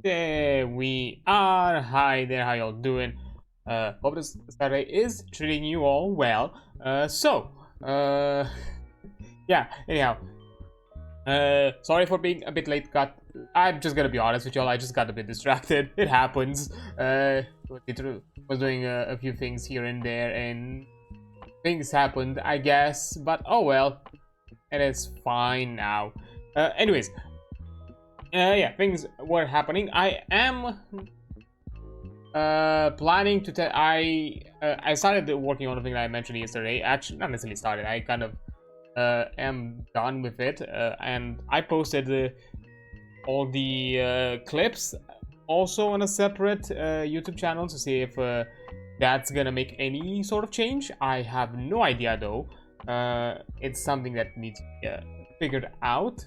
There we are. Hi there, how y'all doing? Hope this Saturday is treating you all well. Yeah, anyhow. Sorry for being a bit late. I'm just gonna be honest with y'all, I just got a bit distracted. It happens. Was doing a few things here and there, and things happened, I guess. But oh well, it is fine now. Anyways. Yeah, things were happening. I am planning to I started working on the thing that I mentioned yesterday. Actually, not necessarily started. I kind of am done with it, and I posted all the clips also on a separate YouTube channel to see if that's gonna make any sort of change. I have no idea though. It's something that needs to be figured out.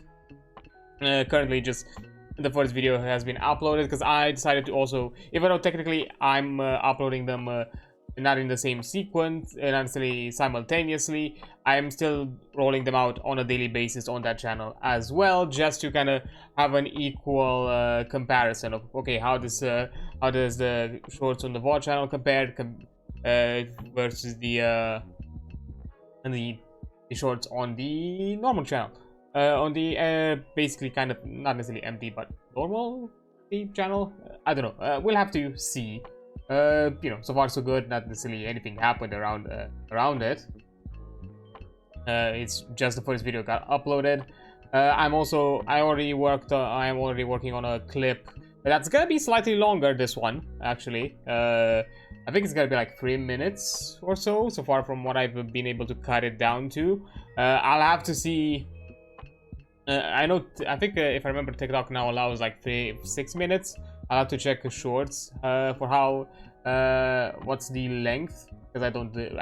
Currently just the first video has been uploaded because I decided to also, even though technically I'm uploading them not in the same sequence, not necessarily simultaneously, I'm still rolling them out on a daily basis on that channel as well, just to kind of have an equal comparison of okay, how does the shorts on the VOD channel compare versus the shorts on the normal channel. On the basically kind of not necessarily empty but normal channel. I don't know. We'll have to see. You know, so far so good. Not necessarily anything happened around it. It's just the first video got uploaded. I am already working on a clip that's gonna be slightly longer. This one actually. I think it's gonna be like 3 minutes or so far from what I've been able to cut it down to. I'll have to see. I think if I remember, TikTok now allows like 6 minutes. I'll have to check the shorts for how what's the length, because I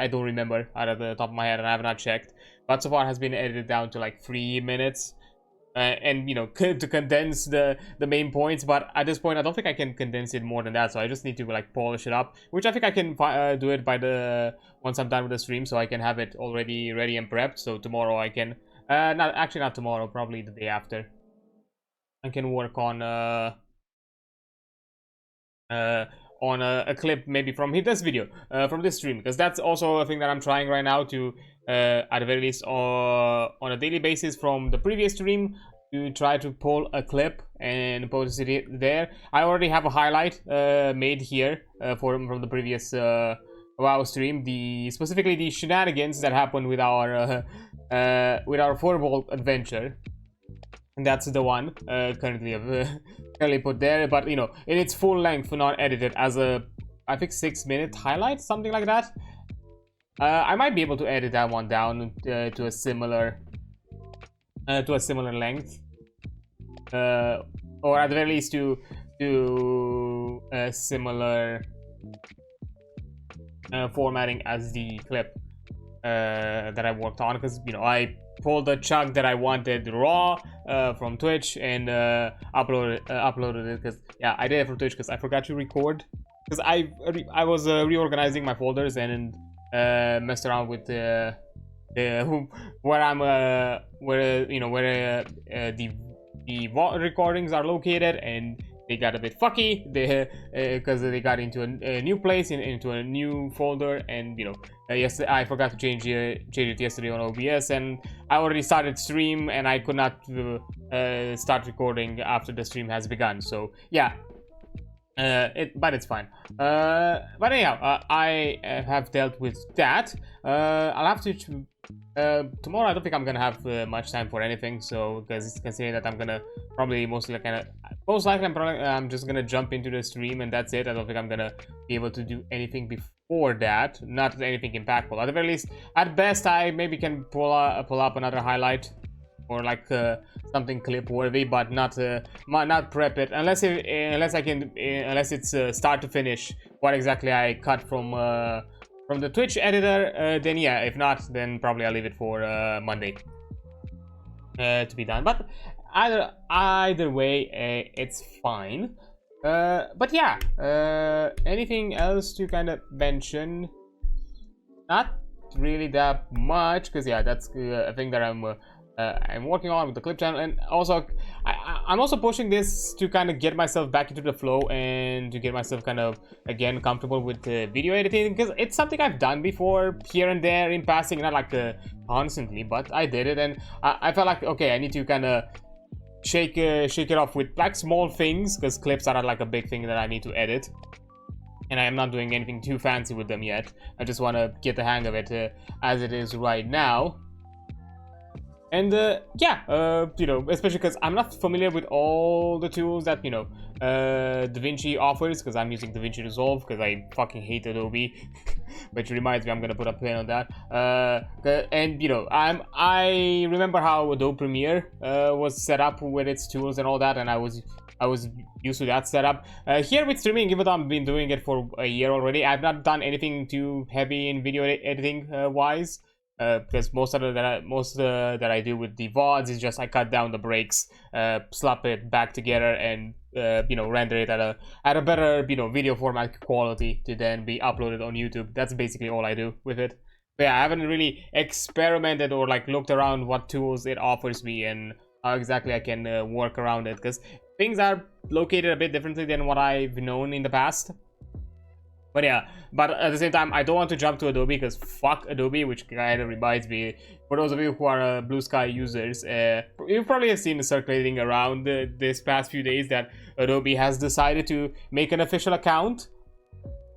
don't remember out of the top of my head, and I have not checked. But so far it has been edited down to like 3 minutes, and you know, to condense the main points. But at this point, I don't think I can condense it more than that. So I just need to like polish it up, which I think I can do it by once I'm done with the stream, so I can have it already ready and prepped. So tomorrow I can. Not tomorrow, probably the day after. I can work on a clip maybe from this video, from this stream, because that's also a thing that I'm trying right now to, at the very least, on a daily basis from the previous stream, to try to pull a clip and post it there. I already have a highlight made here from the previous WoW stream, specifically the shenanigans that happened with our 4-volt adventure, and that's the one currently put there. But you know, in its full length, not edited, as a I think 6-minute highlight, something like that. I might be able to edit that one down to a similar length, or at the very least to a similar formatting as the clip that I worked on, because you know, I pulled the chunk that I wanted raw from Twitch and uploaded it, because yeah, I did it from Twitch because I forgot to record, because I was reorganizing my folders and messed around with where the VOD recordings are located, and they got a bit fucky because they got into a new place, into a new folder, and you know, yesterday I forgot to change it yesterday on OBS, and I already started stream, and I could not start recording after the stream has begun. So yeah, but it's fine. But anyhow, I have dealt with that. I'll have to tomorrow. I don't think I'm gonna have much time for anything, so because considering that I'm gonna probably most likely I'm just gonna jump into the stream and that's it. I don't think I'm gonna be able to do anything before that, not anything impactful. At the very least, at best, I maybe can pull up another highlight or like something clip worthy, but not prep it unless it's start to finish what exactly I cut from the Twitch editor. Then yeah, if not, then probably I'll leave it for Monday to be done. But either way, it's fine. But yeah, anything else to kind of mention? Not really that much, because yeah, that's a thing that I'm I'm working on with the clip channel, and also I'm also pushing this to kind of get myself back into the flow and to get myself kind of again comfortable with video editing, because it's something I've done before here and there in passing, not like constantly, but I did it, and I felt like, okay, I need to kind of shake it off with like small things, because clips are like a big thing that I need to edit. And I am not doing anything too fancy with them yet. I just want to get the hang of it as it is right now. And yeah, you know, especially because I'm not familiar with all the tools that, you know, DaVinci offers, because I'm using DaVinci Resolve because I fucking hate Adobe. Which reminds me, I'm gonna put a pin on that. And you know, I remember how Adobe Premiere was set up with its tools and all that, and I was used to that setup. Here with streaming, even though I've been doing it for a year already, I've not done anything too heavy in video editing wise. Because most that I do with the VODs is just I cut down the breaks, slap it back together, and you know, render it at a better, you know, video format quality to then be uploaded on YouTube. That's basically all I do with it. But yeah, I haven't really experimented or like looked around what tools it offers me and how exactly I can work around it, because things are located a bit differently than what I've known in the past. But yeah, but at the same time, I don't want to jump to Adobe because fuck Adobe, which kind of reminds me, for those of you who are Blue Sky users, you probably have seen circulating around this past few days that Adobe has decided to make an official account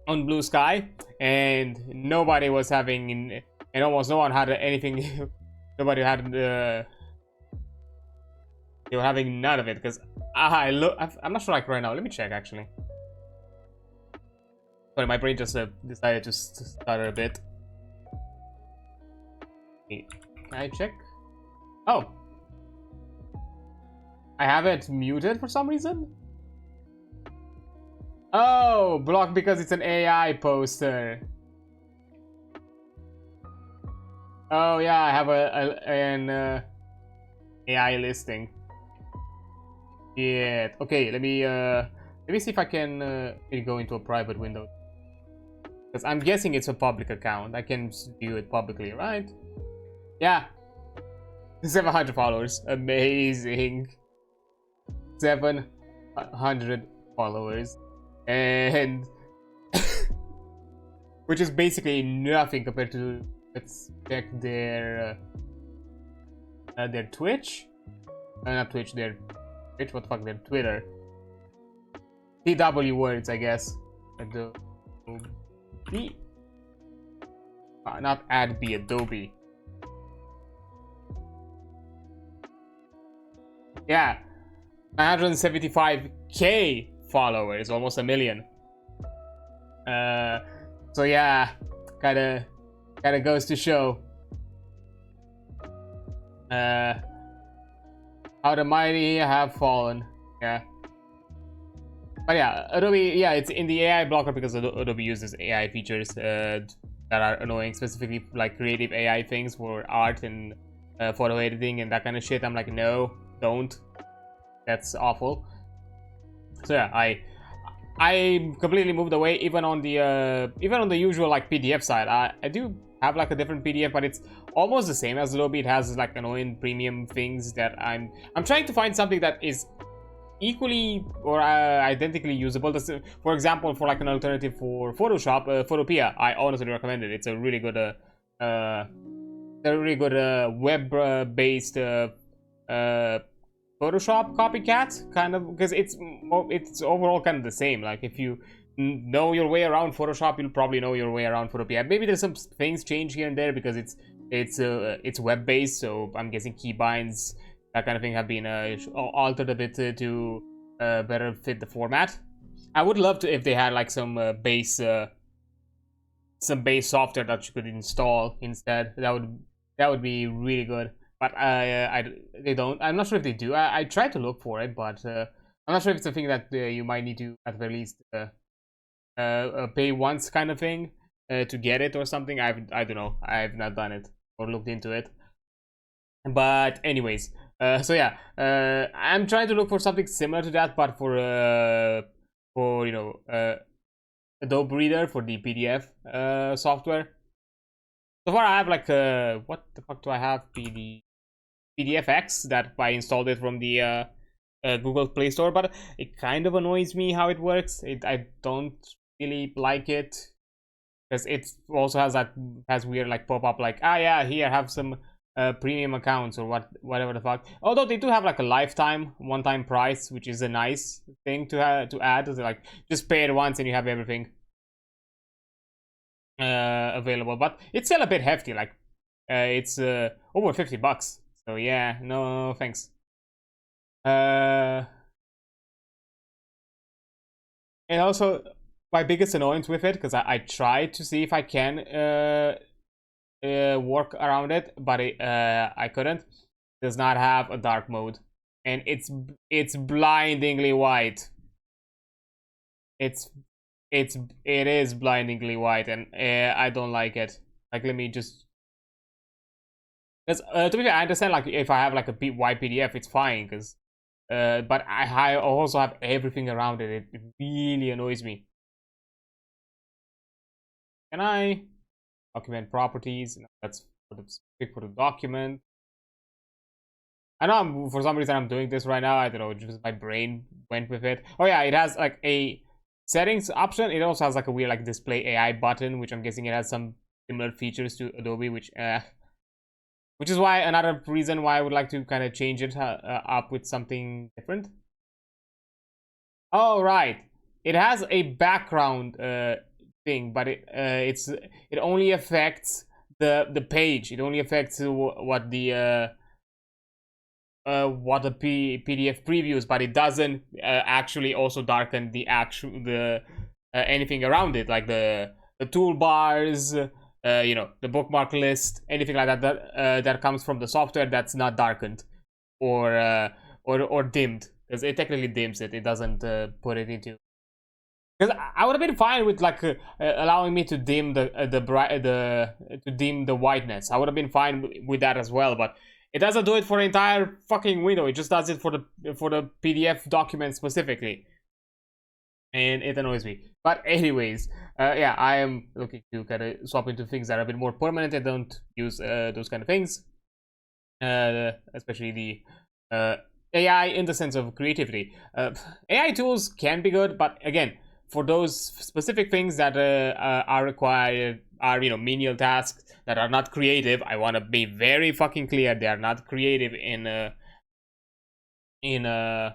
on Blue Sky, and nobody was having, and almost no one had anything, nobody had, they were having none of it, because I'm not sure like right now, let me check actually. Sorry, my brain just decided to stutter a bit. Can I check? Oh. I have it muted for some reason? Oh, blocked because it's an AI poster. Oh yeah, I have an AI listing. Yeah. Okay, let me see if I can go into a private window. Because I'm guessing it's a public account. I can view it publicly, right? Yeah. 700 followers. Amazing. 700 followers. And... which is basically nothing compared to... Let's check their Twitch? Not Twitch, their... Twitch, what the fuck, their Twitter. TW words, I guess. Not Adobe. Yeah, 975k followers, almost a million. So yeah, kinda goes to show how the mighty have fallen. Yeah. But yeah, Adobe, yeah, it's in the AI blocker because Adobe uses AI features that are annoying, specifically like creative AI things for art and photo editing and that kind of shit. I'm like, no, don't. That's awful. So yeah, I completely moved away, even on the usual like PDF side. I do have like a different PDF, but it's almost the same as Adobe. It has like annoying premium things that I'm trying to find something that is equally or identically usable. For example, for like an alternative for Photoshop, Photopea, I honestly recommend it. It's a really good web-based Photoshop copycat, kind of, because it's overall kind of the same. Like if you know your way around Photoshop, you'll probably know your way around Photopea. Maybe there's some things change here and there because it's web-based, so I'm guessing keybinds, that kind of thing, have been altered a bit to better fit the format. I would love to if they had like some base software that you could install instead. That would be really good. But they don't. I'm not sure if they do. I tried to look for it, but I'm not sure if it's a thing that you might need to at the very least pay once kind of thing to get it or something. I don't know. I've not done it or looked into it. But anyways, so yeah, I'm trying to look for something similar to that, but for you know, Adobe Reader for the PDF software. So far, I have like what the fuck do I have? PDFX that I installed it from the Google Play Store, but it kind of annoys me how it works. I don't really like it because it also has weird like pop-up like, ah yeah, here have some premium accounts or whatever the fuck. Although they do have like a lifetime one-time price, which is a nice thing to add. It's like just pay it once and you have everything available. But it's still a bit hefty. Like it's over $50. So yeah, no thanks. And also my biggest annoyance with it, because I tried to see if I can work around it, but I couldn't. Does not have a dark mode, and it's blindingly white. It is blindingly white, and I don't like it. Like, let me just, because to be fair, I understand like if I have like a white PDF, it's fine, because but I also have everything around it. It really annoys me. Can I document properties? No, that's for the document. I know for some reason I'm doing this right now. I don't know, just my brain went with it. Oh yeah, it has like a settings option. It also has like a weird like display AI button, which I'm guessing it has some similar features to Adobe, which is why another reason why I would like to kind of change it up with something different. Oh right, it has a background thing, but it only affects the page. It only affects what the PDF previews, but it doesn't actually also darken the anything around it, like the toolbars, you know, the bookmark list, anything like that that comes from the software that's not darkened or dimmed, because it technically dims it. It doesn't put it into. Because I would have been fine with like allowing me to dim to dim the whiteness. I would have been fine with that as well, but it doesn't do it for the entire fucking window. It just does it for the PDF document specifically, and it annoys me. But anyways, yeah, I am looking to kind of swap into things that are a bit more permanent and don't use those kind of things, especially the AI in the sense of creativity. AI tools can be good, but again, for those specific things that are required, are, you know, menial tasks that are not creative. I want to be very fucking clear. They are not creative in you know,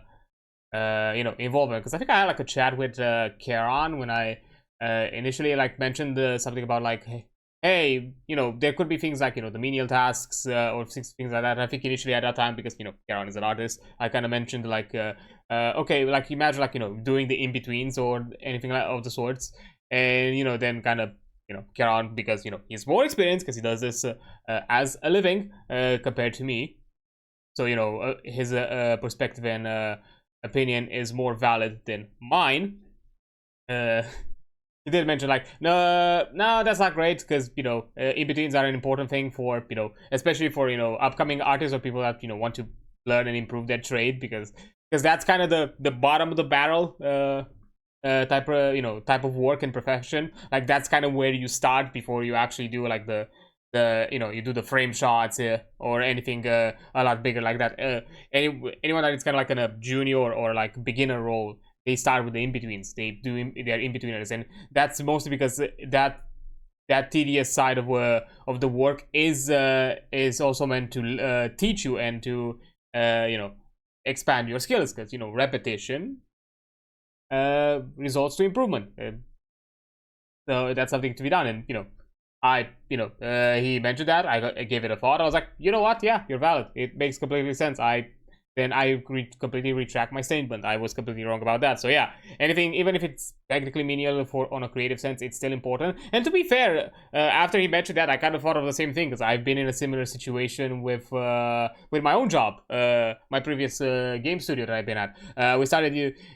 involvement. Because I think I had like a chat with Karen when I initially like mentioned something about like, hey, you know, there could be things like, you know, the menial tasks or things like that. I think initially at that time, because, you know, Karen is an artist, I kind of mentioned like, okay, like imagine like, you know, doing the in-betweens or anything like of the sorts, and, you know, then kind of, you know, Karen, because, you know, he's more experienced because he does this as a living compared to me, so, you know, his perspective and opinion is more valid than mine. He did mention like, no, that's not great, because, you know, in-betweens are an important thing for, you know, especially for, you know, upcoming artists or people that, you know, want to learn and improve their trade, because that's kind of the bottom of the barrel type of work and profession. Like, that's kind of where you start before you actually do like the you know, you do the frame shots or anything a lot bigger like that. Anyone that is kind of like in a junior or like beginner role, they start with the in-betweens. They're in-betweeners, and that's mostly because that tedious side of the work is also meant to teach you and to you know, expand your skills, because, you know, repetition results to improvement. So that's something to be done, and, you know, he mentioned that. I gave it a thought. I was like, you know what? Yeah, you're valid. It makes completely sense. Then I completely retract my statement. I was completely wrong about that. So yeah, anything, even if it's technically menial on a creative sense, it's still important. And to be fair, after he mentioned that, I kind of thought of the same thing, because I've been in a similar situation with my own job, my previous game studio that I've been at.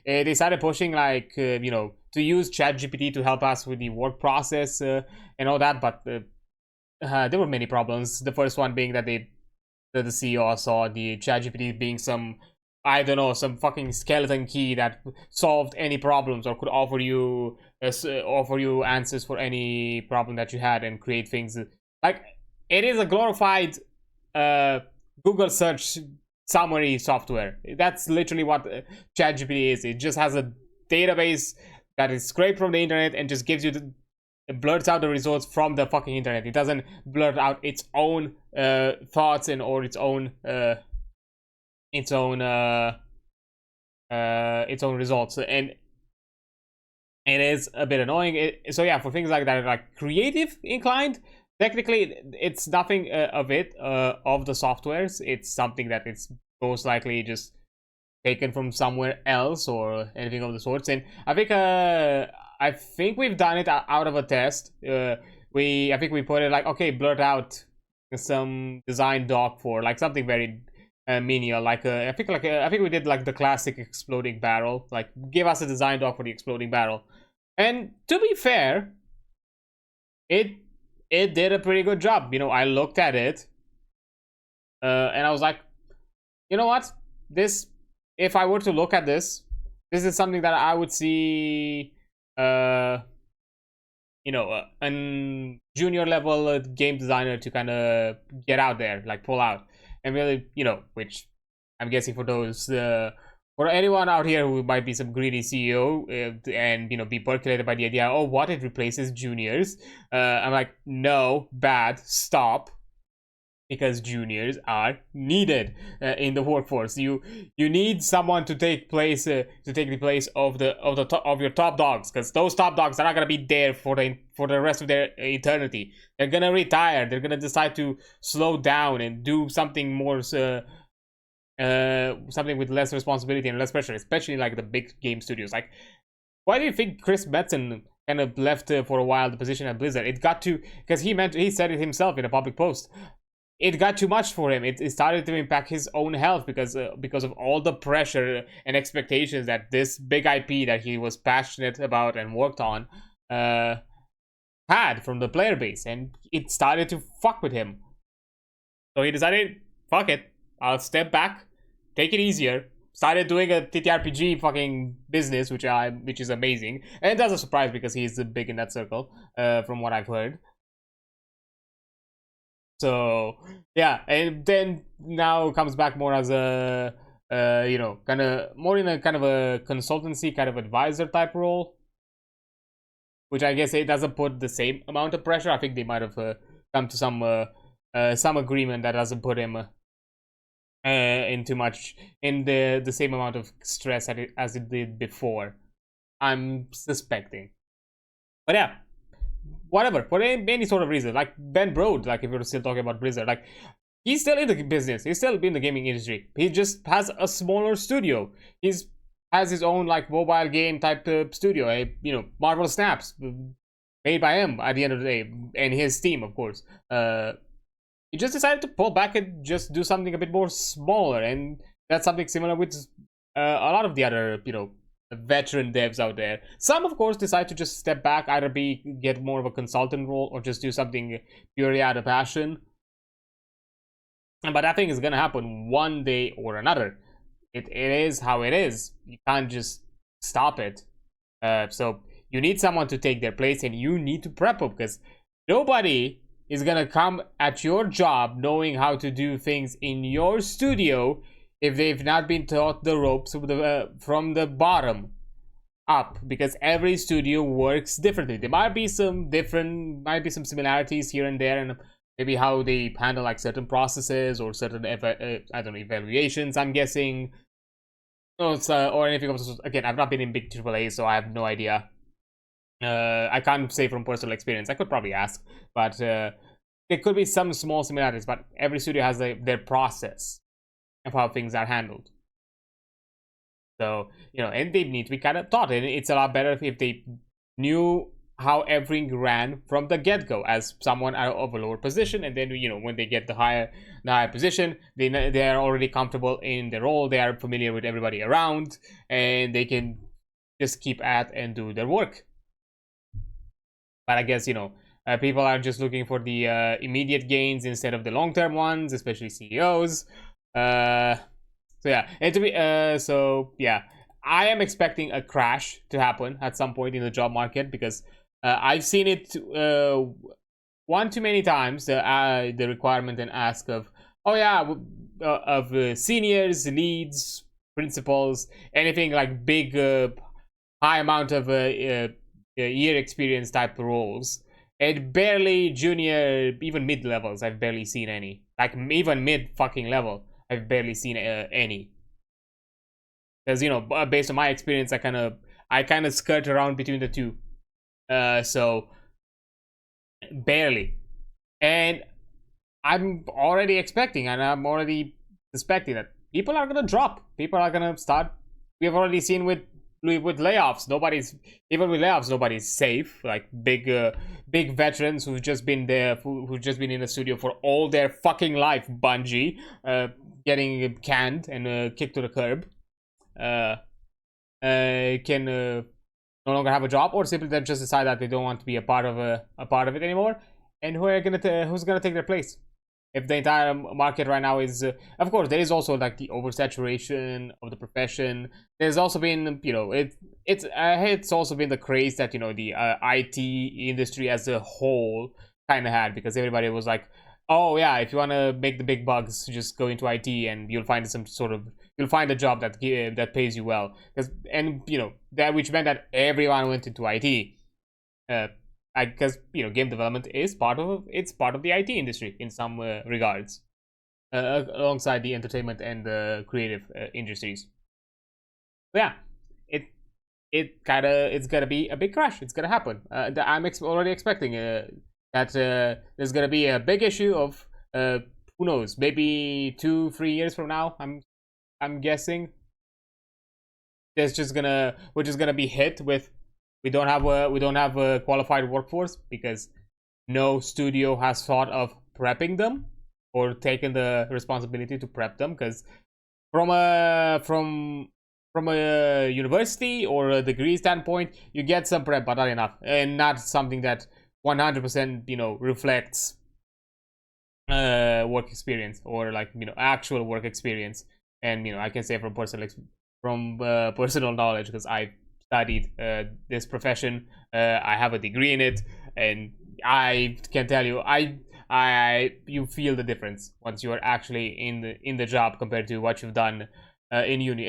They started pushing like you know, to use ChatGPT to help us with the work process and all that, but there were many problems. The first one being that the CEO saw the ChatGPT being some, I don't know, some fucking skeleton key that solved any problems or could offer you answers for any problem that you had and create things. Like, it is a glorified Google search summary software. That's literally what ChatGPT is. It just has a database that is scraped from the internet and just gives you it blurts out the results from the fucking internet. It doesn't blurt out its own thoughts and or its own results, and it is a bit annoying. So yeah, for things like that, like creative inclined, technically it's nothing of it of the softwares. It's something that it's most likely just taken from somewhere else or anything of the sorts. And I think we've done it out of a test. I think we put it like, okay, blurt out some design doc for like something very menial, like I think we did like the classic exploding barrel, like give us a design doc for the exploding barrel. And to be fair, it did a pretty good job. You know, I looked at it and I was like, you know what, this, if I were to look at this is something that I would see you know, a junior level game designer to kind of get out there, like pull out and really, you know, which I'm guessing for those for anyone out here who might be some greedy CEO and, you know, be percolated by the idea, oh, what, it replaces juniors? I'm like, no, bad, stop, because juniors are needed in the workforce. You need someone to take the place of your top dogs, because those top dogs are not gonna be there for the rest of their eternity. They're gonna retire. They're gonna decide to slow down and do something more something with less responsibility and less pressure, especially like the big game studios. Like, why do you think Chris Metzen kind of left for a while the position at Blizzard? It got to, because he said it himself in a public post, it got too much for him. It started to impact his own health because of all the pressure and expectations that this big IP that he was passionate about and worked on had from the player base, and it started to fuck with him. So he decided, fuck it, I'll step back, take it easier. Started doing a TTRPG fucking business, which is amazing, and it doesn't surprise because he's big in that circle, from what I've heard. So yeah, and then now comes back more as a you know, kind of more in a kind of a consultancy, kind of advisor type role, which I guess it doesn't put the same amount of pressure. I think they might have come to some agreement that doesn't put him in too much in the same amount of stress as it did before. I'm suspecting, but yeah, whatever, for any sort of reason. Like Ben Brode, like if we're still talking about Blizzard, like he's still in the business, he's still in the gaming industry. He just has a smaller studio. Has his own like mobile game type studio, you know, Marvel Snaps, made by him at the end of the day, and his team, of course. He just decided to pull back and just do something a bit more smaller, and that's something similar with a lot of the other, you know, veteran devs out there. Some, of course, decide to just step back, either get more of a consultant role or just do something purely out of passion. But I think it's gonna happen one day or another. It is how it is. You can't just stop it. So you need someone to take their place, and you need to prep up, because nobody is gonna come at your job knowing how to do things in your studio if they've not been taught the ropes from the bottom up, because every studio works differently. There might be some similarities here and there, and maybe how they handle like certain processes or certain I don't know, evaluations, I'm guessing, or anything else. Again, I've not been in big AAA, so I have no idea. I can't say from personal experience. I could probably ask, but there could be some small similarities. But every studio has their process of how things are handled. So, you know, and they need to be kind of taught, and it's a lot better if they knew how everything ran from the get-go as someone of a lower position, and then, you know, when they get the higher position, they are already comfortable in their role, they are familiar with everybody around, and they can just keep at and do their work. But I guess, you know, people are just looking for the immediate gains instead of the long-term ones, especially CEOs. So yeah, and to be so yeah, I am expecting a crash to happen at some point in the job market, because I've seen it one too many times. The requirement and ask of, oh yeah, seniors, leads, principals, anything like big, high amount of year experience type roles. And barely junior, even mid levels, I've barely seen any. Like even mid fucking level, I've barely seen any. Because based on my experience, I kind of skirt around between the two. So barely, and I'm already expecting, and I'm already suspecting that people are gonna drop. People are gonna start. We've already seen with layoffs. Even with layoffs, nobody's safe. Like big veterans who've just been there, who've just been in the studio for all their fucking life. Bungie, getting canned and kicked to the curb. Can no longer have a job, or simply then just decide that they don't want to be a part of it anymore. And who's gonna take their place? If the entire market right now is, of course, there is also like the oversaturation of the profession. There's also been, it's also been the craze that the IT industry as a whole kind of had, because everybody was like, oh yeah, if you want to make the big bucks, just go into IT and you'll find a job that pays you well. That which meant that everyone went into IT. Because game development is part of the IT industry in some regards, alongside the entertainment and the creative industries. So yeah, it's gonna be a big crash. It's gonna happen. I'm already expecting that there's gonna be a big issue of who knows, maybe 2-3 years from now. I'm guessing we're just gonna be hit with. We don't have a qualified workforce because no studio has thought of prepping them or taken the responsibility to prep them. Because from a university or a degree standpoint, you get some prep, but not enough, and not something that 100% reflects work experience or like actual work experience. And I can say from personal knowledge, because I've studied this profession. I have a degree in it, and I can tell you, you feel the difference once you are actually in the job compared to what you've done in uni.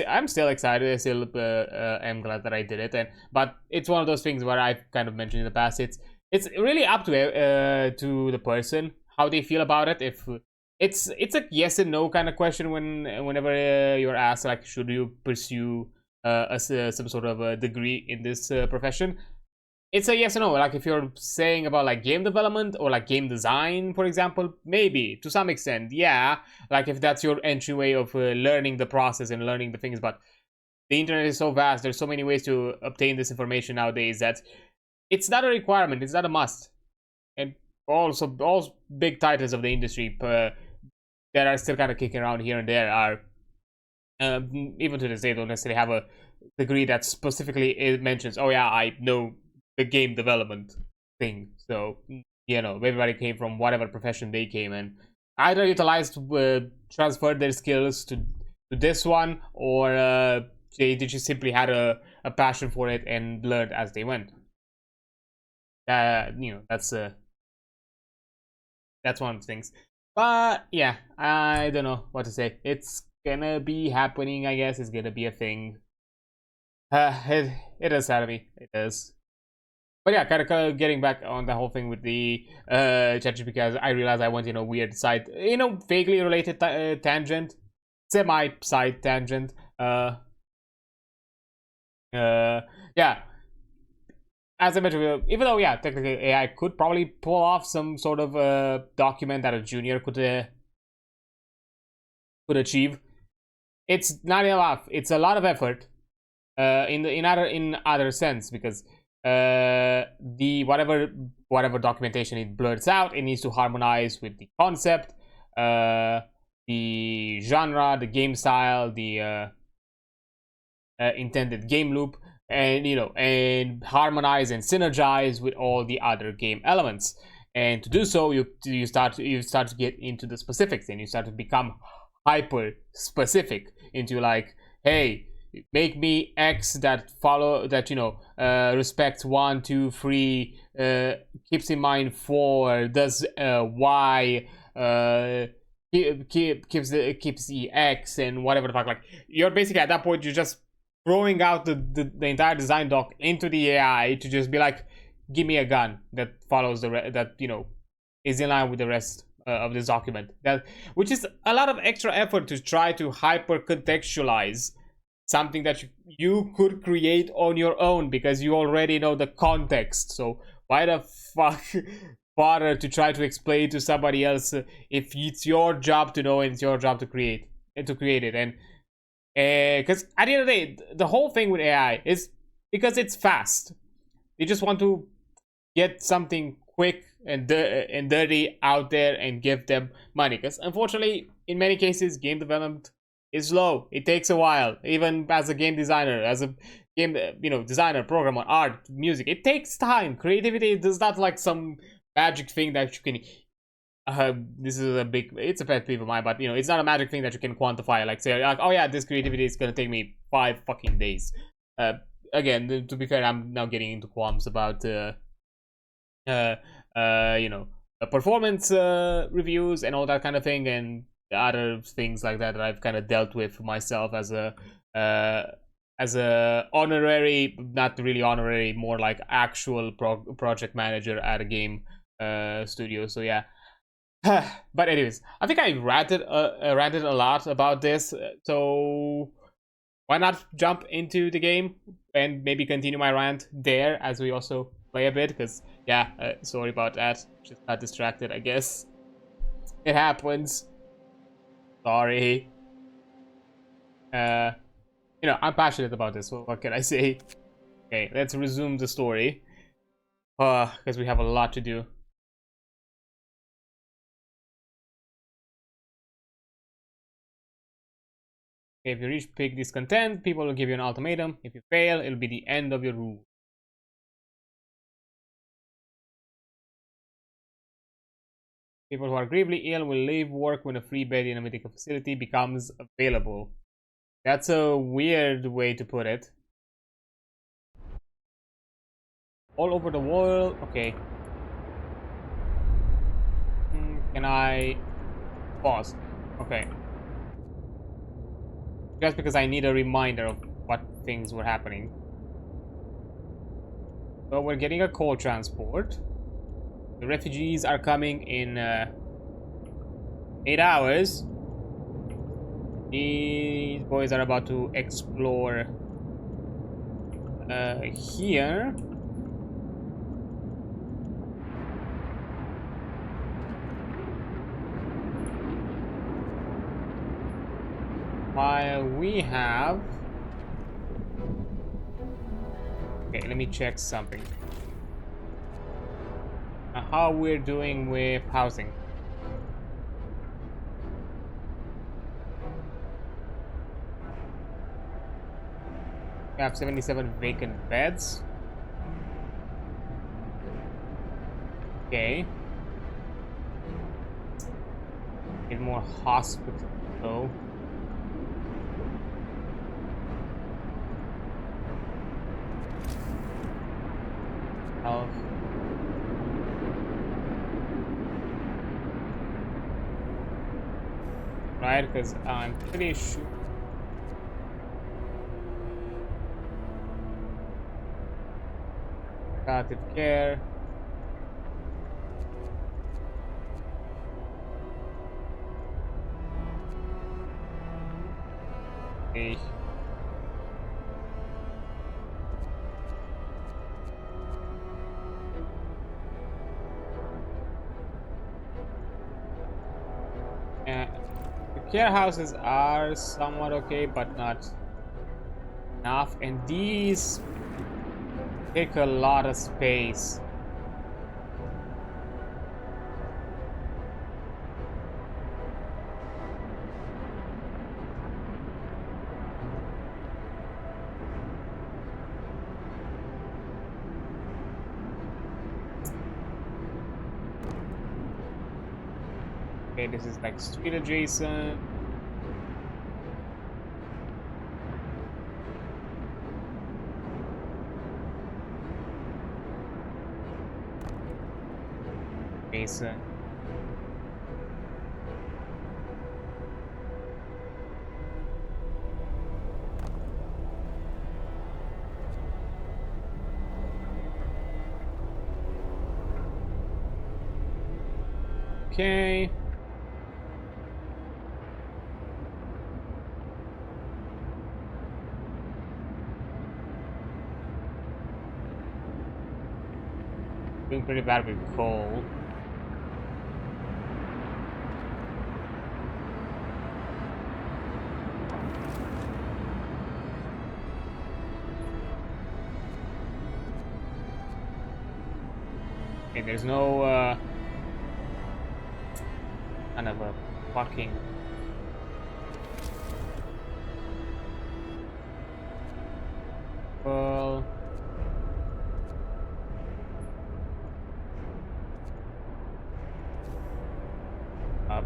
I'm still excited. I still am glad that I did it, but it's one of those things where I've kind of mentioned in the past. It's really up to the person how they feel about it. If it's a yes and no kind of question whenever you're asked, like, should you pursue some sort of a degree in this profession, it's a yes or no. Like if you're saying about like game development or like game design, for example, maybe to some extent, yeah, like if that's your entryway of learning the process and learning the things. But the internet is so vast, there's so many ways to obtain this information nowadays that it's not a requirement, it's not a must. And also all big titles of the industry that are still kind of kicking around here and there are even to this day don't necessarily have a degree that specifically mentions, oh yeah, I know the game development thing. So everybody came from whatever profession they came in, either utilized transferred their skills to this one, or they just simply had a passion for it and learned as they went. That's one of the things. But yeah, I don't know what to say. It's gonna be happening, I guess. It's gonna be a thing. It is sad of me. It is. But yeah, kind of getting back on the whole thing with the ChatGPT, because I realized I went in a weird side, vaguely related tangent, semi-side tangent. Yeah. As I mentioned, even though, yeah, technically AI could probably pull off some sort of document that a junior could achieve, it's not enough. It's a lot of effort in other sense, because the whatever documentation it blurts out, it needs to harmonize with the concept, the genre, the game style, the intended game loop, and and harmonize and synergize with all the other game elements. And to do so, you start to get into the specifics, and you start to become hyper specific into like, hey, make me X that respects 1, 2, 3, keeps in mind 4, does Y, keeps the X and whatever the fuck. Like, you're basically at that point, you're just throwing out the entire design doc into the AI to just be like, give me a gun that follows that is in line with the rest of this document. That, which is a lot of extra effort to try to hyper contextualize something that you could create on your own because you already know the context. So why the fuck bother to try to explain to somebody else if it's your job to know and it's your job to create it? And because at the end of the day, the whole thing with AI is because it's fast. You just want to get something quick and dirty out there and give them money. Because unfortunately, in many cases, game development is slow. It takes a while. Even as a game designer, as a game designer, programmer, art, music, it takes time. Creativity is not like some magic thing that you can. This is it's a pet peeve of mine, but it's not a magic thing that you can quantify. Like say, like, oh yeah, this creativity is gonna take me 5 fucking days. Again, to be fair, I'm now getting into qualms about performance reviews and all that kind of thing, and other things like that I've kind of dealt with myself as a honorary, not really honorary, more like actual project manager at a game studio. So yeah. But anyways, I think I ranted a lot about this, so why not jump into the game and maybe continue my rant there as we also play a bit, because yeah, sorry about that, just got distracted, I guess. It happens. Sorry. I'm passionate about this, so what can I say? Okay, let's resume the story, because we have a lot to do. If you reach peak discontent, people will give you an ultimatum. If you fail, it'll be the end of your rule. People who are gravely ill will leave work when a free bed in a medical facility becomes available. That's a weird way to put it. All over the world. Okay. Can I pause? Okay. Just because I need a reminder of what things were happening. So we're getting a coal transport. The refugees are coming in 8 hours. These boys are about to explore here. While we have... Okay, let me check something. How we're doing with housing. We have 77 vacant beds. Okay. Need more hospitals though. Health. Right, because I'm pretty sure. Palliative care. Okay. Care houses are somewhat okay, but not enough, and these take a lot of space. Okay, this is like street adjacent. Adjacent. Okay. Doing pretty bad with coal. Okay, there's no kind of a fucking well. Up.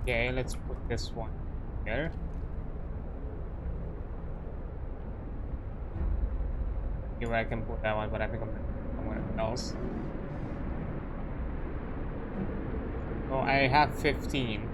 Okay, let's put this one here. Here I can put that one, but I think I'm gonna put somewhere else. So I have 15.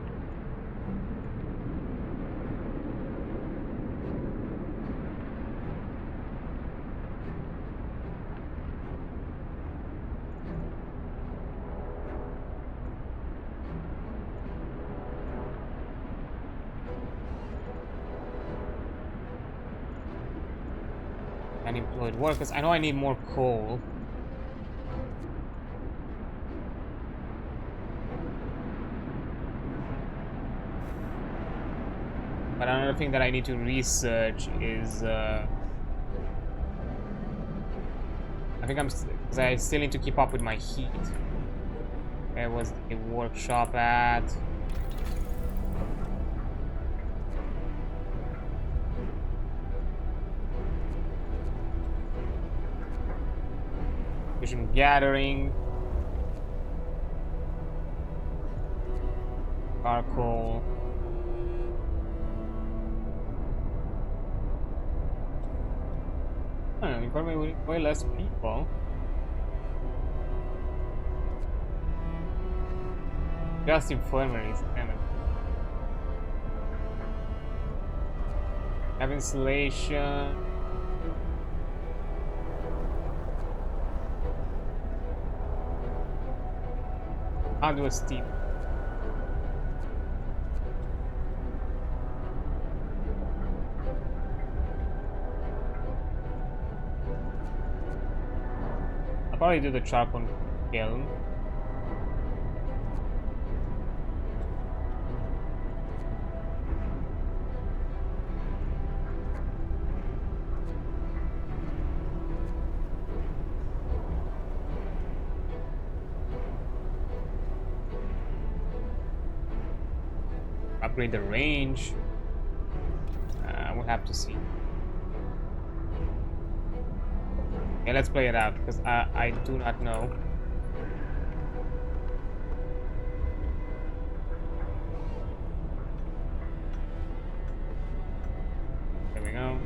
Unemployed workers. I know I need more coal. But another thing that I need to research is I think because I still need to keep up with my heat. Where was the workshop at? Vision gathering. Charcoal. You got way less people. Just infirmaries, damn it. Have insulation. I'll do a steam. I'll probably do the charcoal kiln. Upgrade the range. We'll have to see. Okay, let's play it out because I do not know. There we go.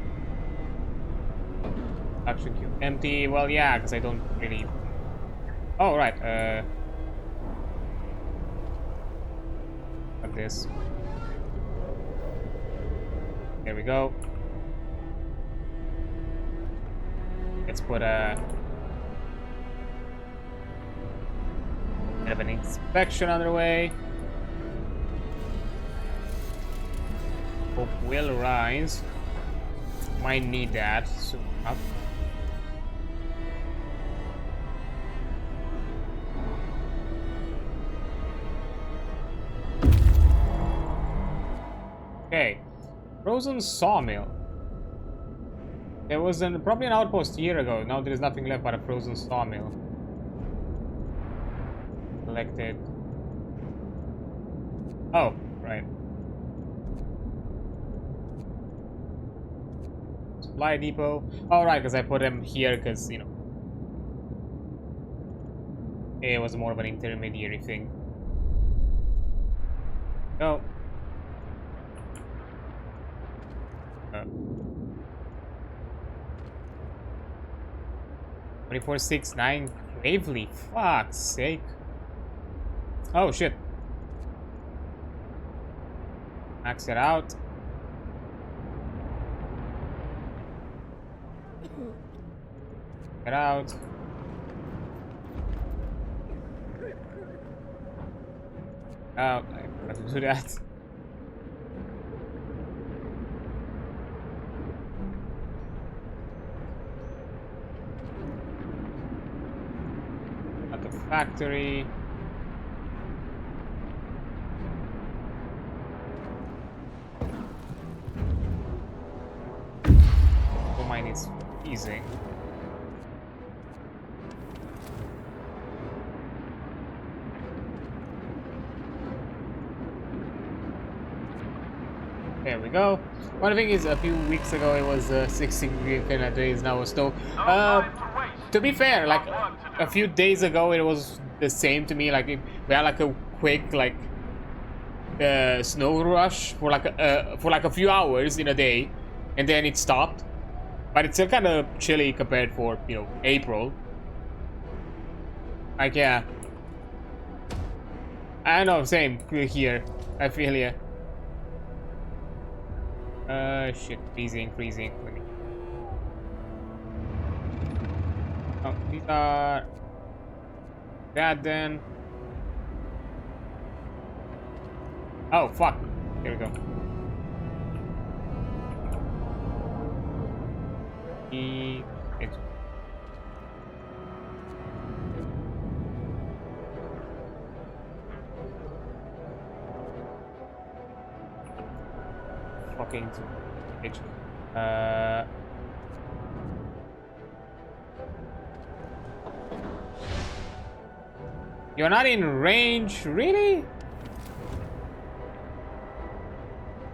Action queue empty. Well, yeah, because I don't really. Oh right. Like this. There we go. Let's put a bit of an inspection underway. Hope will rise. Might need that soon enough. Okay. Frozen sawmill. There was probably an outpost a year ago. Now there is nothing left but a frozen sawmill. Collected. Oh, right. supply depot. All right, because I put them here because, you know, it was more of an intermediary thing. Go. 2469 Gravely. Fuck's sake. Oh shit. Max it out. Get out. Oh, I forgot to do that. At the factory. Oh, mine is easy. There we go. One thing is, a few weeks ago it was 60 degrees and a day is now snow. To be fair, like a few days ago it was the same to me. Like we had like a quick like snow rush for like a few hours in a day, and then it stopped. But it's still kind of chilly compared for, you know, April. Like yeah, I know, same here. I feel ya. Shit, freezing. Let me. Oh, these are that then. Oh, fuck. Here we go. It's fucking bitch. You're not in range, really?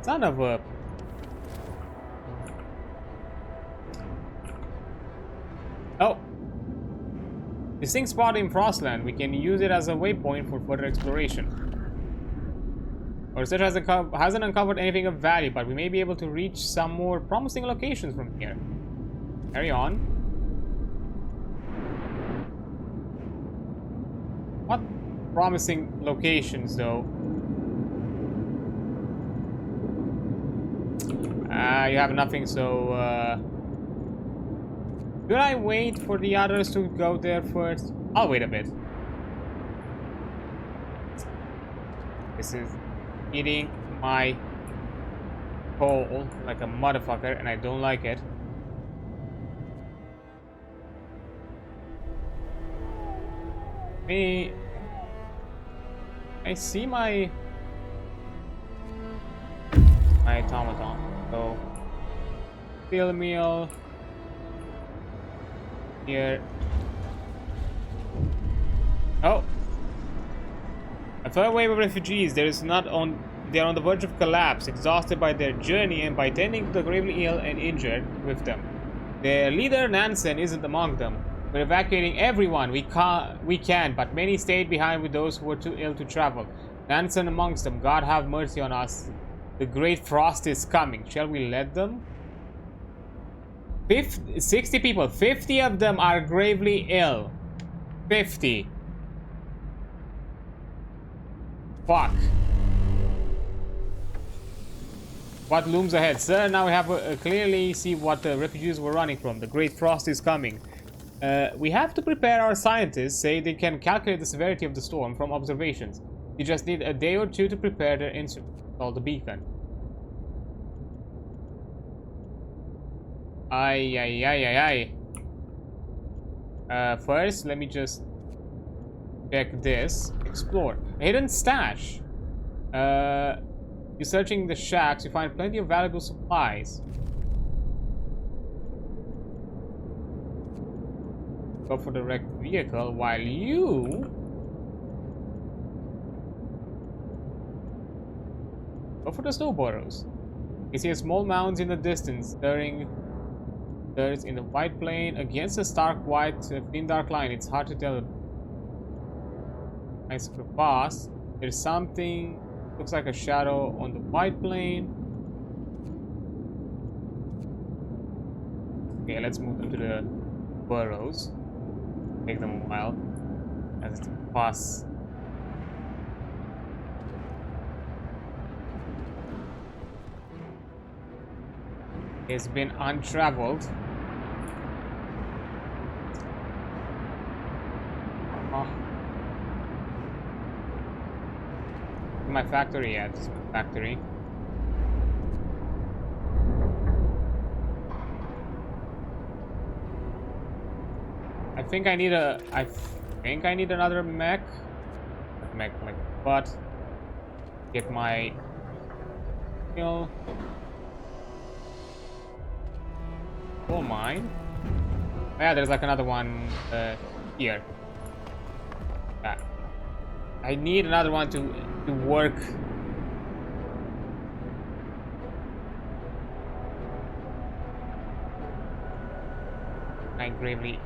Son of a... Oh! Distinct spot in Frostland. We can use it as a waypoint for further exploration. Our research hasn't uncovered anything of value, but we may be able to reach some more promising locations from here. Carry on. What promising locations, though? You have nothing, so, should I wait for the others to go there first? I'll wait a bit. This is eating my coal like a motherfucker, and I don't like it. I see my automaton. So steel meal here. Oh, a third wave of refugees. They are on the verge of collapse, exhausted by their journey and by tending to the gravely ill and injured with them. Their leader Nansen isn't among them. We're evacuating everyone we can, but many stayed behind with those who were too ill to travel. Nansen amongst them. God have mercy on us. The great frost is coming. Shall we let them? 60 people. 50 of them are gravely ill. 50. Fuck. What looms ahead? Sir, now we have clearly see what the refugees were running from. The great frost is coming. We have to prepare. Our scientists say they can calculate the severity of the storm from observations. You just need a day or two to prepare their instrument called the beacon. Aye. First, let me just check this. Explore. A hidden stash. You're searching the shacks. You find plenty of valuable supplies. Go for the wrecked vehicle while you go for the snow burrows. You see a small mounds in the distance stirring There's in the white plane against a stark white thin dark line. It's hard to tell. Nice pass. There's something looks like a shadow on the white plane. Okay, let's move them to the burrows. Take them a while as it pass. It's been untraveled. Oh. My factory yet? Factory. I think I need another mech. Mech like but get my kill. Oh mine. Yeah, there's like another one here. Yeah. I need another one to work. I gravely.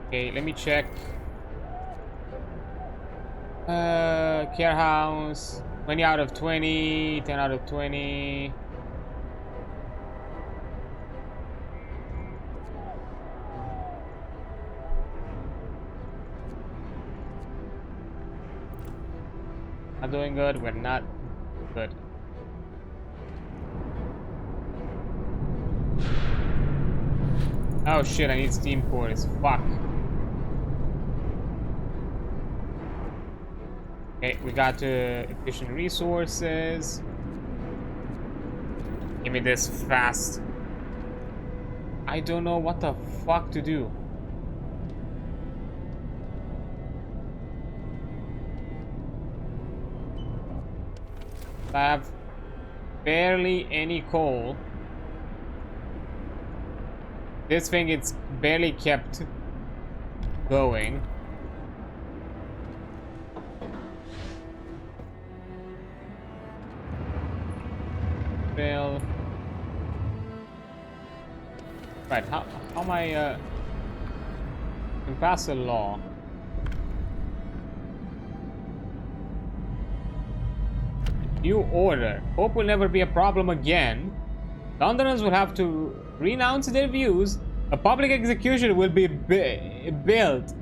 Okay, let me check. Care house. 20 out of 20. 10 out of 20. Not doing good. We're not good. Oh shit! I need steam cores. Fuck. Okay, we got efficient resources. Give me this fast. I don't know what the fuck to do. I have barely any coal. This thing, it's barely kept going. Well, right, how am I can pass a law? New order. Hope will never be a problem again. Londoners will have to renounce their views. A public execution will be built.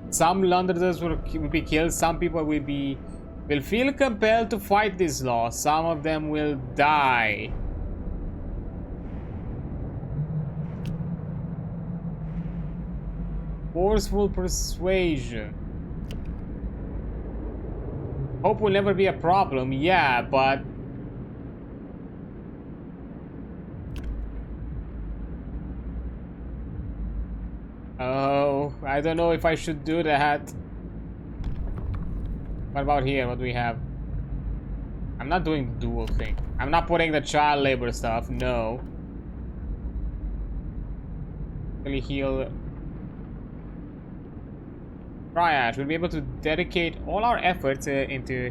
Some Londoners will be killed. Some people will feel compelled to fight this law. Some of them will die. Forceful persuasion. Hope will never be a problem. Yeah, but oh, I don't know if I should do that. What about here? What do we have? I'm not doing the dual thing. I'm not putting the child labor stuff. No. Really heal. Triage. We'll be able to dedicate all our efforts into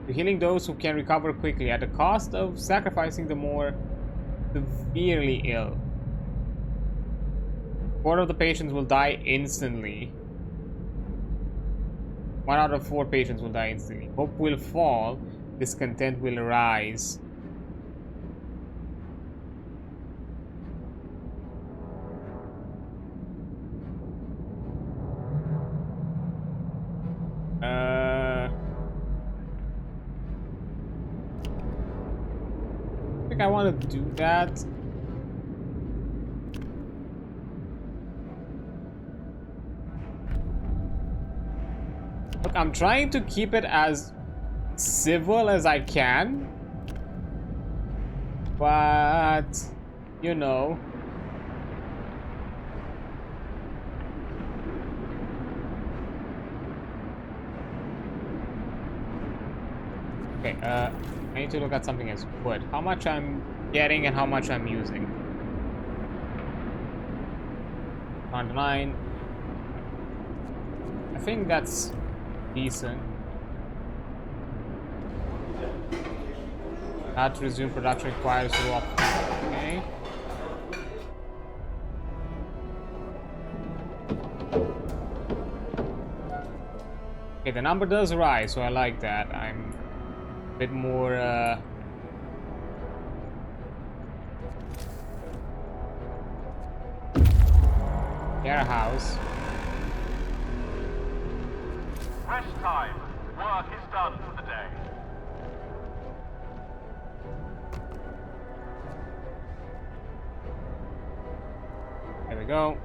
healing those who can recover quickly at the cost of sacrificing the more severely ill. 4 of the patients will die instantly. 1 out of 4 patients will die instantly. Hope will fall. Discontent will rise. I think I want to do that. Look, I'm trying to keep it as civil as I can, but you know. Okay, I need to look at something as wood. How much I'm getting and how much I'm using. Round 9. I think that's decent. Not to resume production requires swap. Okay. Okay, the number does rise, so I like that. I'm a bit more warehouse. Rest time. Work is done for the day. There we go.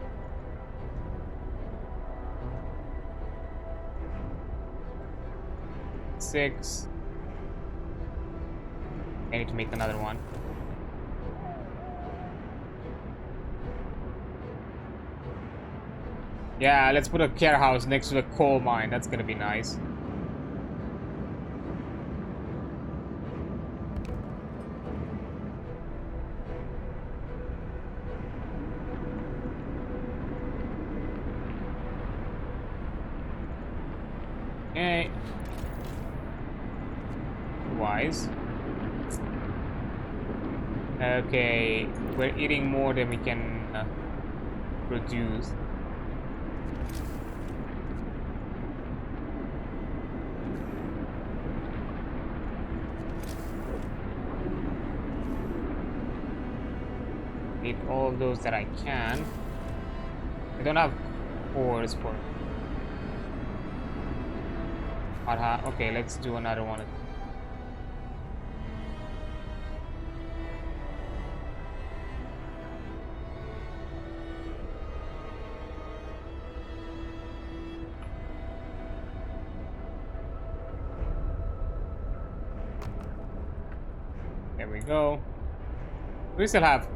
Six. I need to make another one. Yeah, let's put a care house next to the coal mine. That's gonna be nice. Okay. Wise. Okay, we're eating more than we can produce. Eat all of those that I can. I don't have cores for. Okay, let's do another one. There we go. We still have,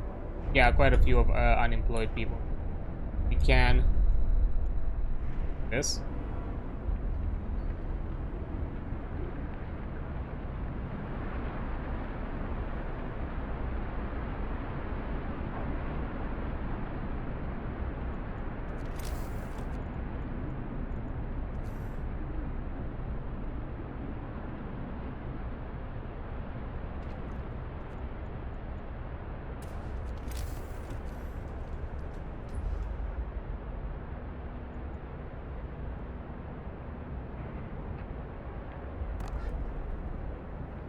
yeah, quite a few of unemployed people. We can. This.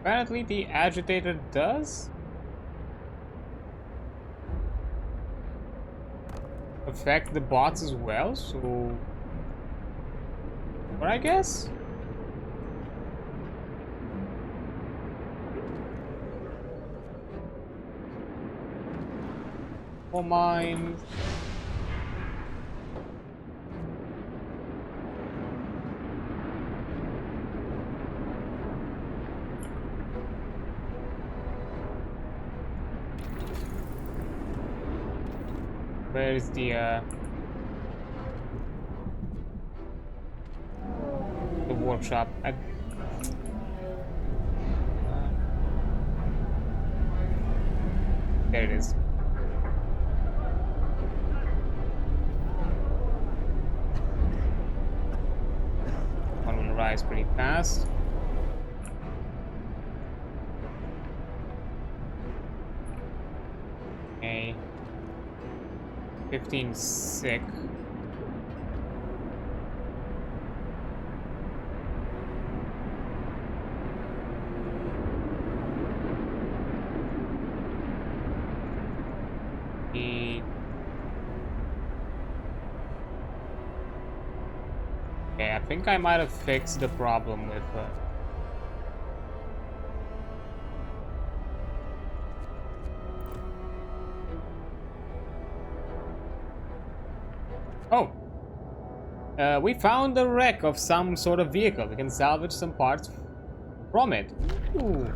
Apparently the agitator does affect the bots as well, so but I guess for mine. Where is the workshop? There it is. One will rise pretty fast. Okay. 15 sick. Okay, I think I might have fixed the problem with oh! We found the wreck of some sort of vehicle. We can salvage some parts from it. Ooh.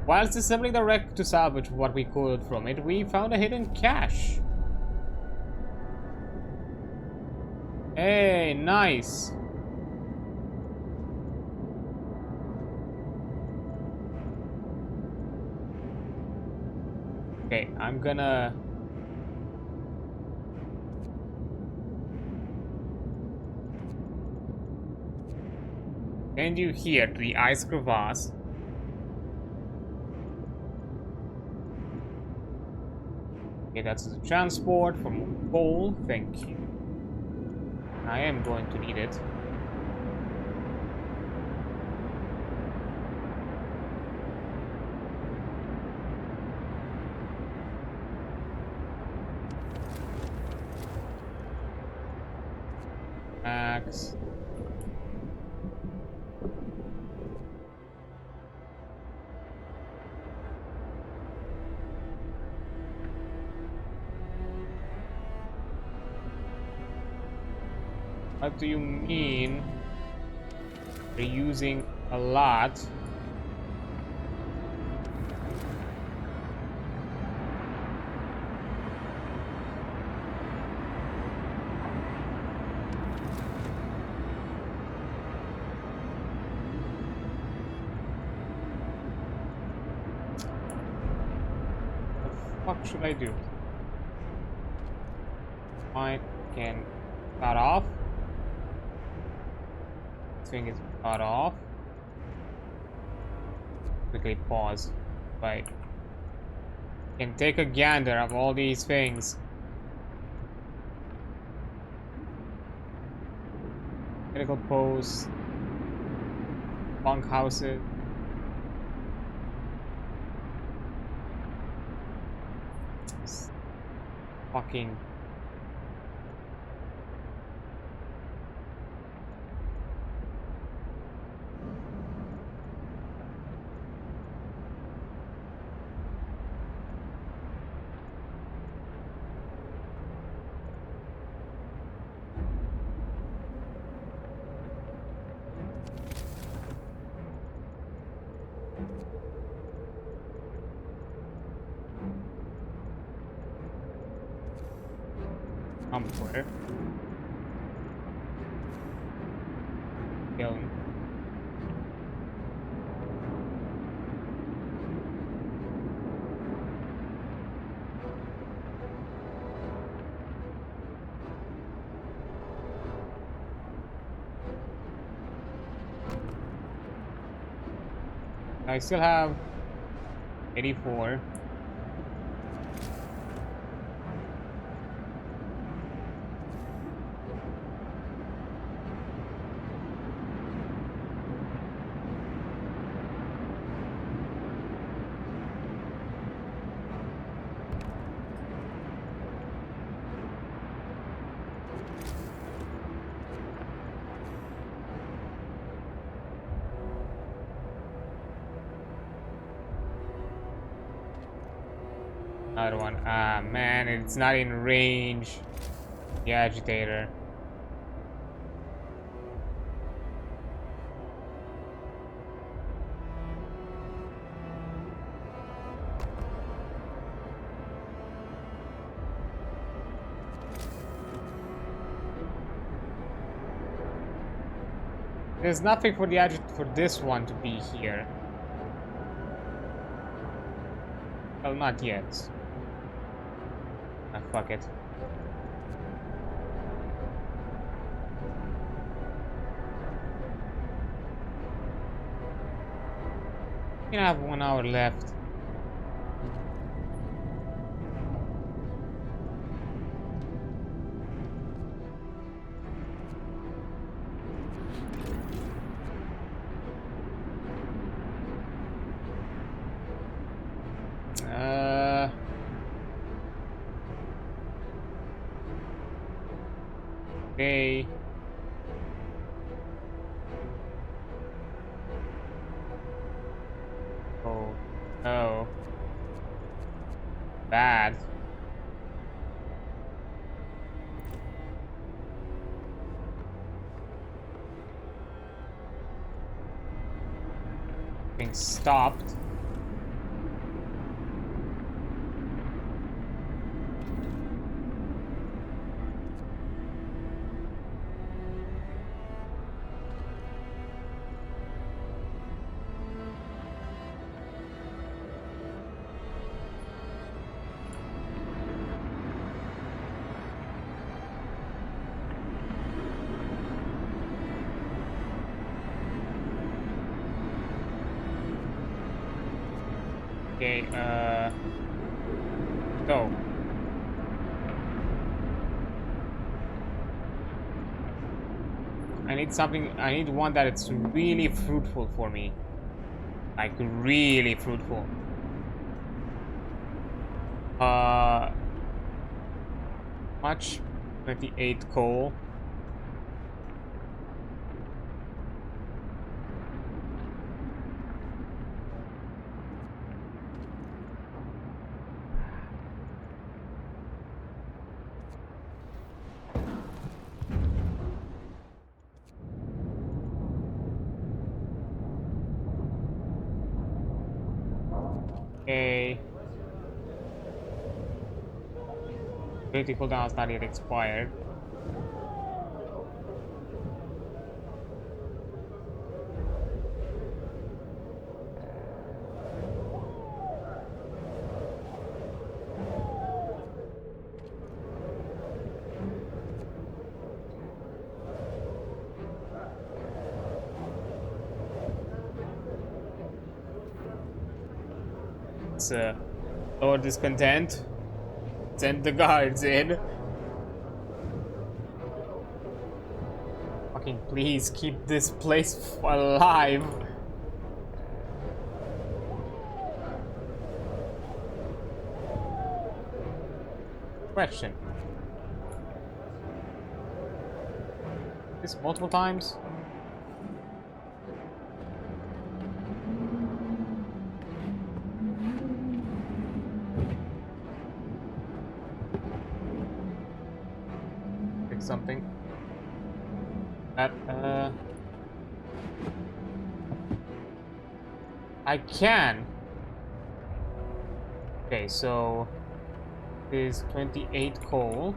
Whilst assembling the wreck to salvage what we could from it, we found a hidden cache. Hey, nice. Okay, I'm gonna send you here to the ice crevasse. Okay, that's the transport from coal. Thank you. I am going to need it. Max. What do you mean? Reusing a lot? What should I do? I can cut off. This thing is cut off. Quickly pause. Right. Can take a gander of all these things. Medical posts. Bunkhouses. Fucking somewhere. Kill him. I still have 84. Another one. Ah, man, it's not in range. The agitator. There's nothing for the for this one to be here. Well, not yet. Ah, fuck it. We have 1 hour left. Okay. Oh, no. Bad. Being stopped. Okay, so need something. I need one that it's really fruitful for me. Like really fruitful. Much 28 coal. Okay. Ability cooldown is not yet expired. Let's lower discontent. Send the guards in. Fucking please keep this place alive. Question. This multiple times? Something that I can. Okay, so is 28 coal.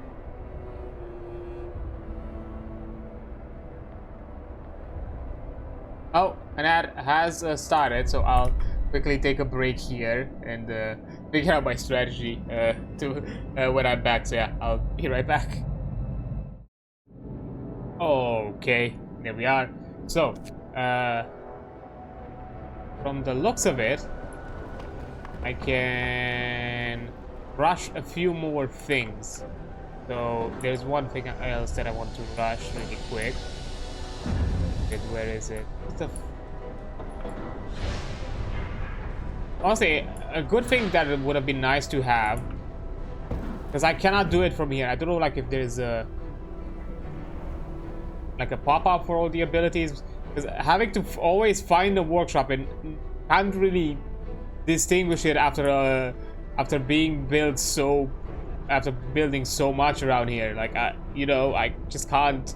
Oh, and that has started, so I'll quickly take a break here and figure out my strategy to when I'm back. So yeah, I'll be right back. Okay, there we are. So, from the looks of it, I can rush a few more things. So, there's one thing else that I want to rush really quick. Where is it? Honestly, a good thing that it would have been nice to have, because I cannot do it from here. I don't know, like, if there's a pop-up for all the abilities, because having to always find a workshop and can't really distinguish it after building so much around here. Like I just can't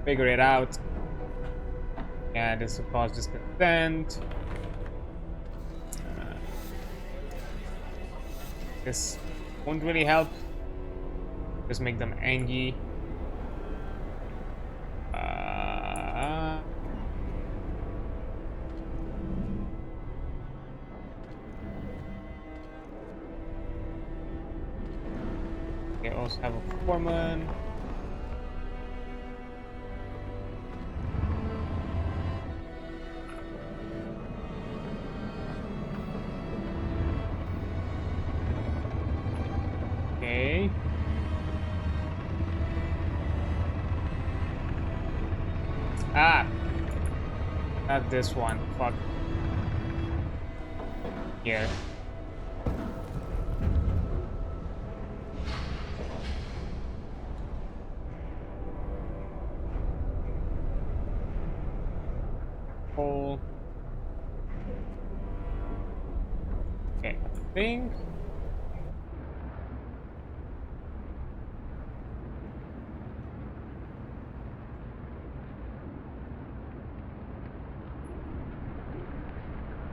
figure it out. And this will cause discontent. This won't really help. Just make them angry. Okay, also have a foreman. Okay. Ah! Not this one. Fuck. Here. Hole. Okay, I think.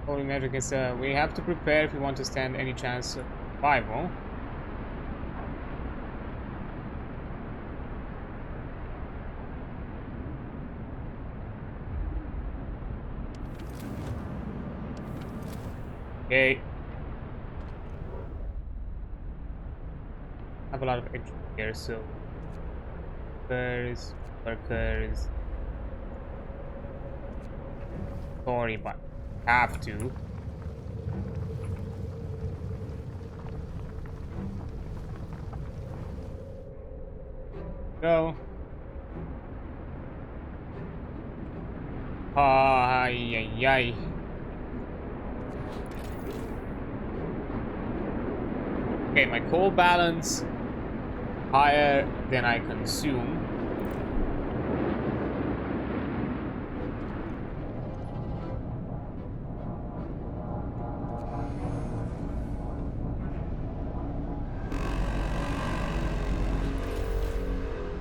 Holy magic is we have to prepare if we want to stand any chance of survival. Okay. I have a lot of extra here, so workers. Sorry, but have to. Go. Ay, ay, ay. Okay, my coal balance higher than I consume.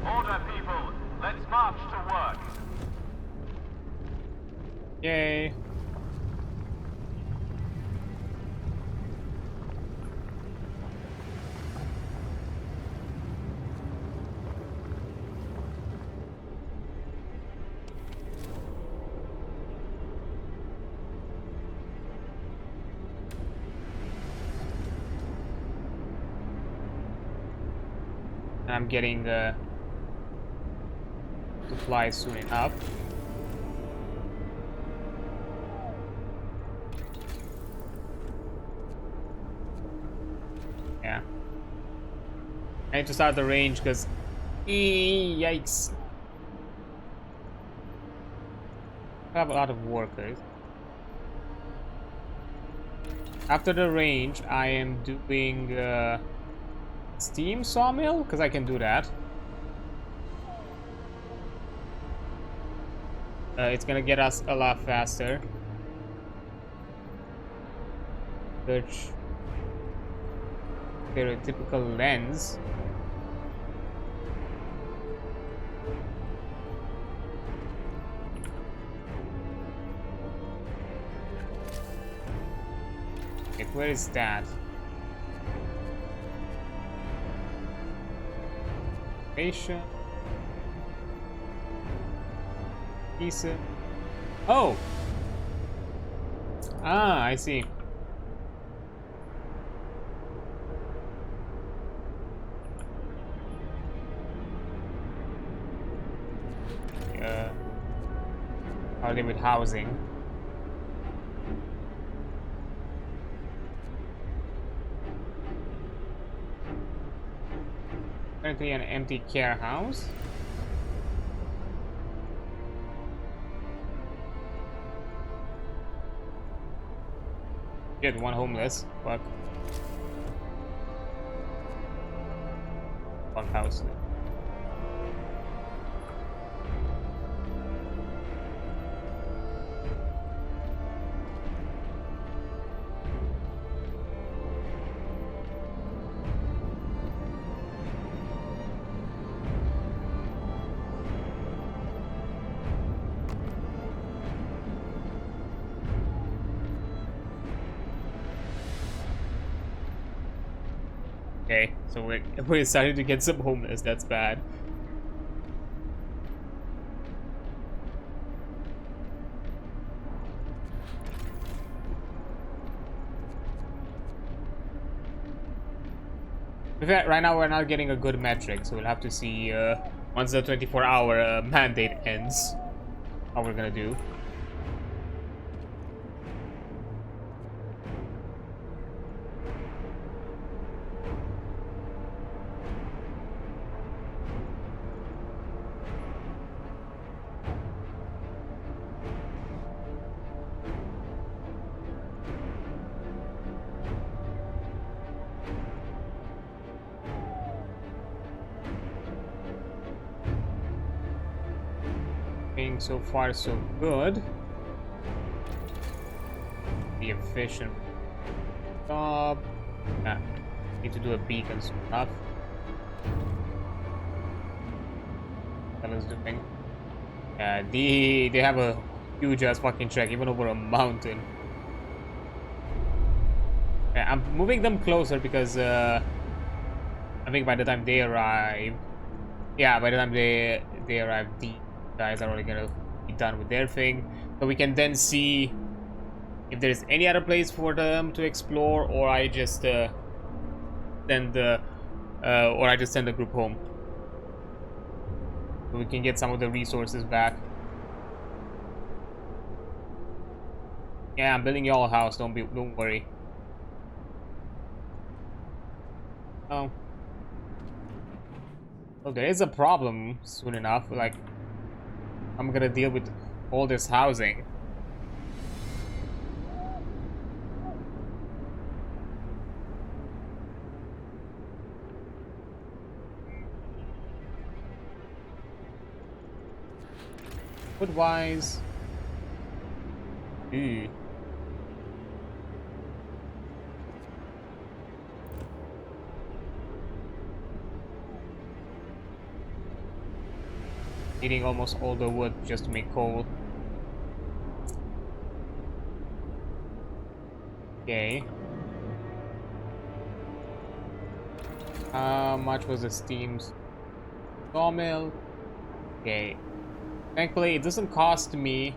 Order, people. Let's march to work. Yay. I'm getting supplies soon enough. Yeah. I need to start the range because yikes. I have a lot of workers. After the range, I am doing steam sawmill because I can do that. It's gonna get us a lot faster. Search stereotypical lens. Okay, where is that? Patient. Decent. Oh! Ah, I see. How are they with housing? Currently an empty care house. Get one homeless. Fuck. One house. Okay, so we're starting to get some homeless. That's bad. In fact, right now we're not getting a good metric, so we'll have to see once the 24-hour mandate ends how we're gonna do. So far so good. Be efficient. Job. Need to do a beacon stuff. What is doing? Yeah, they have a huge ass fucking track even over a mountain. Yeah, I'm moving them closer because I think by the time they arrive, yeah, by the time they arrive, the guys are already gonna be done with their thing, so we can then see if there's any other place for them to explore, or I just send the group home, so we can get some of the resources back. Yeah, I'm building y'all a house. Don't worry. Oh, Oh, there is a problem soon enough. Like, I'm gonna deal with all this housing. Food-wise... Ooh. Eating almost all the wood just to make coal. Okay. How much was the steam's sawmill? Okay. Thankfully, it doesn't cost me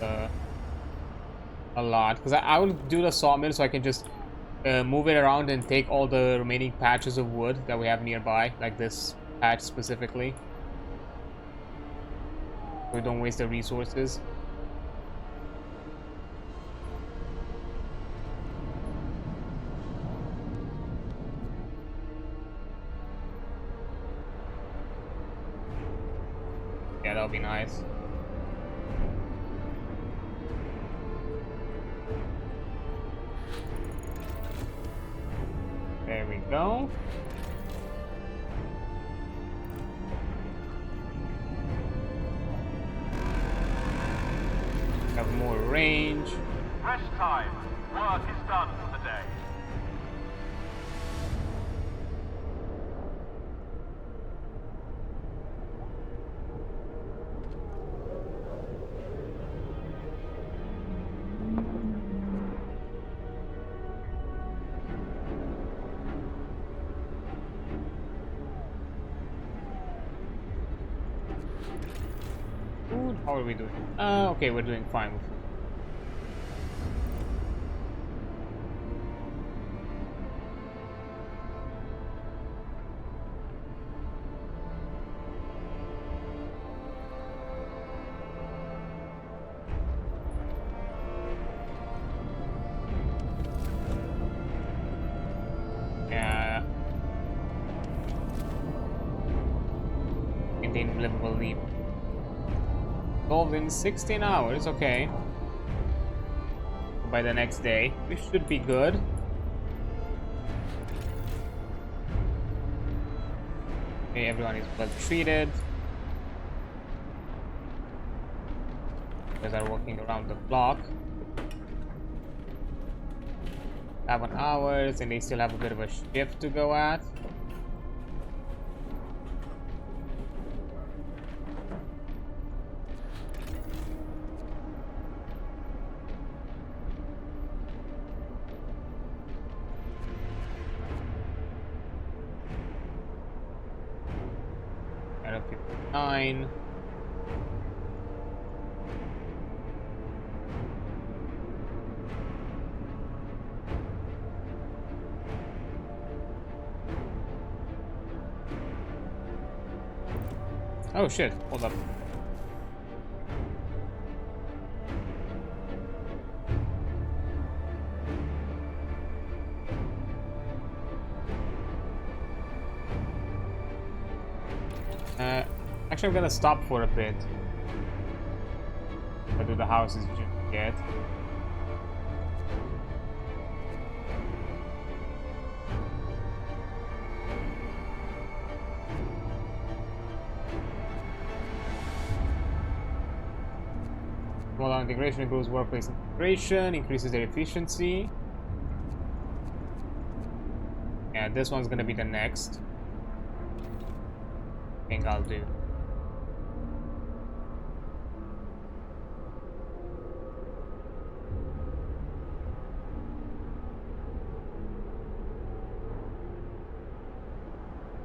a lot, because I will do the sawmill so I can just move it around and take all the remaining patches of wood that we have nearby, like this patch specifically. So we don't waste the resources. Yeah, that'll be nice. There we go. Have more range. Rest time. Work is done for the day. Food, how are we doing? Okay, we're doing fine with food. Yeah. Maintain livable leap. Solved in 16 hours, okay. By the next day, we should be good. Okay, everyone is well treated. Because are working around the clock. 7 hours, and they still have a bit of a shift to go at. Out of 59. Oh shit, hold up. Actually, I'm gonna stop for a bit. I'll do the houses just yet. Small integration improves workplace integration, increases their efficiency. Yeah, this one's gonna be the next thing I'll do.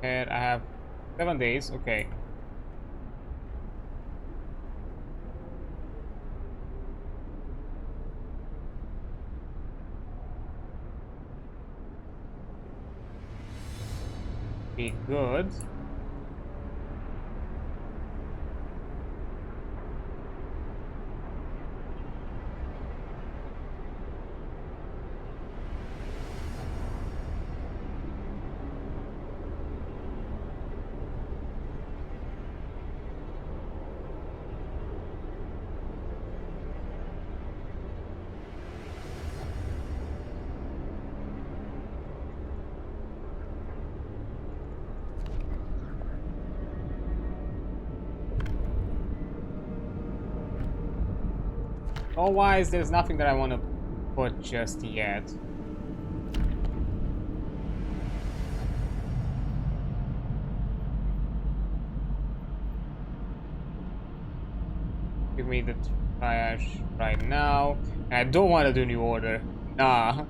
And I have 7 days, okay. Be good. Otherwise, there's nothing that I want to put just yet. Give me the trash right now. And I don't want to do New Order. Nah.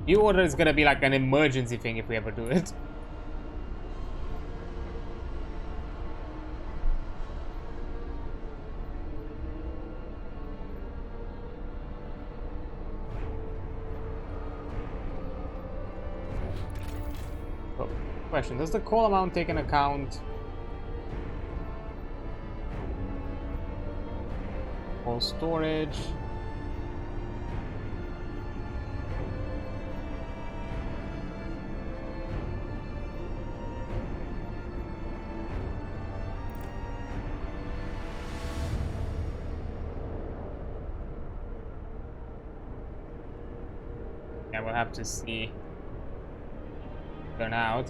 New Order is gonna be like an emergency thing if we ever do it. Oh, question, does the coal amount take an account? Coal storage. Yeah, we'll have to see. Turn out.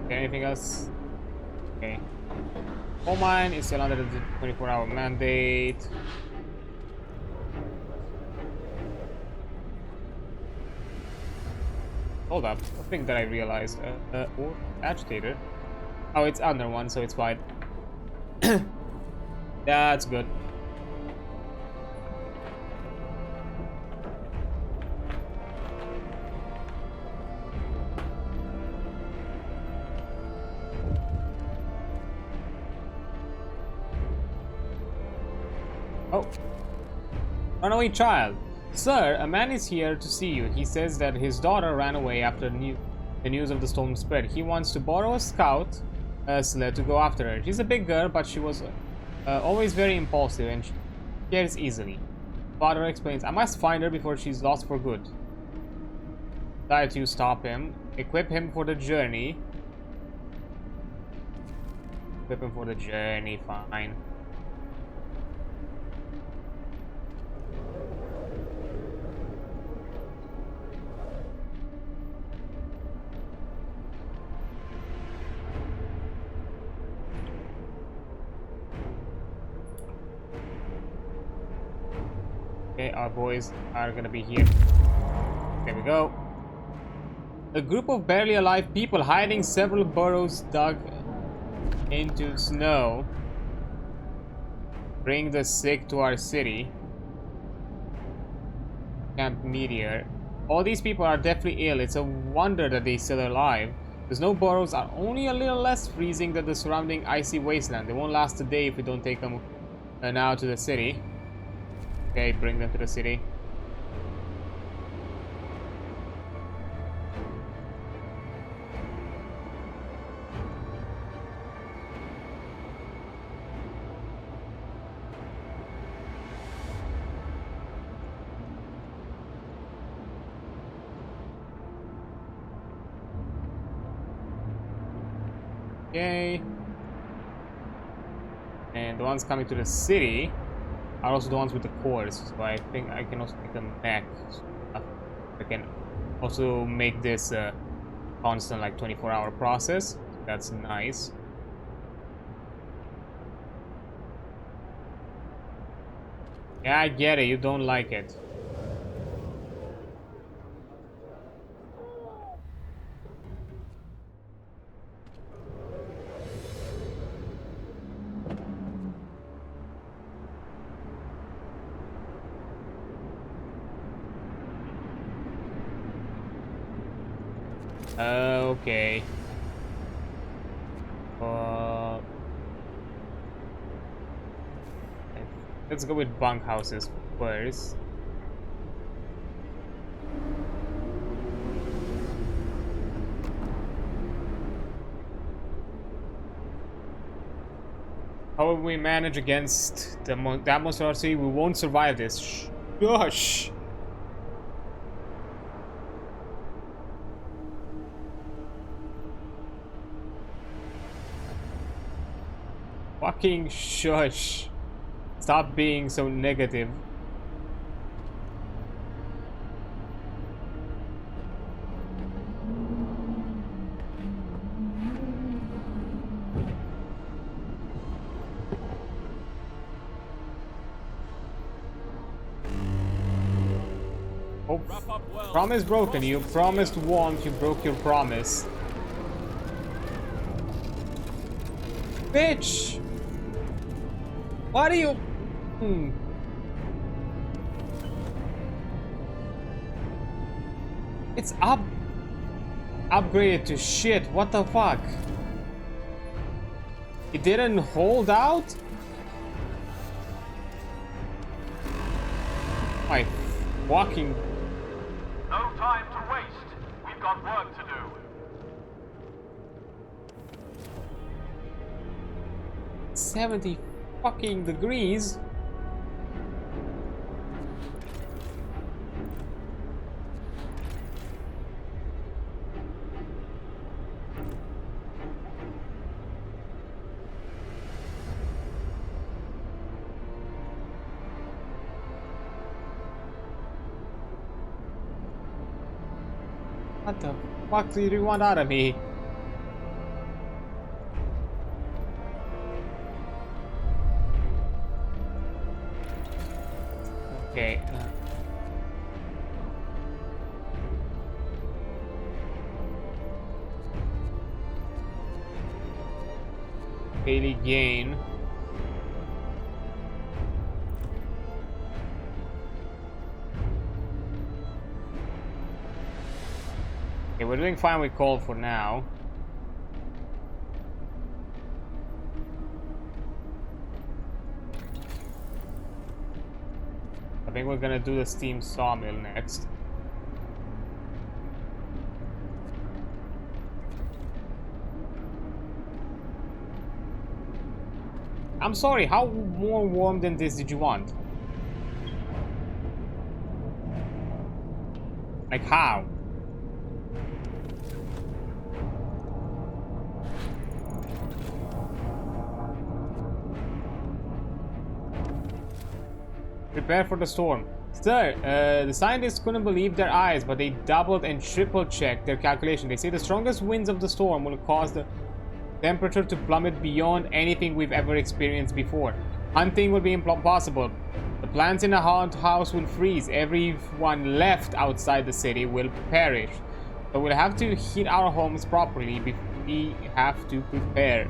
Okay, anything else? Okay. Coal mine is still under the 24-hour mandate. Hold up, a thing that I realized. Oh, agitator. Oh, it's under one, so it's fine. That's good. Oh. Runaway child. Sir, a man is here to see you. He says that his daughter ran away after the news of the storm spread. He wants to borrow a scout sled to go after her. She's a big girl, but she was always very impulsive and she cares easily. Father explains, I must find her before she's lost for good. Try to stop him. Equip him for the journey. Equip him for the journey, fine. Okay, our boys are gonna be here. There we go. A group of barely alive people hiding several burrows dug into snow. Bring the sick to our city. Camp Meteor. All these people are deathly ill. It's a wonder that they're still alive. The snow burrows are only a little less freezing than the surrounding icy wasteland. They won't last a day if we don't take them now to the city. Okay, bring them to the city. Okay. And the ones coming to the city are also the ones with the cores, so I think I can also make them back. So I can also make this a constant, like 24-hour process. That's nice. Yeah, I get it. You don't like it. Okay. Let's go with bunkhouses first. How will we manage against the atmosphere? We won't survive this. Shush! Fucking shush. Stop being so negative. No. Promise broken. You promised warmth, you broke your promise. Bitch! What are you... It's upgraded to shit. What the fuck? It didn't hold out? My fucking... No time to waste. We've got work to do. 70 fucking degrees. What the fuck do you want out of me? Okay. Daily gain. Okay, we're doing fine with coal for now. I think we're gonna do the steam sawmill next. I'm sorry, how more warm than this did you want? Like how? Prepare for the storm. Sir, the scientists couldn't believe their eyes, but they doubled and triple checked their calculation. They say the strongest winds of the storm will cause the temperature to plummet beyond anything we've ever experienced before. Hunting will be impossible. The plants in the haunt house will freeze. Everyone left outside the city will perish. So we'll have to heat our homes properly before we have to prepare.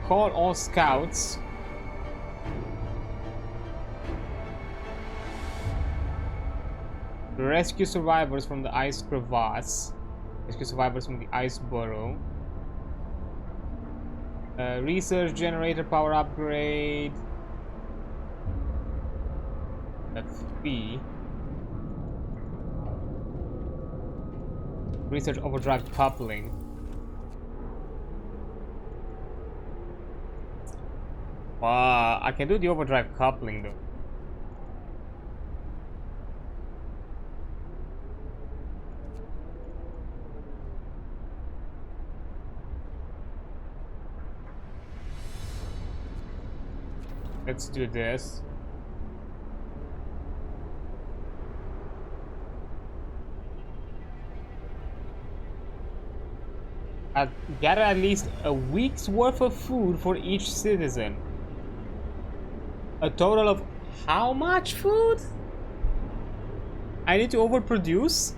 Call all scouts. Rescue survivors from the ice crevasse. Rescue survivors from the ice burrow. Research generator power upgrade. FP. Research overdrive coupling. I can do the overdrive coupling though. Let's do this. Gather at least a week's worth of food for each citizen. A total of how much food? I need to overproduce?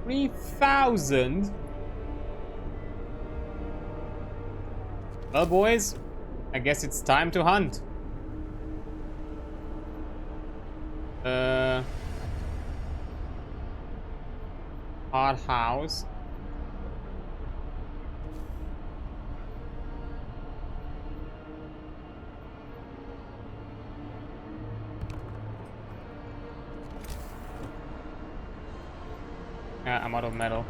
$3,000? Well, boys, I guess it's time to hunt. Hot house. I'm out of metal.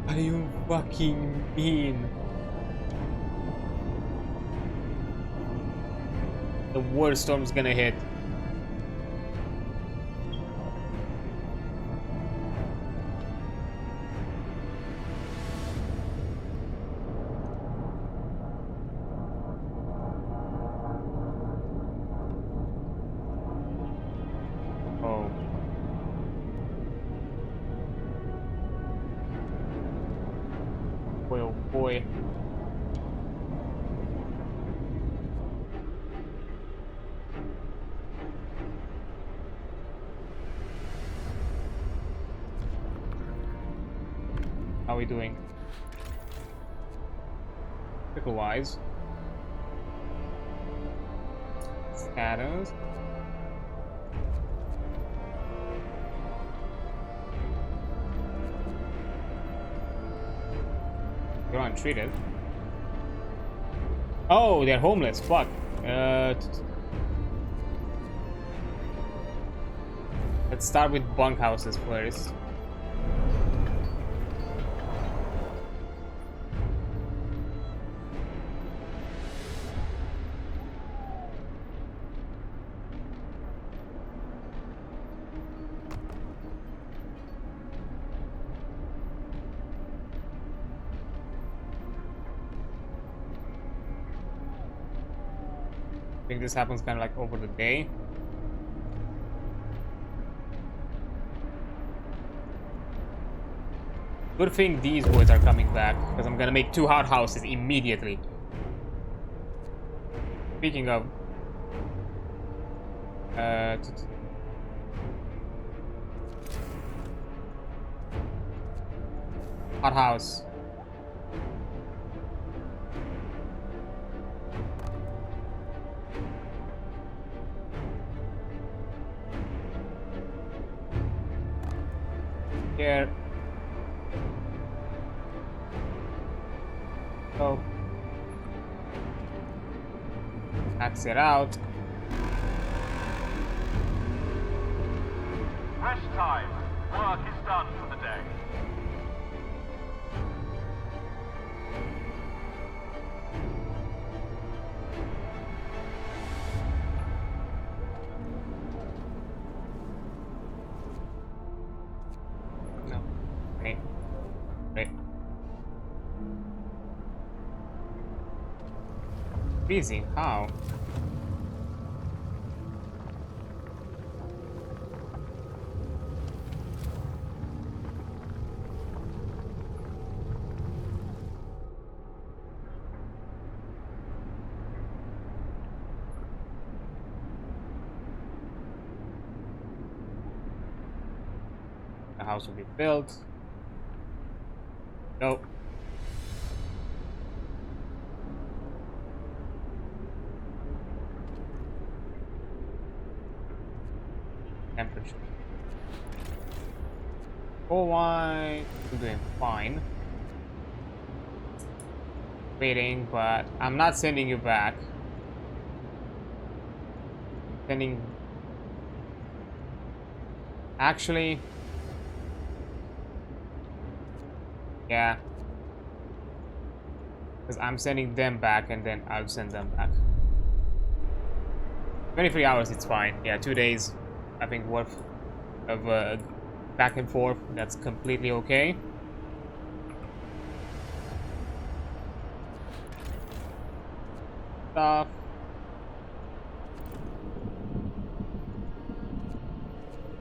What do you fucking mean? The worst storm's gonna hit. Boy, oh boy. How are we doing? Pickle wise. Status. You're untreated. Oh, they're homeless. Fuck. Let's start with bunkhouses first. I think this happens kind of like over the day. Good thing these boys are coming back, because I'm gonna make 2 outhouses immediately. Speaking of... outhouse. Here. So max it out. Rest time. Work is done for the day. No. Wait. Wait. Easy. How? The house will be built. Go. Temperature. Oh, why? We're doing fine. Waiting, but I'm not sending you back. Sending. Actually. Yeah. Because I'm sending them back and then I'll send them back. 23 hours, it's fine. Yeah, 2 days, I think, worth of back and forth. That's completely okay. Stuff.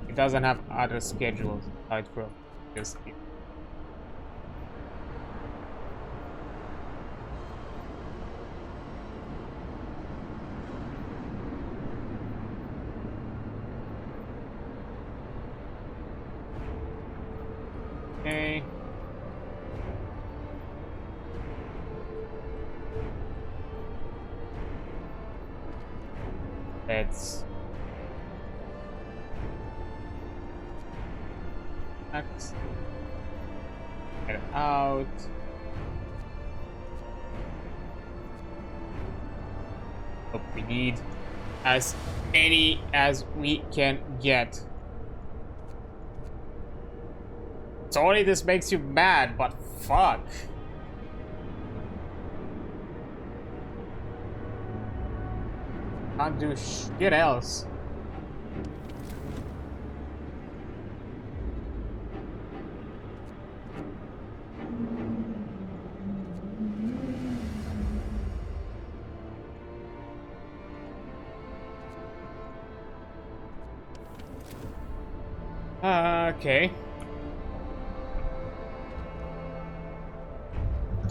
It doesn't have other schedules aside from just. Okay. Let's get it out. Hope we need as many as we can get. Sorry this makes you mad, but fuck. Can't do shit else. This Okay.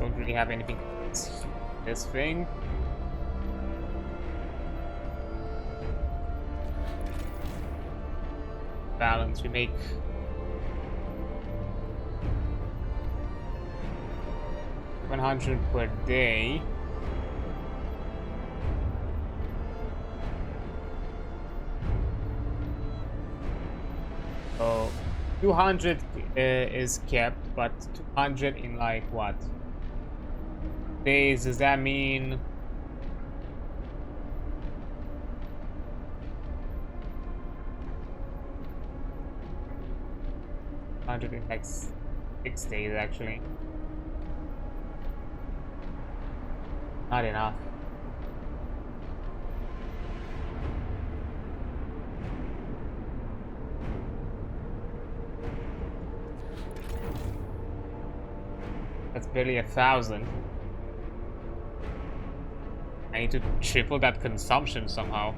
Don't really have anything. This thing. Balance. We make 100 per day. So 200 is kept, but 200 in like what days? Does that mean? Hundred in like 6 days actually. Not enough. That's barely 1,000. I need to triple that consumption somehow.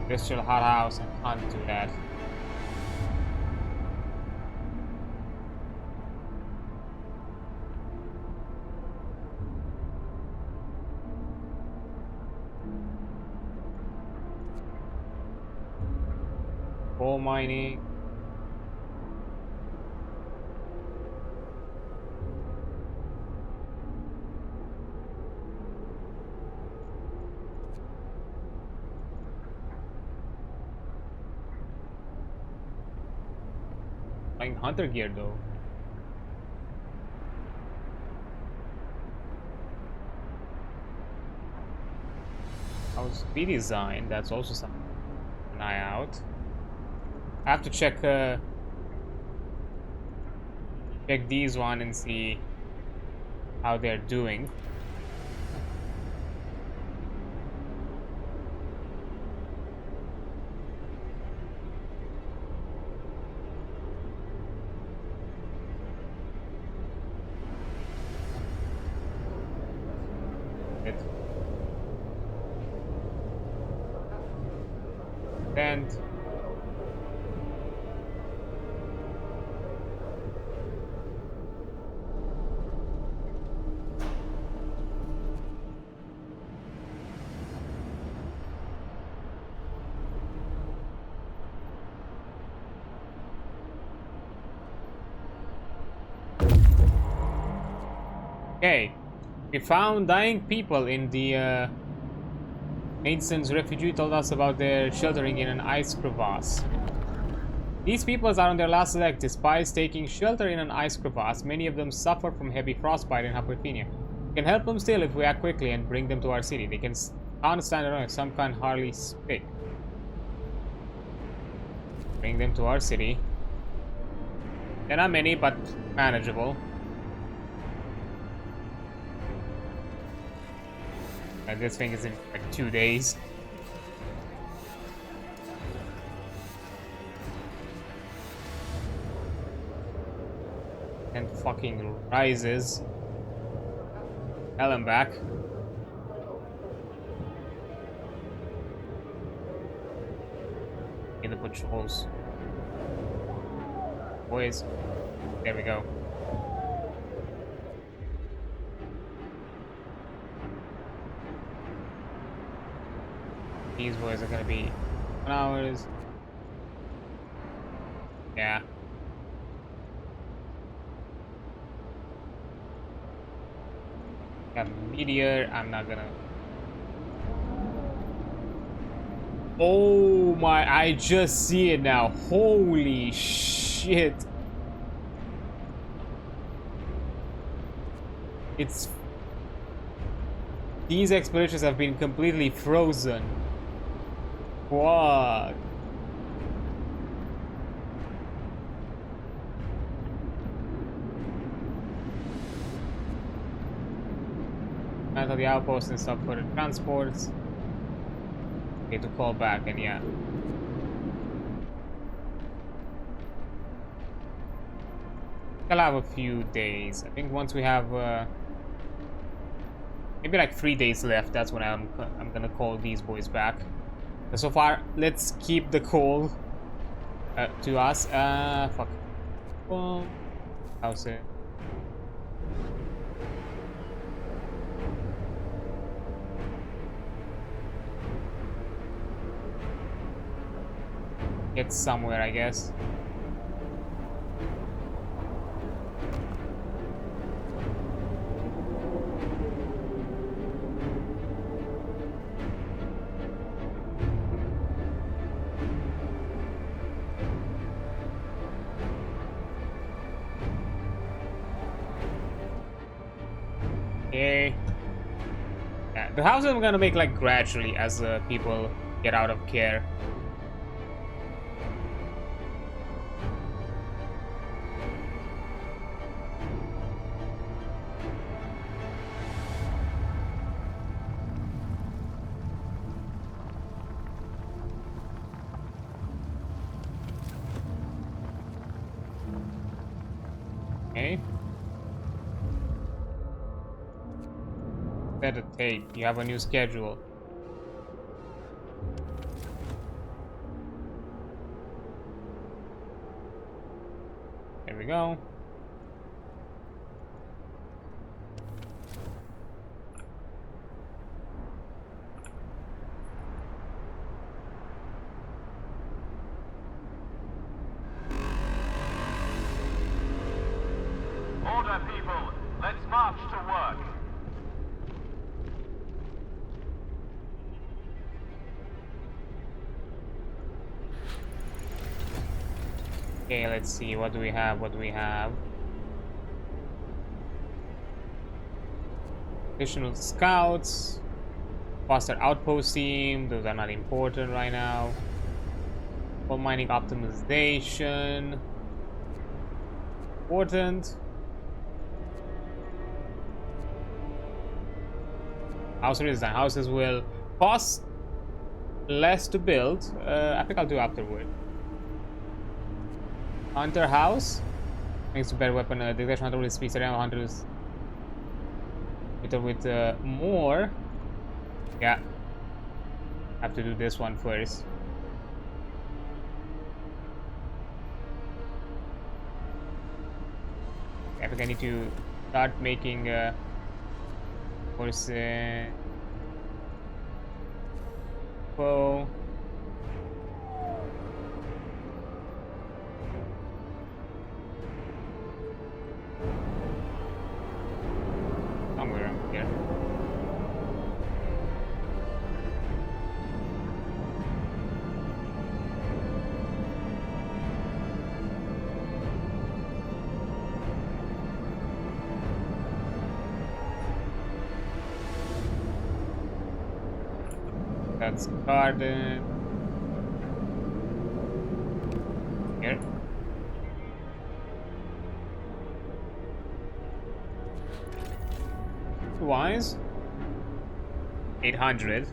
Industrial hothouse, I can't do that. Coal mining. Buying hunter gear though. House redesign, that's also something. An eye out. I have to check check these one and see how they're doing. And okay, we found dying people in the Mainston's refugee told us about their sheltering in an ice crevasse. These peoples are on their last leg despite taking shelter in an ice crevasse. Many of them suffer from heavy frostbite and hypothermia. We can help them still if we act quickly and bring them to our city. They can't stand alone. Some can hardly speak. Bring them to our city. There are many, but manageable. And this thing is in like 2 days. And fucking rises. Hell, I'm back. In the patrols. Boys. There we go. These boys are gonna be 1 hours. Yeah. Got meteor. I'm not gonna. Oh my! I just see it now. Holy shit! It's. These expeditions have been completely frozen. What? Out of the outpost and stuff for the transports. Okay, to call back, and yeah. I'll have a few days. I think once we have maybe like 3 days left, that's when I'm gonna call these boys back. But so far, let's keep the call to us. Fuck. Well, how's it? Get somewhere, I guess. Okay. Yeah, the houses I'm gonna make like gradually as people get out of care. Okay. Set a tape. You have a new schedule. There we go. Order, people. Let's march to work. Okay, let's see. What do we have? What do we have? Additional scouts. Faster outpost team. Those are not important right now. Coal mining optimization. Important. House redesign. Houses will cost less to build. I think I'll do afterward. Hunter house. Thanks to better weapon. Detection hunter with speed. Around hunters. With more. Yeah. Have to do this one first. I think I need to start making person. Bow. Somewhere around here. That's garden. Here. Wise. 800.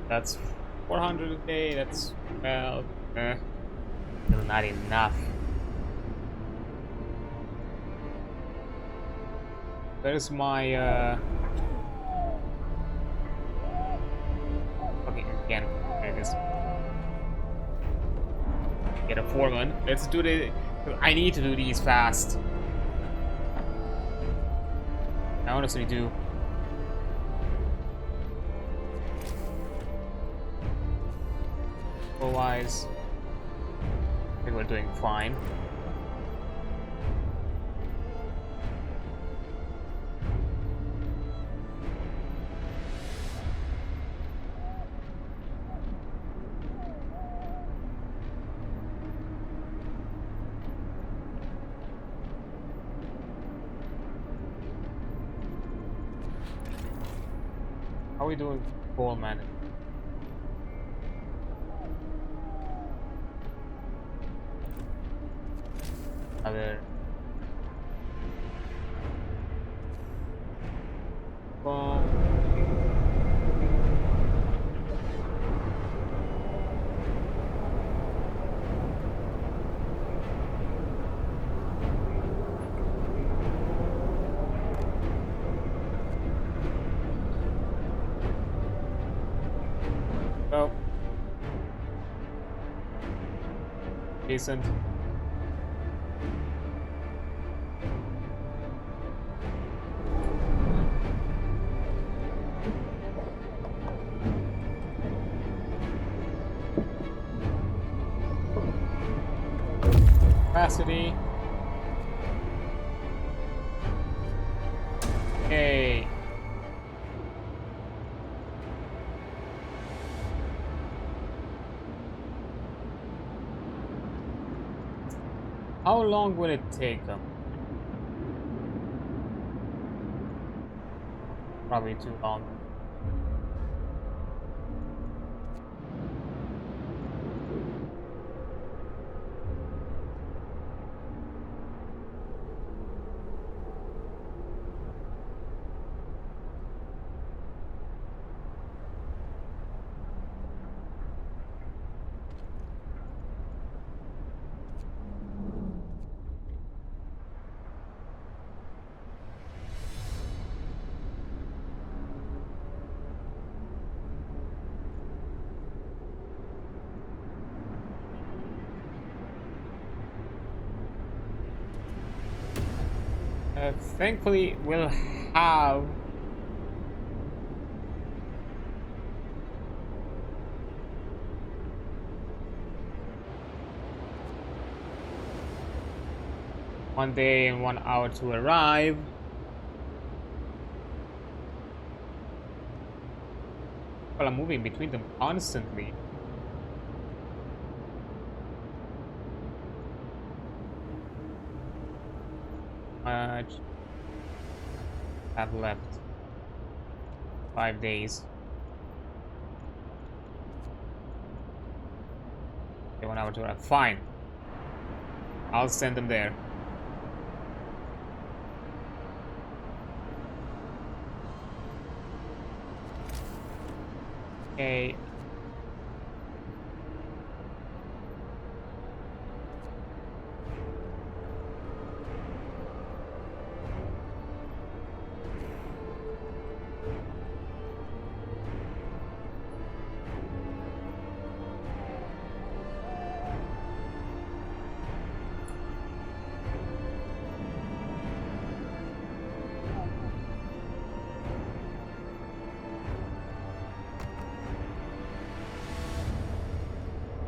That's 400 a day. That's well, still not enough. Where's my okay, again, there it is. Get a foreman. Let's do the. I need to do these fast. I honestly do. Otherwise, I think we're doing fine. How are we doing coal management? Other decent. Capacity. Okay. How long will it take them? Probably too long. Thankfully, we'll have one day and 1 hour to arrive. Well, I'm moving between them constantly. Much have left? 5 days. Okay, 1 hour to arrive. Fine. I'll send them there. Okay.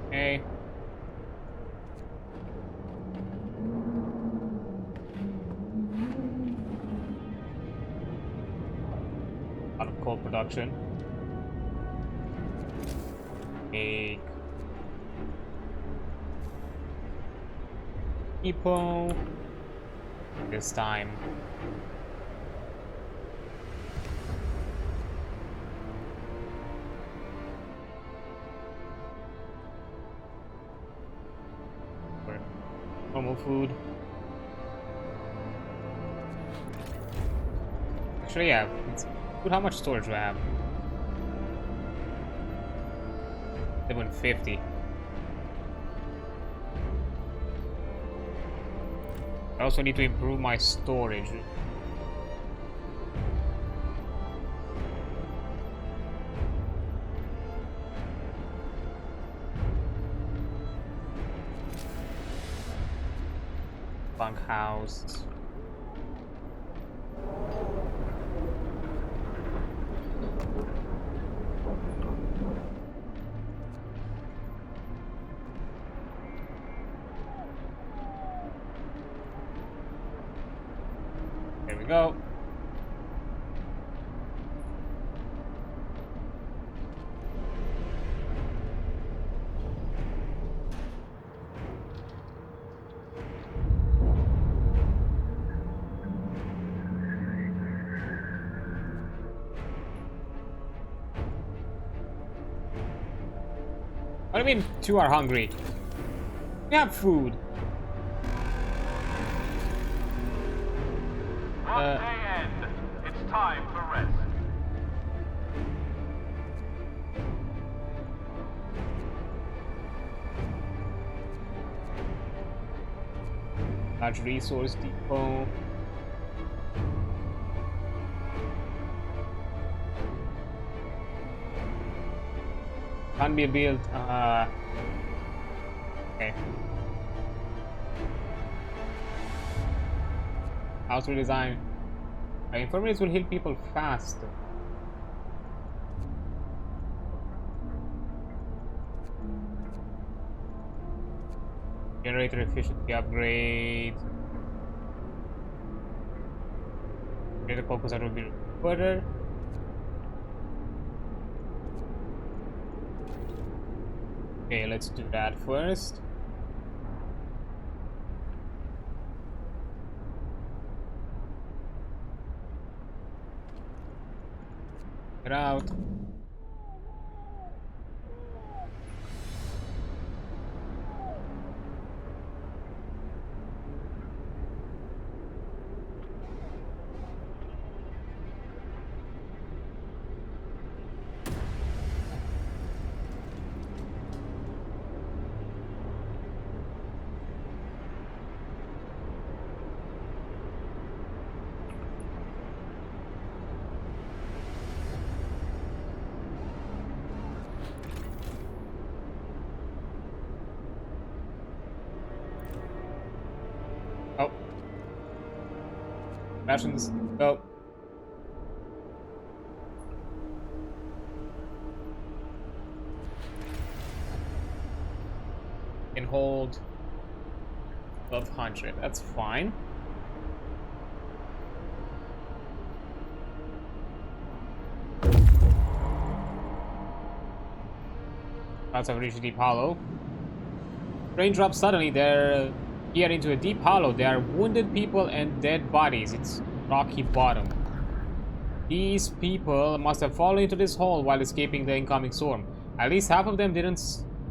Okay. Out of coal production. Make people this time. Normal food. Actually, yeah. It's good. How much storage do I have? 750. I also need to improve my storage. Bunkhouse. There we go. What do you mean 2 are hungry? We have food. Work day end. It's time for rest. Large resource depot. Can't be built. Okay. House redesign. Infirmaries will heal people fast. Generator efficiency upgrade. Greater focus on will be further. Okay, let's do that first. Get out. Oh. Rations. Go. Can hold 1200. That's fine. Clouds have reached a deep hollow. Rain drops suddenly. They're here into a deep hollow. There are wounded people and dead bodies. It's rocky bottom. These people must have fallen into this hole while escaping the incoming storm. At least half of them didn't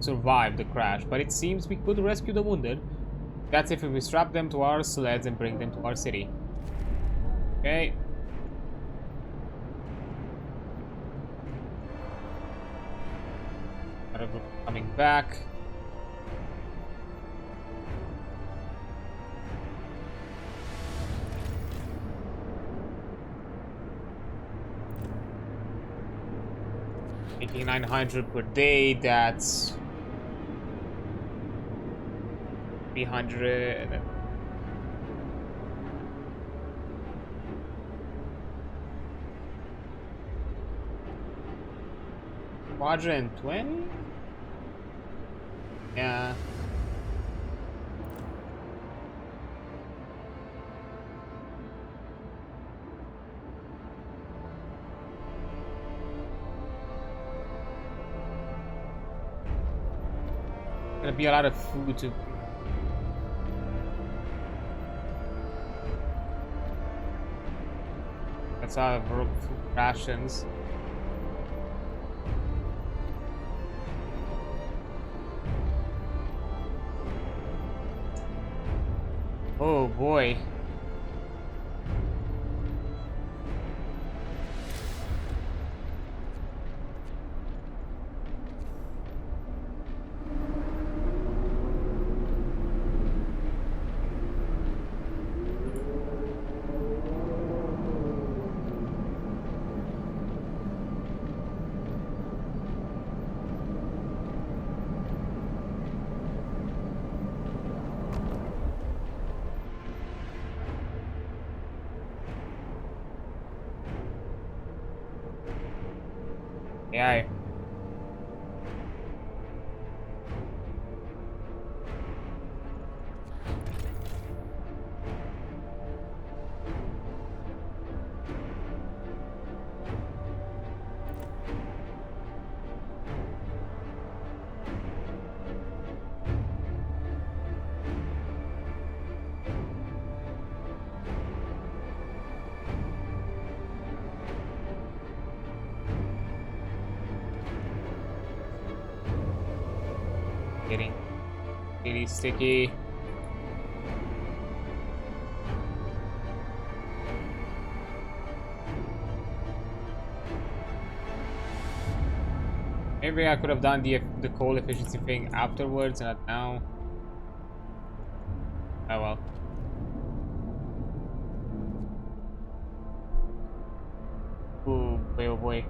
survive the crash, but it seems we could rescue the wounded. That's if we strap them to our sleds and bring them to our city. Okay. Coming back. Making 900 per day, that's 300. Quadrant 20? Yeah. Gonna be a lot of food to. That's our food rations. Oh boy. Yeah. Getting really sticky. Maybe I could have done the coal efficiency thing afterwards, not now. Oh well. Ooh, boy, oh boy.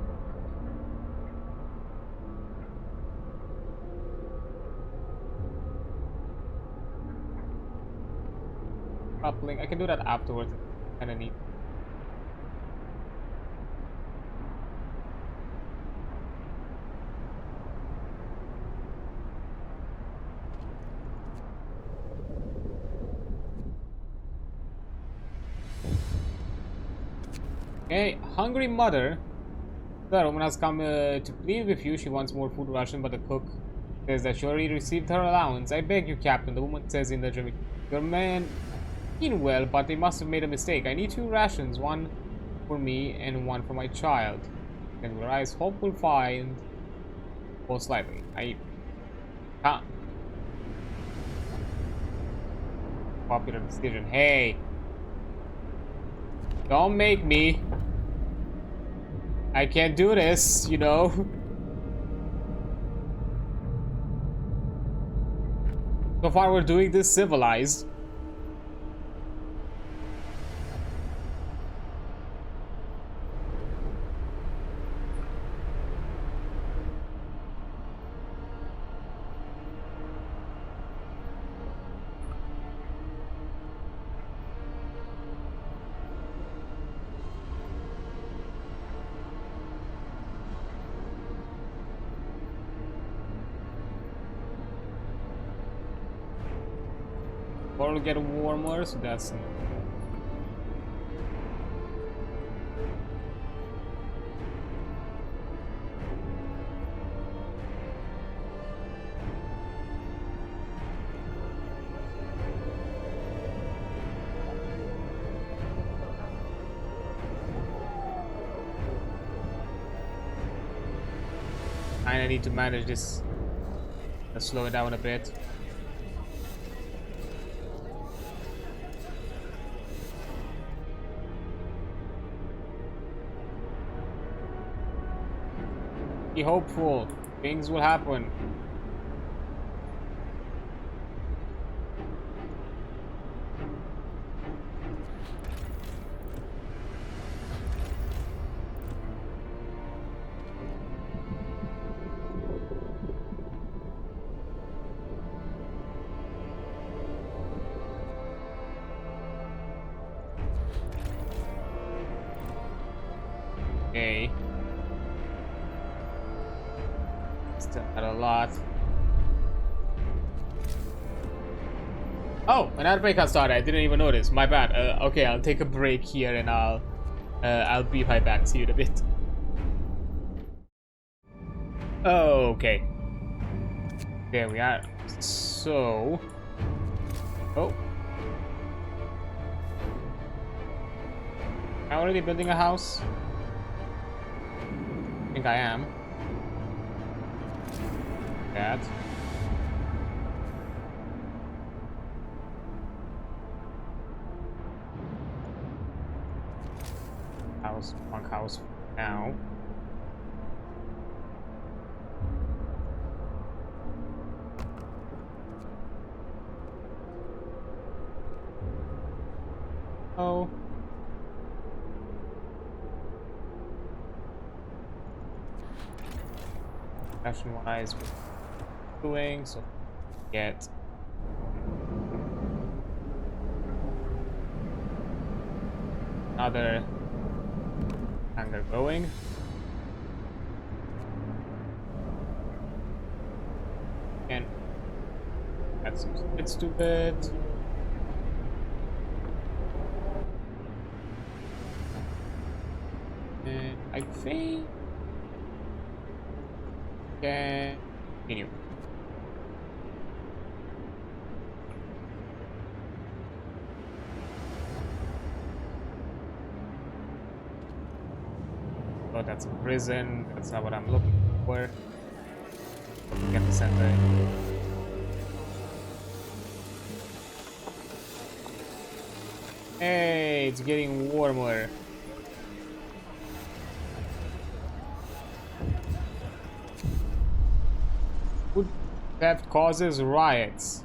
Coupling. I can do that afterwards. Kinda neat. Okay, hungry mother. The woman has come to plead with you. She wants more food ration, but the cook says that she already received her allowance. I beg you, Captain. The woman says in the German, your men mean well, but they must have made a mistake. I need 2 rations, one for me and one for my child. And where I hope we'll find most likely. I can't. Popular decision. Hey, don't make me. I can't do this, you know. So far we're doing this civilized. Or get warmer, so that's I need to manage this. Let's slow it down a bit. Be hopeful. Things will happen. Okay. Still got a lot. Oh, another break has started. I didn't even notice. My bad. Okay, I'll take a break here and I'll be right back. See you in a bit. Okay. There we are. So. Oh. Am I already building a house? I think I am. That. House, punk house now. Oh. Fashion-wise, we're doing so. Get another hangar going. And add some bits to it. And I think continue. Oh, that's a prison. That's not what I'm looking for. Get the center. Hey, it's getting warmer. Food theft causes riots.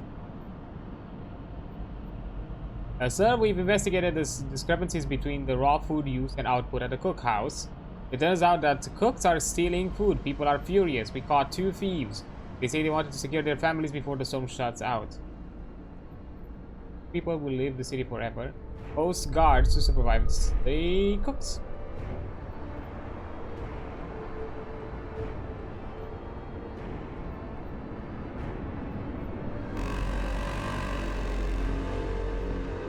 Sir, we've investigated the discrepancies between the raw food use and output at the cookhouse. It turns out that cooks are stealing food. People are furious. We caught 2 thieves. They say they wanted to secure their families before the storm shuts out. People will leave the city forever. Post guards to supervise the cooks.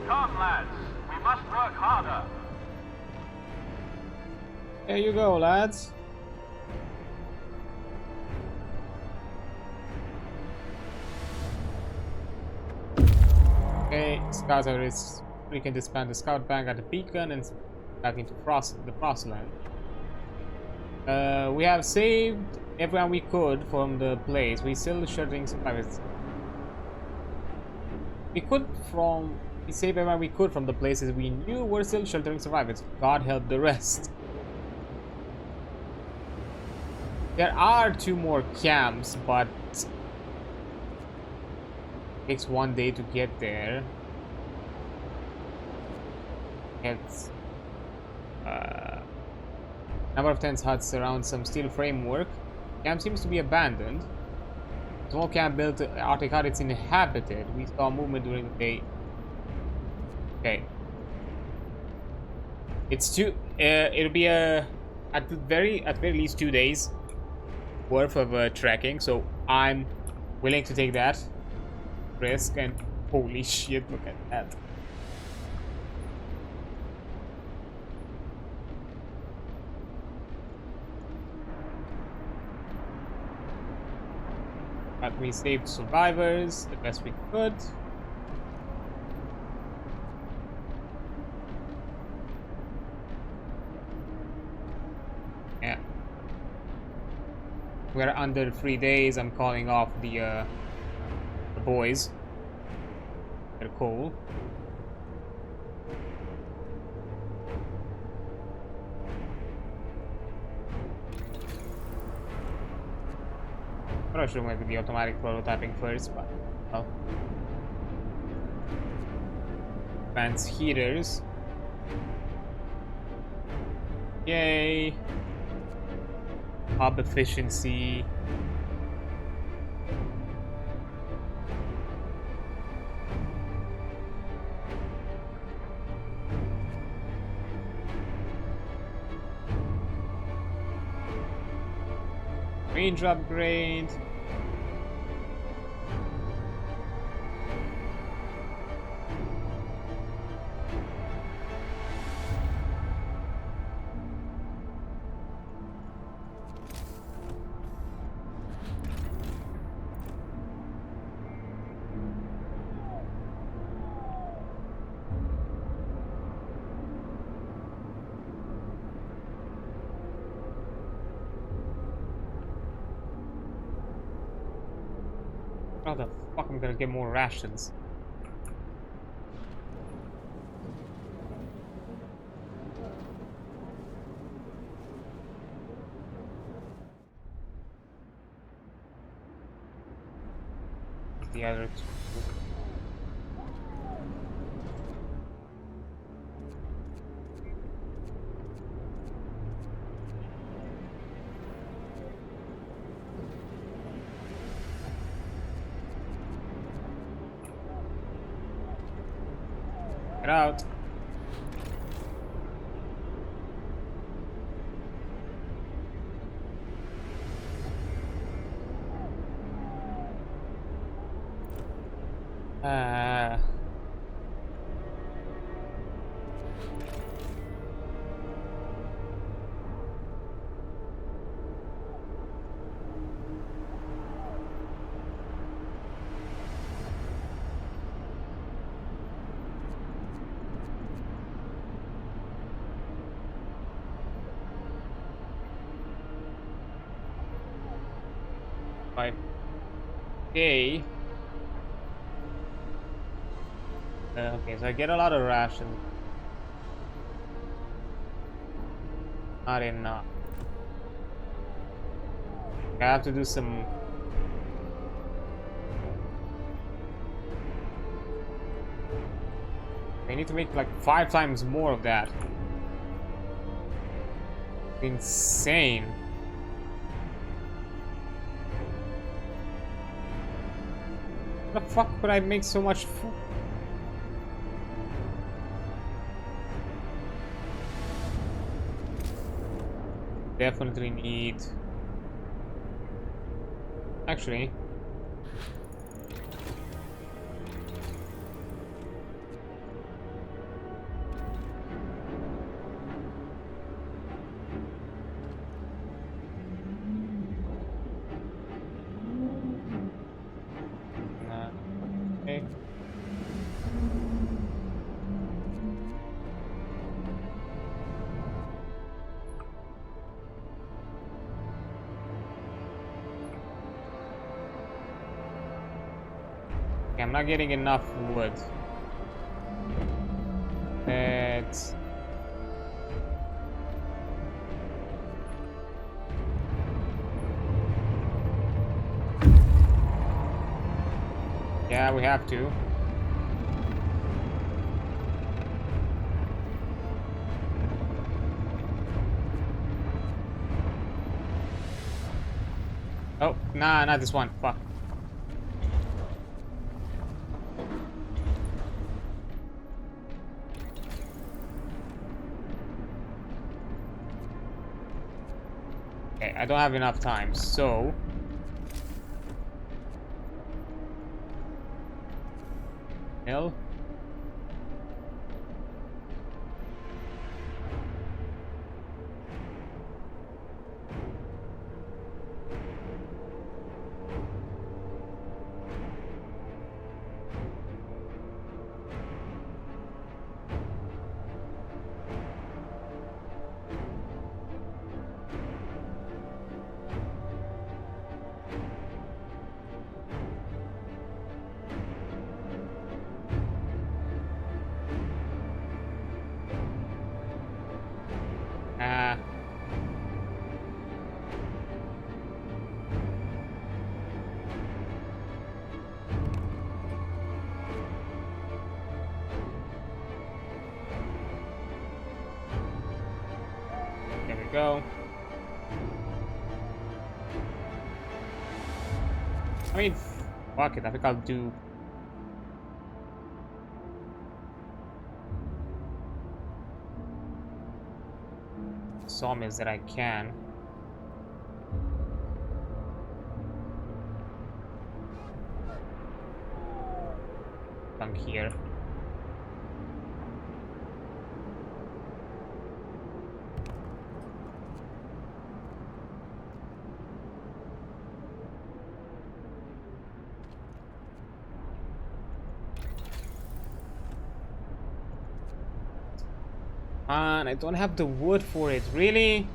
Come, lads. We must work harder. There you go, lads. Okay, scouts are we can disband the scout bank at the beacon and back into the Frostland. We have saved everyone we could from the place. We still sheltering survivors. We saved everyone we could from the places we knew were still sheltering survivors. God help the rest. There are 2 more camps, but it takes 1 day to get there. It's number of tents huts around some steel framework. Camp seems to be abandoned. Small camp built artifact, it's inhabited. We saw movement during the day. Okay. It's it'll be at very least 2 days worth of trekking, so I'm willing to take that risk. And holy shit, look at that. But we saved survivors the best we could. Yeah. We're under 3 days. I'm calling off the boys. They're cool. I should have went with the automatic prototyping first, but well. Advanced heaters. Yay! Hub efficiency. Range upgrade. How the fuck am I gonna get more rations? The other two. Get out. Okay. Okay, so I get a lot of rations. Not enough. I have to do some. I need to make like 5 times more of that. Insane. How the fuck would I make so much food? definitely need... Actually... okay. I'm not getting enough wood. Let's... Yeah, we have to. Oh, nah, not this one. Fuck. Okay, I don't have enough time, so... Mill. There we go. I mean, fuck it. I think I'll do... sawmills that I can. Come here. Man, I don't have the wood for it, really?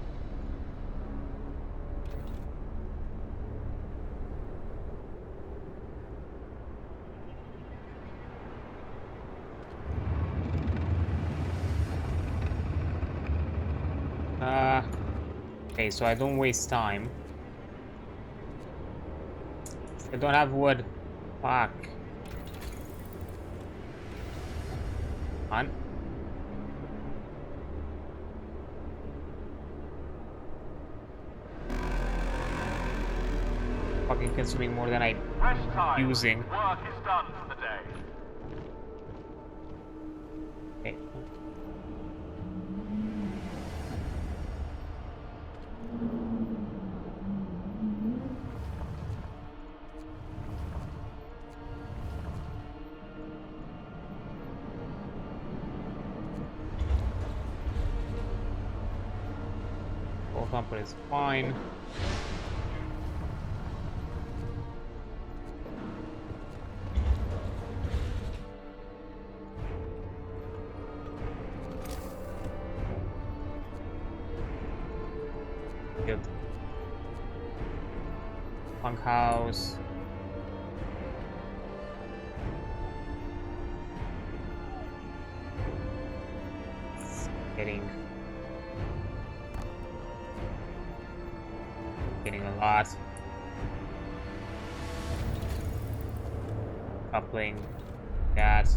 Okay, so I don't waste time. I don't have wood. Fuck. On. Fucking consuming more than I'm using. Work is done for the day. Okay. Full comfort is fine. Good. Punk house. Getting a lot. Coupling that.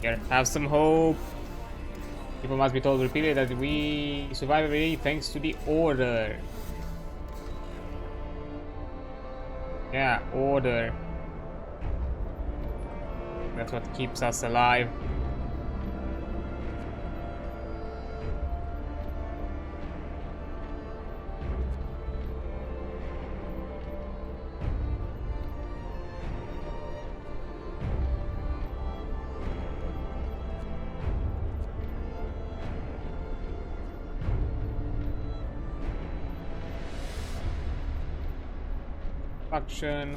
Here, have some hope. People must be told repeatedly that we survive every day thanks to the order. Yeah, order. That's what keeps us alive. Faction.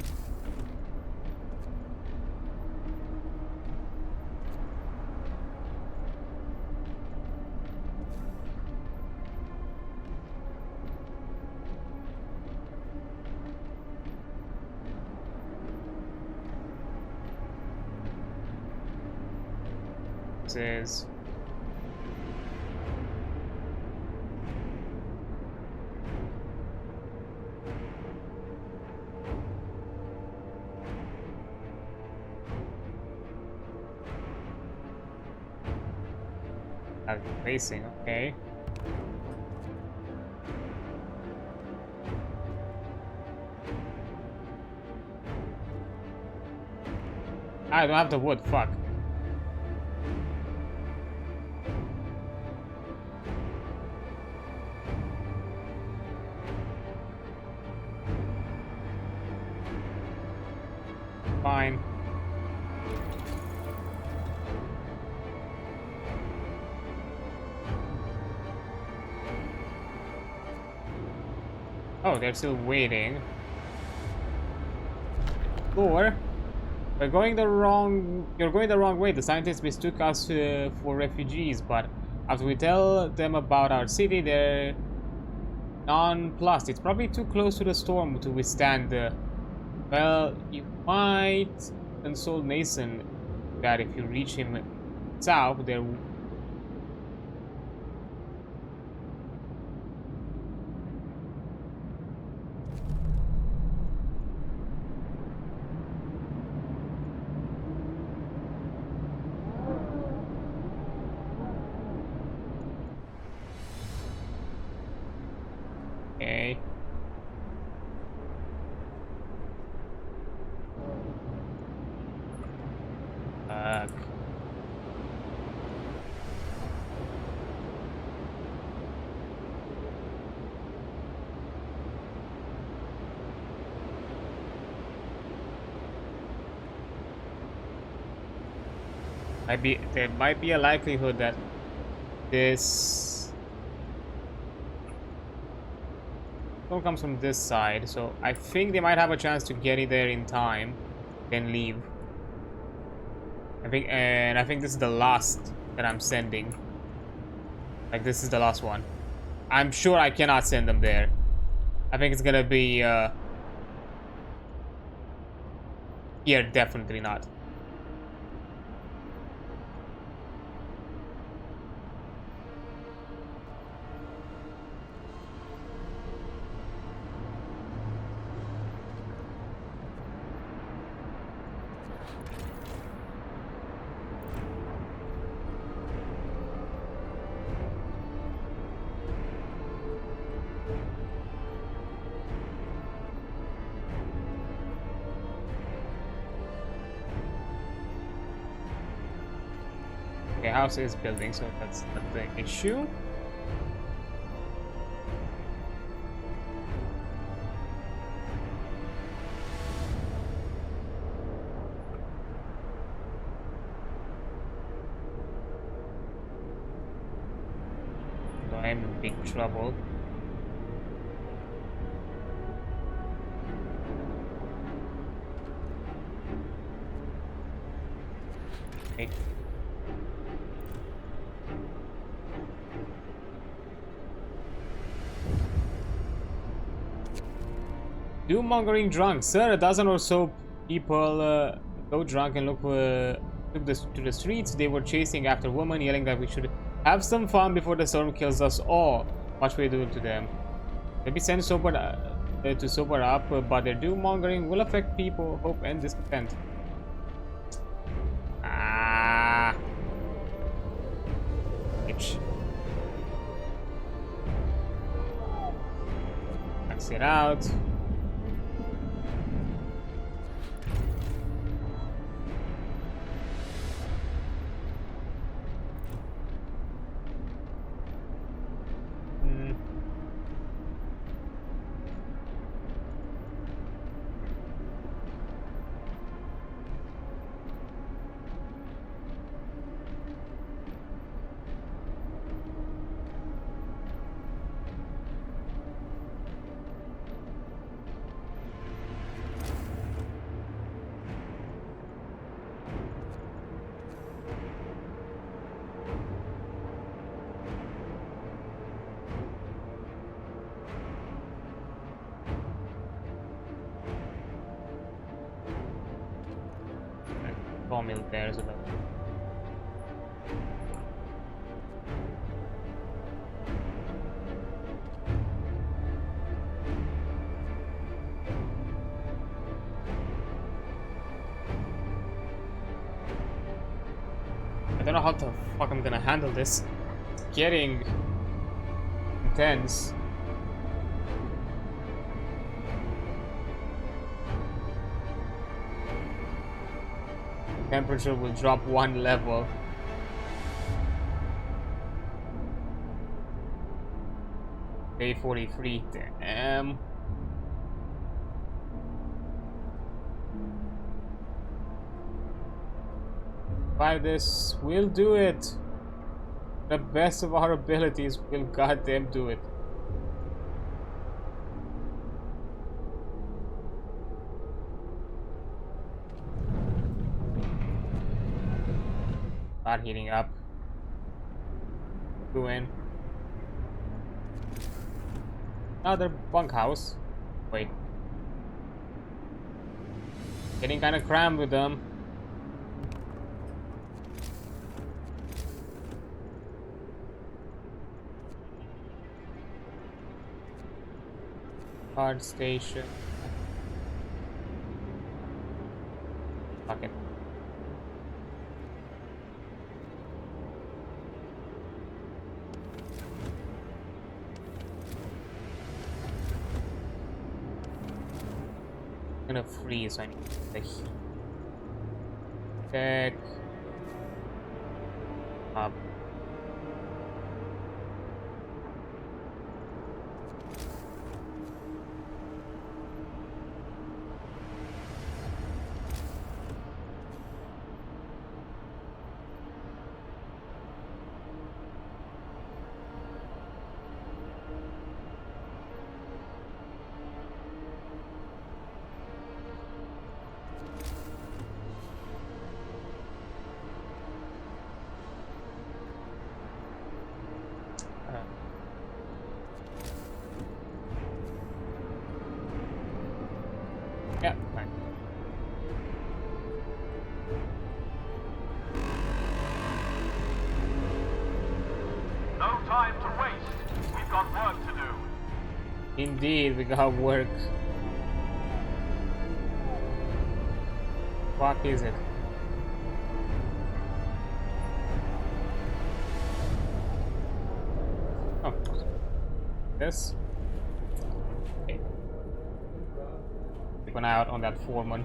This is racing, okay. I don't have the wood, fuck. Fine. Oh, they're still waiting. Or you're going the wrong way. The scientists mistook us for refugees, but after we tell them about our city, they're nonplussed. It's probably too close to the storm to withstand the... Well, you might console Mason that if you reach him south, there... Okay. There might be a likelihood that this storm comes from this side, so I think they might have a chance to get it there in time, then leave. I think this is the last that I'm sending. Like, this is the last one. I'm sure I cannot send them there. I think it's gonna be here, definitely not. Okay, house is building, so that's not the issue. So I'm in big trouble. Okay. Doom-mongering drunk. Sir, a dozen or so people go drunk and took to the streets. They were chasing after women, yelling that we should have some fun before the storm kills us all. What will we do to them? Maybe send to sober up, but their doom-mongering will affect people, hope, and discontent. Ah. Max it out. Sawmill there as well. I don't know how the fuck I'm gonna handle this. It's getting intense. Temperature will drop 1 level. Day 43. Damn. By this, we'll do it. The best of our abilities, we'll goddamn do it. Start heating up. Go in. Another bunkhouse. Wait. Getting kind of crammed with them. Card station. Fuck it. Gonna freeze. I need the heat. Tech up. Yeah, fine. No time to waste. We've got work to do. Indeed, we got work. Fuck is it? Oh, this. Okay. Keep an eye out on that foreman.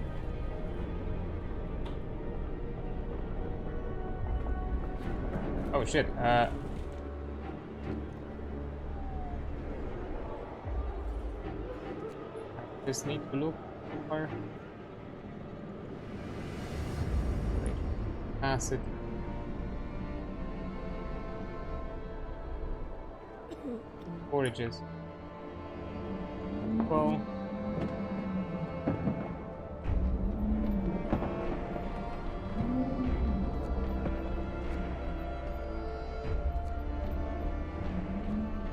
Oh shit. Just need to look for acid. Forages. Well.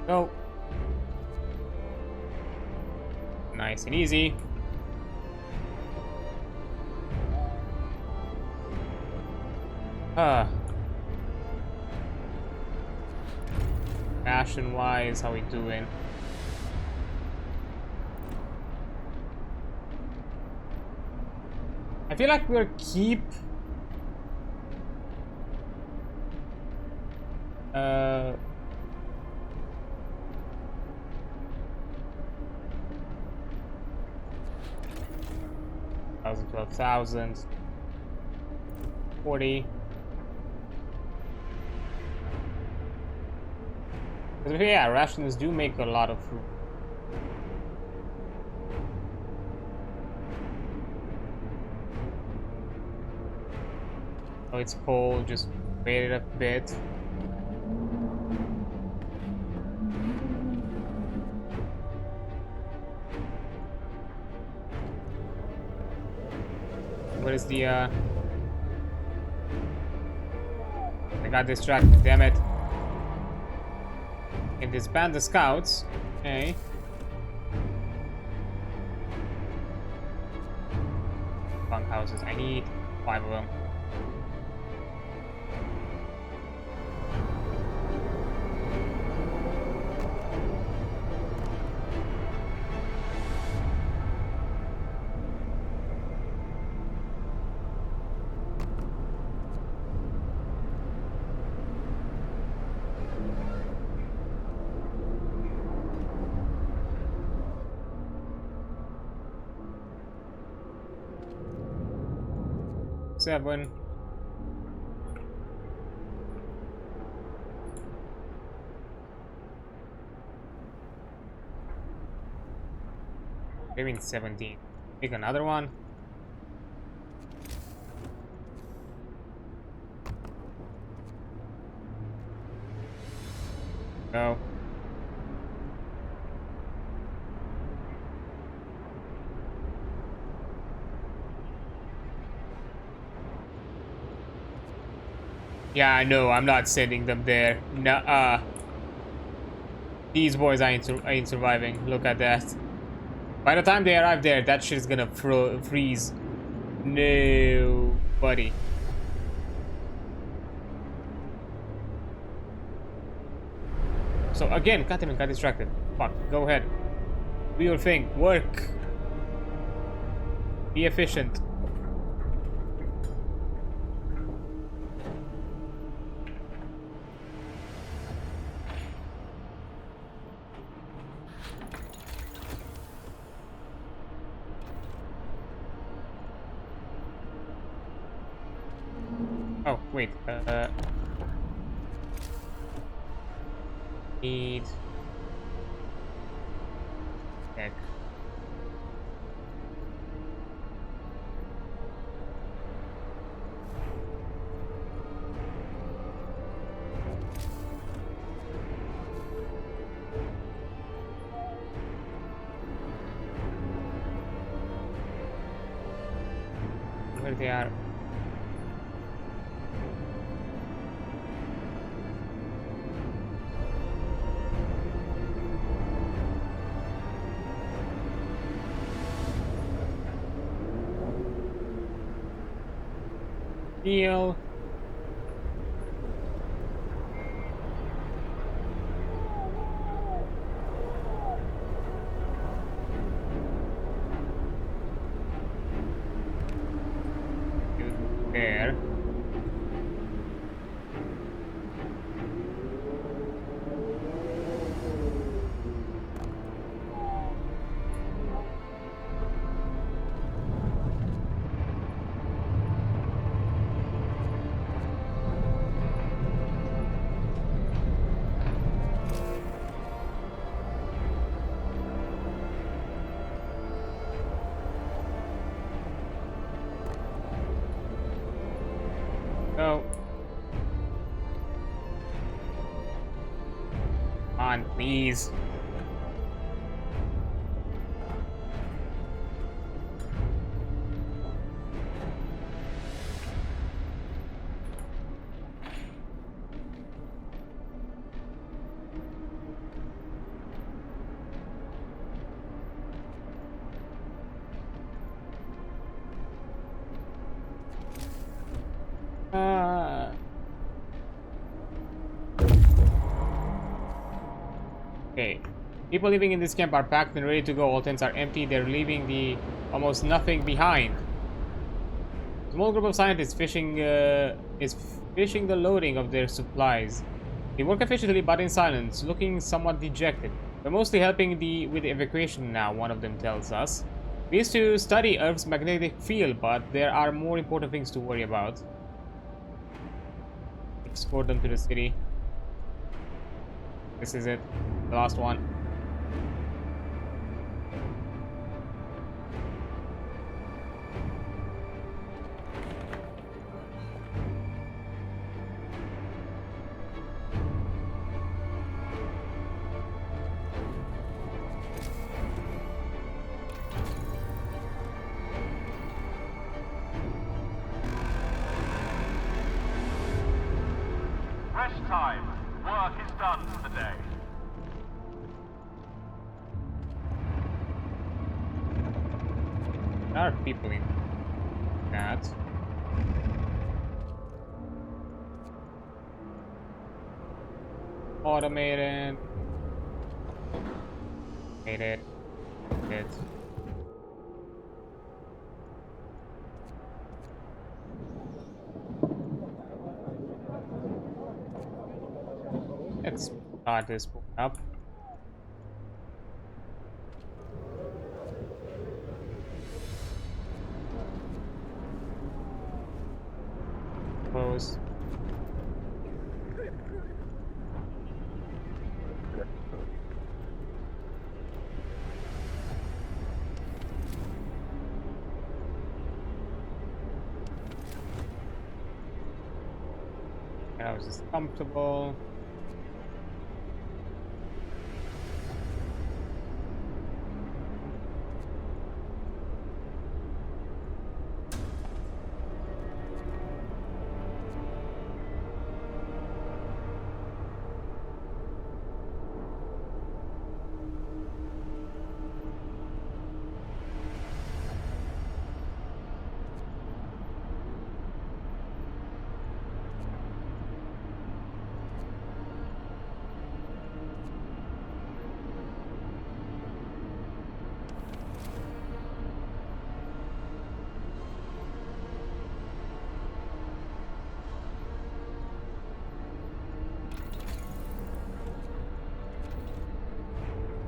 Go. Nice and easy. Fashion wise, how we doing? I feel like we'll keep 12,000. 40. But yeah, rations do make a lot of food. Oh, it's cold, just wait it a bit. What is the I got distracted, damn it. Can disband the scouts. Okay. Bunkhouses. I need 5 of them. Seven. Maybe 17. Pick another one. Go. Yeah, I know. I'm not sending them there. Nuh-uh. These boys ain't surviving. Look at that. By the time they arrive there, that shit is gonna freeze. No, buddy. So again, goddammit, got distracted. Fuck. Go ahead. Do your thing. Work. Be efficient. Oh, wait, need tech. Where they are? Deal. There. Go. On, please. Okay. People living in this camp are packed and ready to go. All tents are empty. They're leaving the almost nothing behind. A small group of scientists is fishing the loading of their supplies. They work efficiently but in silence, looking somewhat dejected. We're mostly helping with the evacuation now, one of them tells us. We used to study Earth's magnetic field, but there are more important things to worry about. Escort them to the city. This is it. The last one. Rest time. Work is done for the day. There are people in that. Automated. Made it. It. Let's start this book up. Close. I was just comfortable.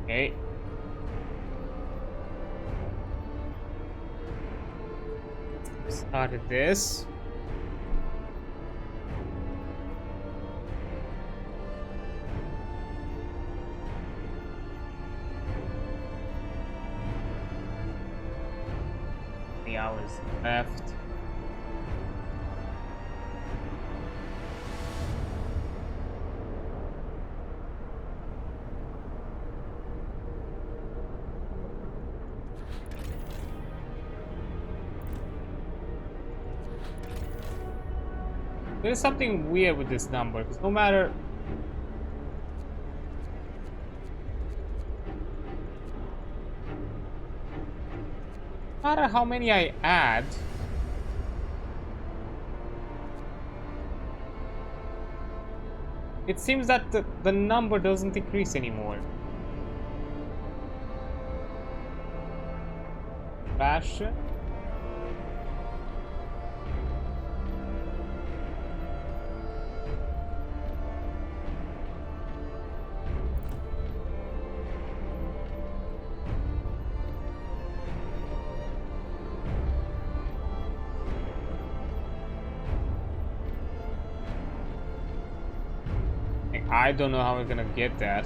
Okay. Started this. The hours left. There's something weird with this number, because no matter how many I add, it seems that the number doesn't increase anymore. Crash. I don't know how we're gonna get that.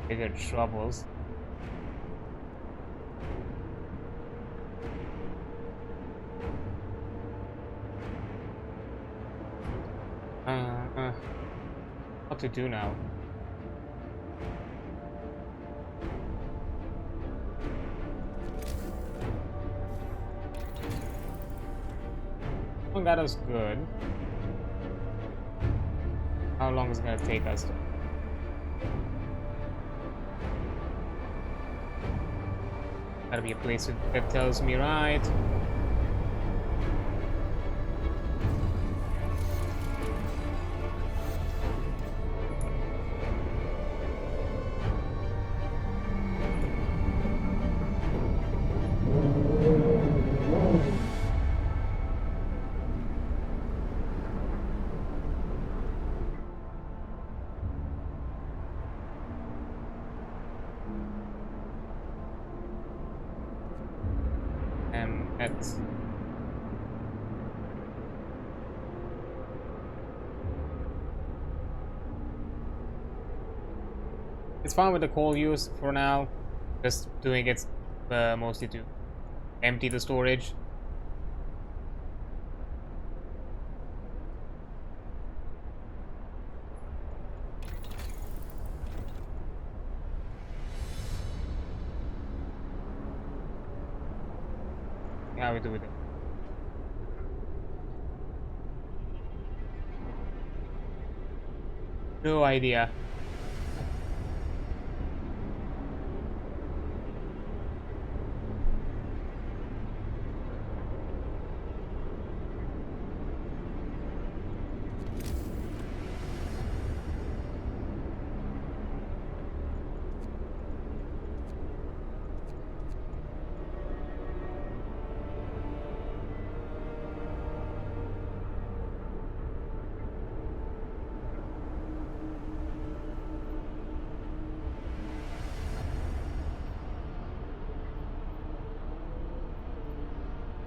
Bigger troubles. What to do now? Oh, that was good. How long is it gonna take us? Gotta be a place that tells me right. That's... It's fine with the coal use for now. Just doing it mostly to empty the storage. How we do with it? No idea.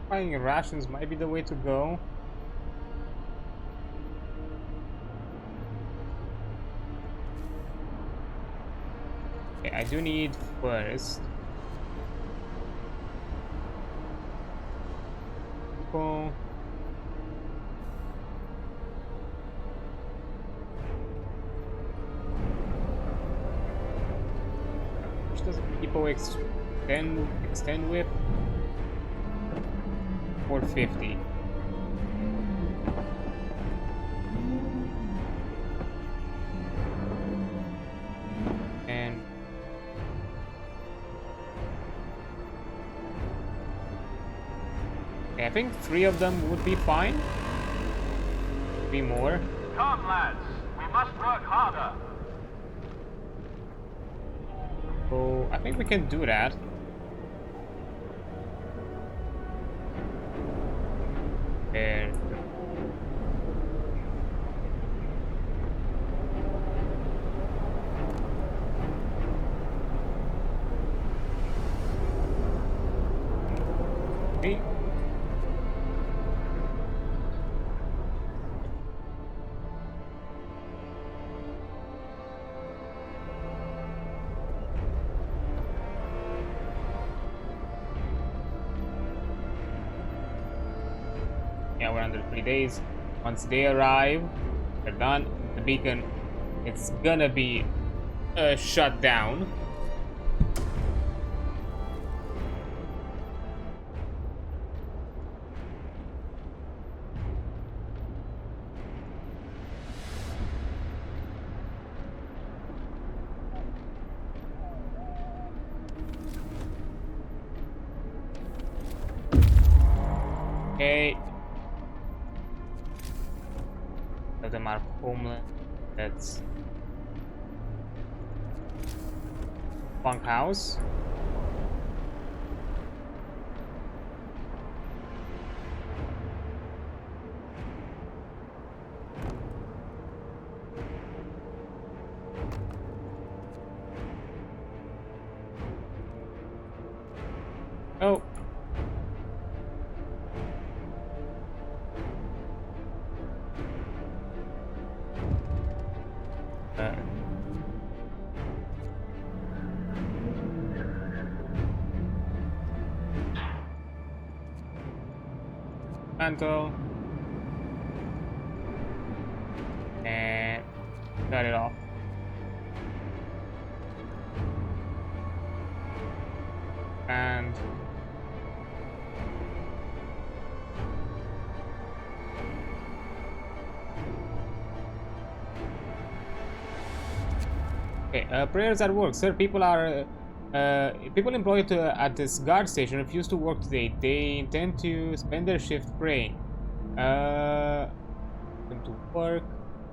Buying rations might be the way to go. Okay, I do need first. People. Which does people extend with? 450. And okay, I think 3 of them would be fine. 3 more. Come, lads. We must work harder. So I think we can do that. There. Okay. Yeah, we're under 3 days. Once they arrive, they're done. The beacon, it's gonna be shut down. Okay. Of them are homeless. That's bunkhouse. Oh. Mantle and cut it off. And okay, prayers at work, sir. People employed at this guard station refuse to work today. They intend to spend their shift praying. Them to work.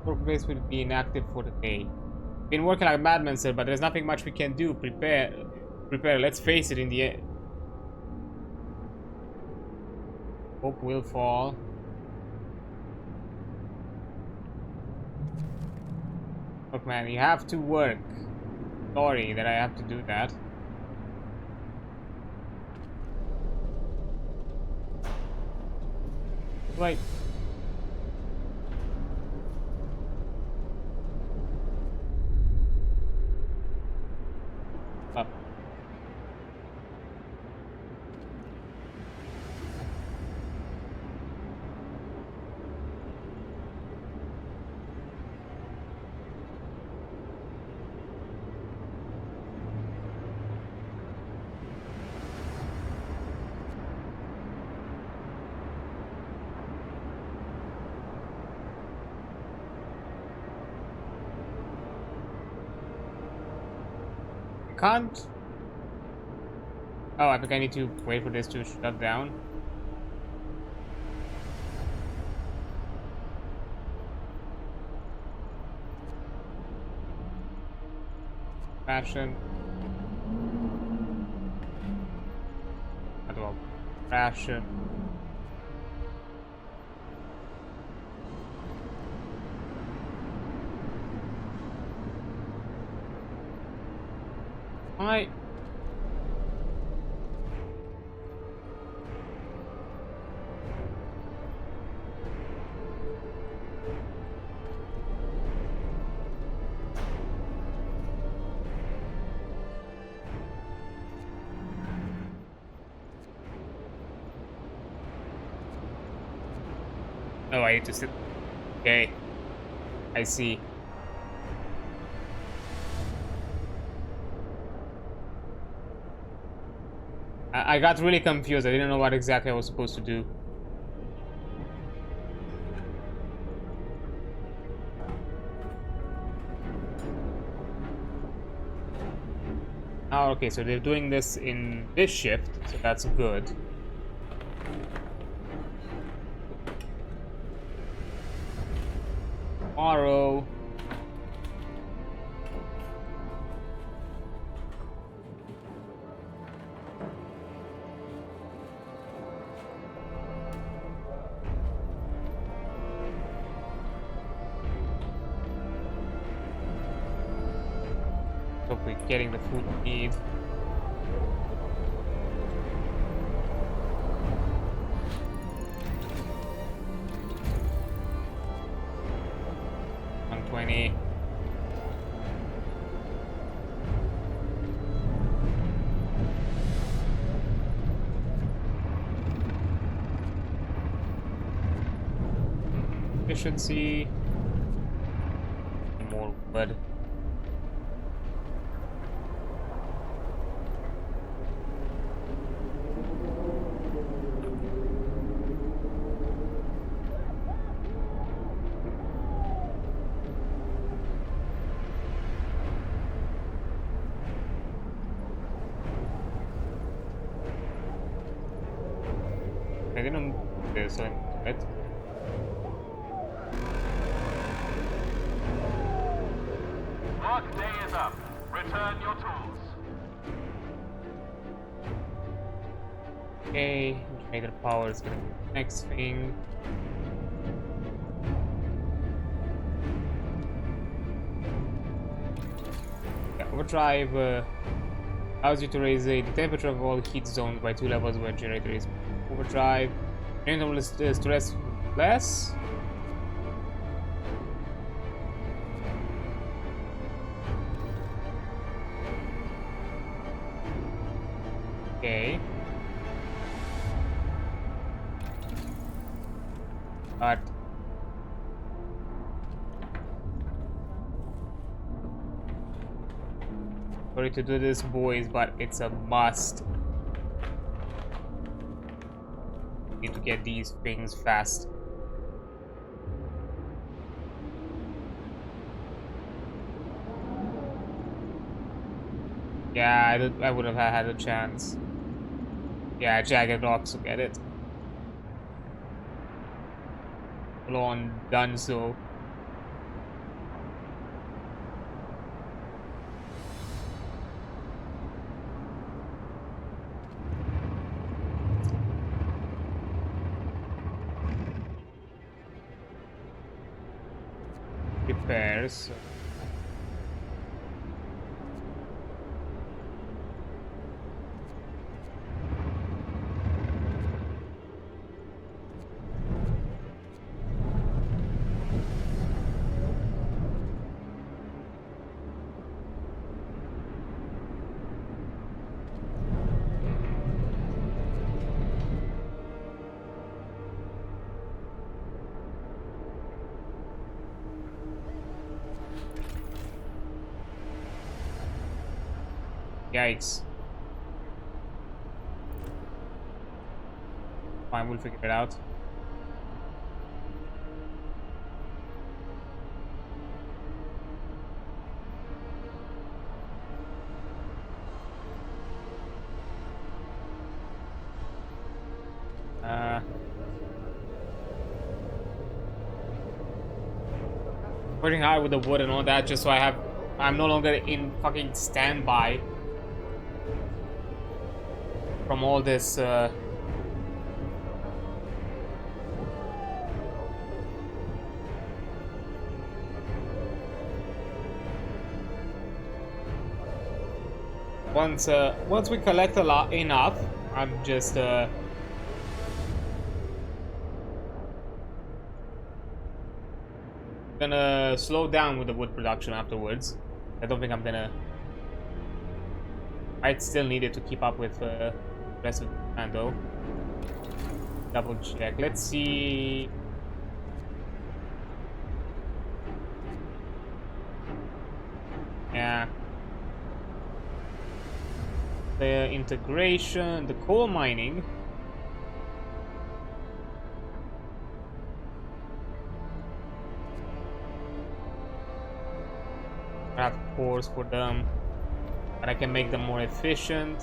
Workplace will be inactive for the day. Been working like madmen, sir, but there's nothing much we can do. Prepare. Let's face it. In the end, hope will fall. Look, man, you have to work. Sorry that I have to do that. Right. Up. Can't. Oh, I think I need to wait for this to shut down. Fashion. Well, fashion. I. Oh, I need to sit. Okay. I see. I got really confused. I didn't know what exactly I was supposed to do. Oh, okay, so they're doing this in this shift, so that's good. Tomorrow. Hopefully getting the food we need. $120. Efficiency. More wood. I didn't do so right? Work day is up. Return your tools. Okay, generator power is gonna be the next thing. Yeah, overdrive allows you to raise the temperature of all heat zones by 2 levels when generator is overdrive. Generator will stress less. Okay. But sorry to do this, boys, but it's a must. Need to get these things fast. Yeah, I would have had a chance. Yeah, jagged rocks will get it. Full on done so. Repairs. Yikes. Fine, we'll figure it out. Working hard with the wood and all that just so I'm no longer in fucking standby from all this once we collect a lot enough, I'm just gonna slow down with the wood production afterwards. I don't think I'm gonna. I'd still need it to keep up with the rest of the plan though. Double check. Let's see. Yeah. The integration, the coal mining. I have cores for them, but I can make them more efficient.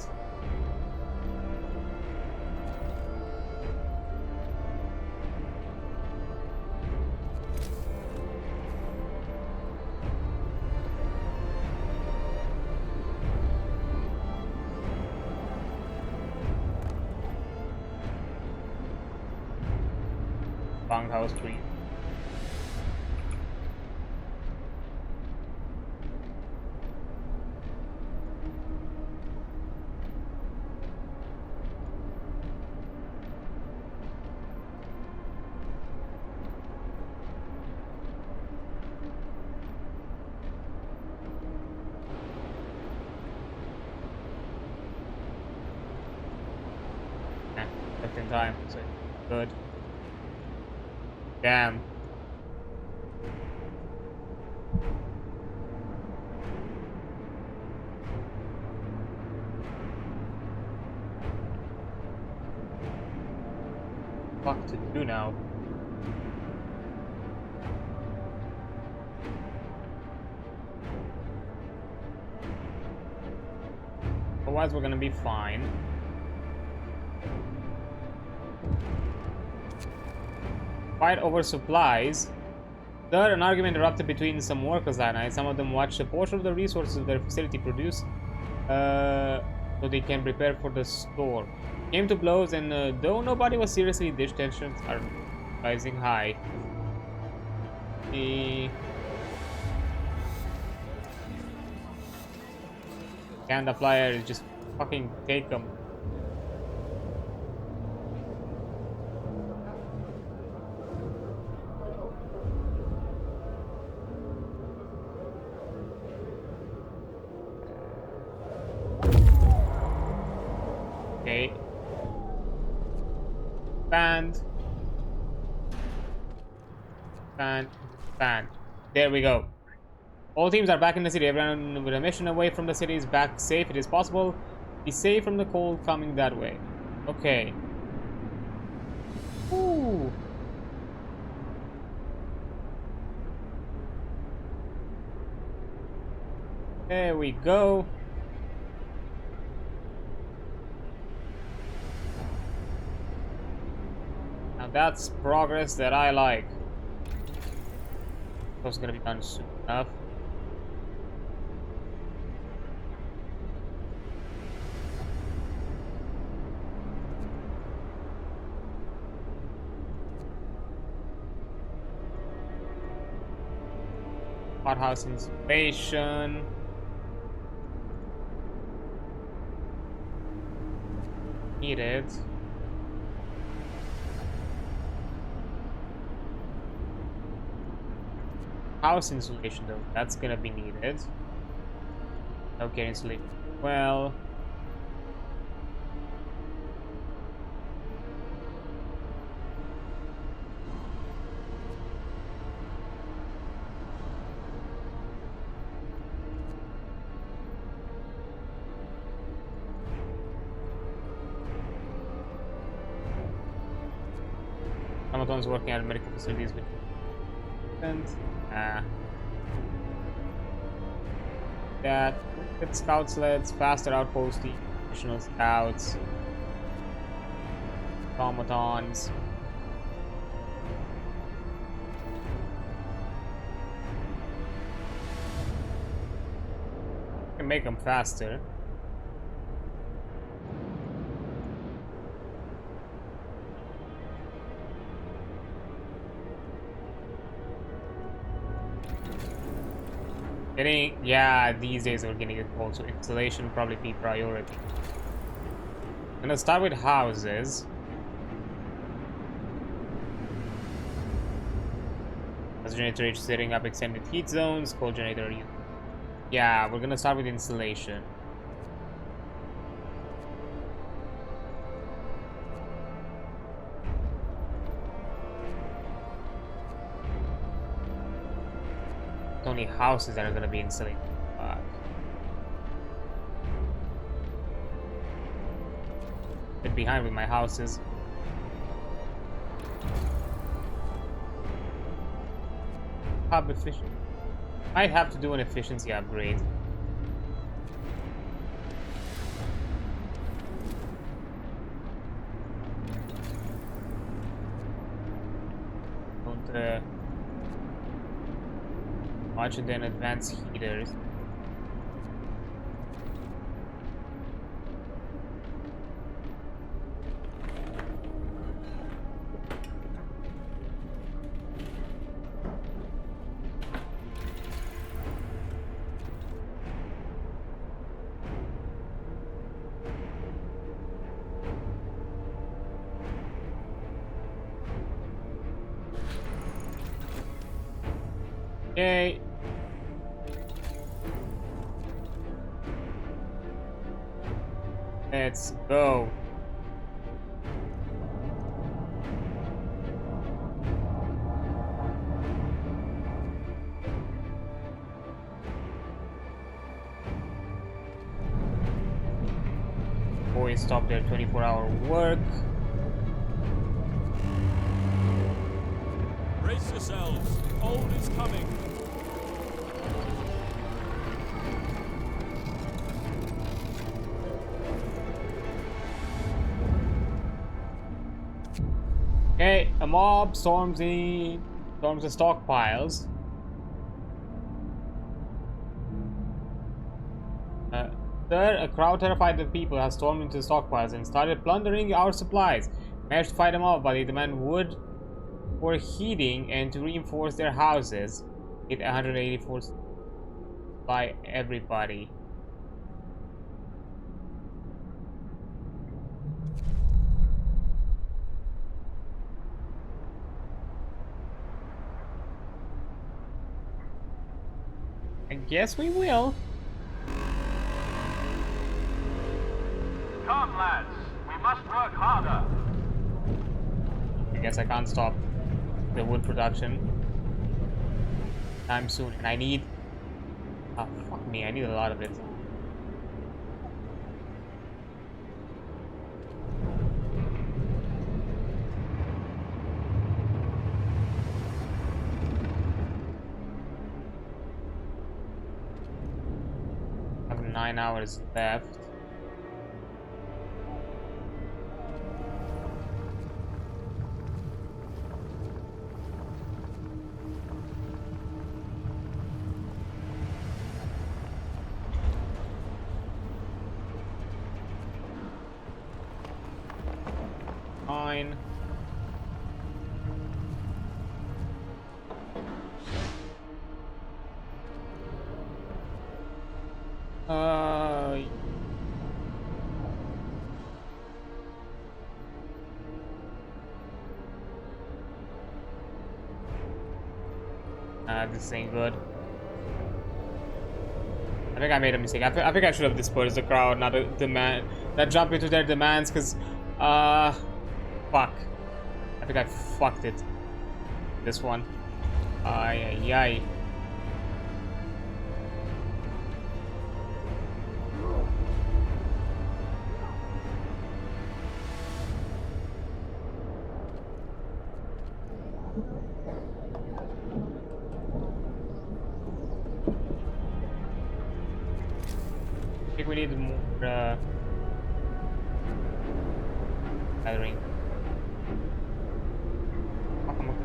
Bunkhouse 3. Just in time, so good. Damn. What to do now? Otherwise, we're gonna be fine. Fight over supplies. Third, an argument erupted between some workers that night. Some of them watched a portion of the resources of their facility produce so they can prepare for the store. Came to blows, and though nobody was seriously dished, tensions are rising high. Can the flyer just fucking take them? Okay. Banned. Banned. Banned. There we go. All teams are back in the city. Everyone with a mission away from the city is back safe. It is possible. Be safe from the cold coming that way. Okay. Ooh. There we go. Now that's progress that I like. That's gonna be done soon enough. Hothouse installation. Needed. House insulation though, that's gonna be needed. Okay, insulation. Well. ones working at medical facilities with that with scout sleds, faster outposting, additional scouts, automatons. Can make them faster. Yeah, these days we're getting it also. Installation probably be priority. I'm gonna start with houses. As generator is setting up extended heat zones, cold generator. Yeah, we're gonna start with installation. Only houses that are gonna be installed. Bit behind with my houses. Hub efficient. Might have to do an efficiency upgrade. Don't much and then advanced heaters. Okay. Let's go. Boys stop their 24-hour work. Brace yourselves. Cold is coming. Okay, a mob storms the stockpiles. There, a crowd terrified of people has stormed into the stockpiles and started plundering our supplies. Managed to fight them off, but they demand wood for heating and to reinforce their houses. Hit 184 by everybody. I guess we will. Come, lads. We must work harder. I guess I can't stop the wood production time soon, and I need. Oh, fuck me! I need a lot of it. I have 9 hours left. Fine. This ain't good. I think I made a mistake. I think I should have dispersed the crowd, not jump into their demands, because fuck. I think I fucked it. This one. Ay ay ay. we need more gathering. Oh, come on.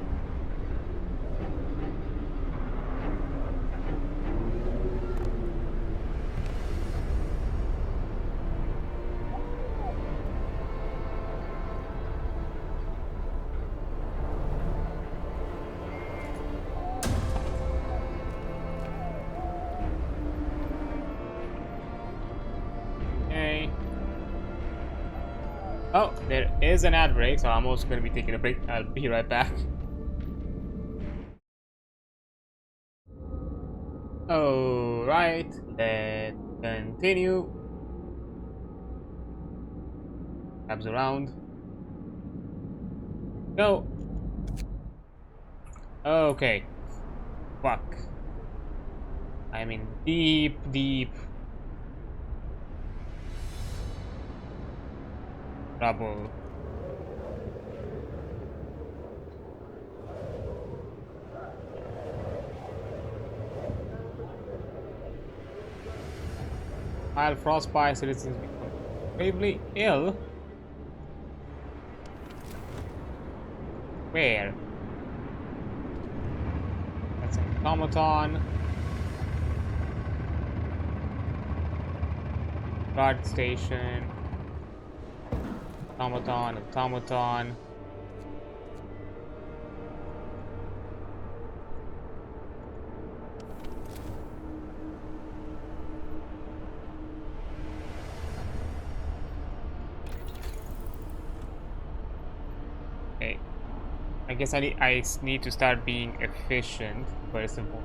Okay. Oh, there is an ad break, so I'm also going to be taking a break. I'll be right back. Alright, let's continue. Tabs around. Go. Okay. Fuck. I'm in deep trouble. While frostbite citizens become gravely ill. Where? That's an automaton. Guard station. Automaton. Okay. I guess I need to start being efficient first of all.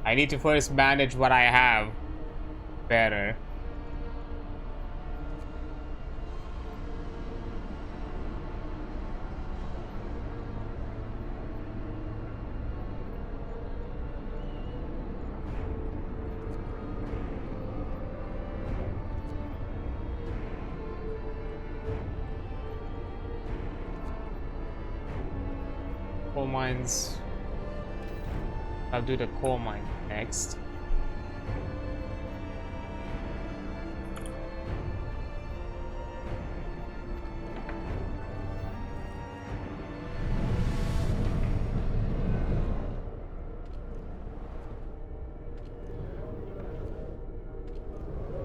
I need to first manage what I have better. Coal mines. I'll do the coal mine next.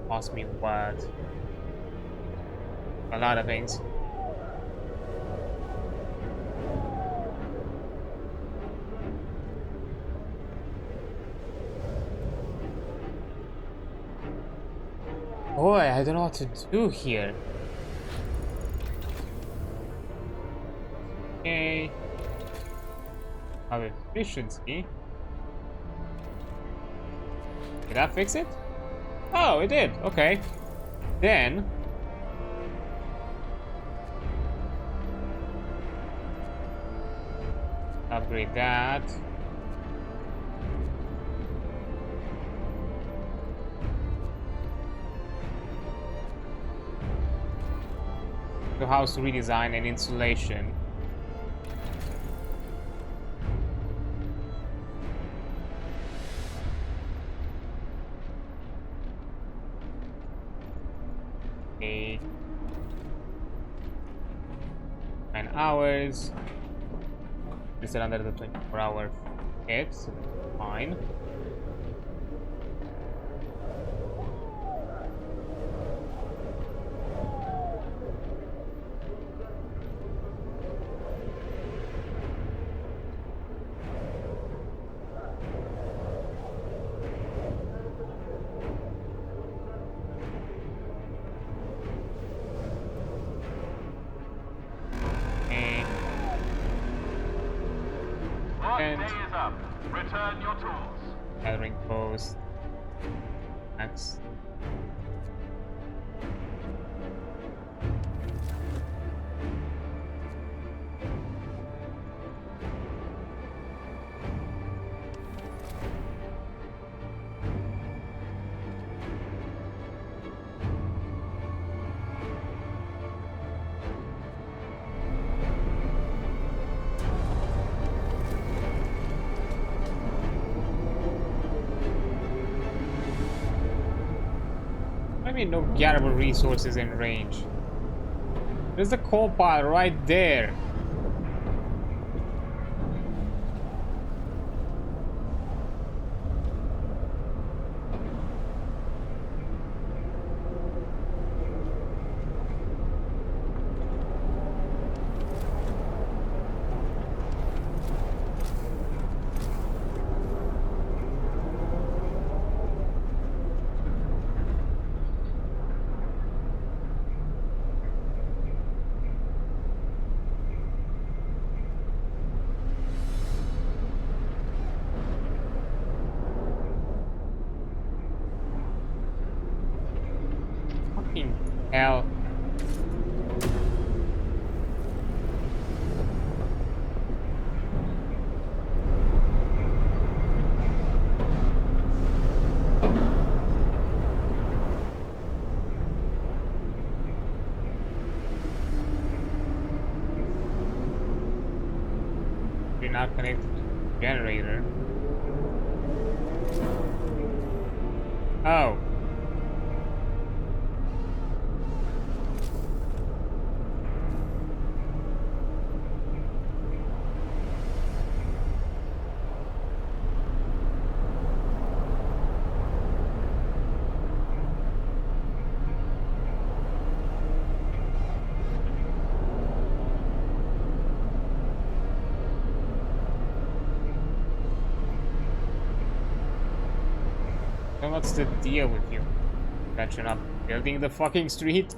Cost me what? A lot of things. Boy, I don't know what to do here. Okay. Have efficiency. Did that fix it? Oh, it did. Okay. Then upgrade that. The house redesign and insulation. Okay. 9 hours. This is under the 24-hour hit, so fine. Work day is up. Return your tools. Gathering post. Next. mean no gatherable resources in range? There's the coal pile right there. Hell. You're not connected to the generator. Oh. Then what's the deal with you? That you're not building the fucking street?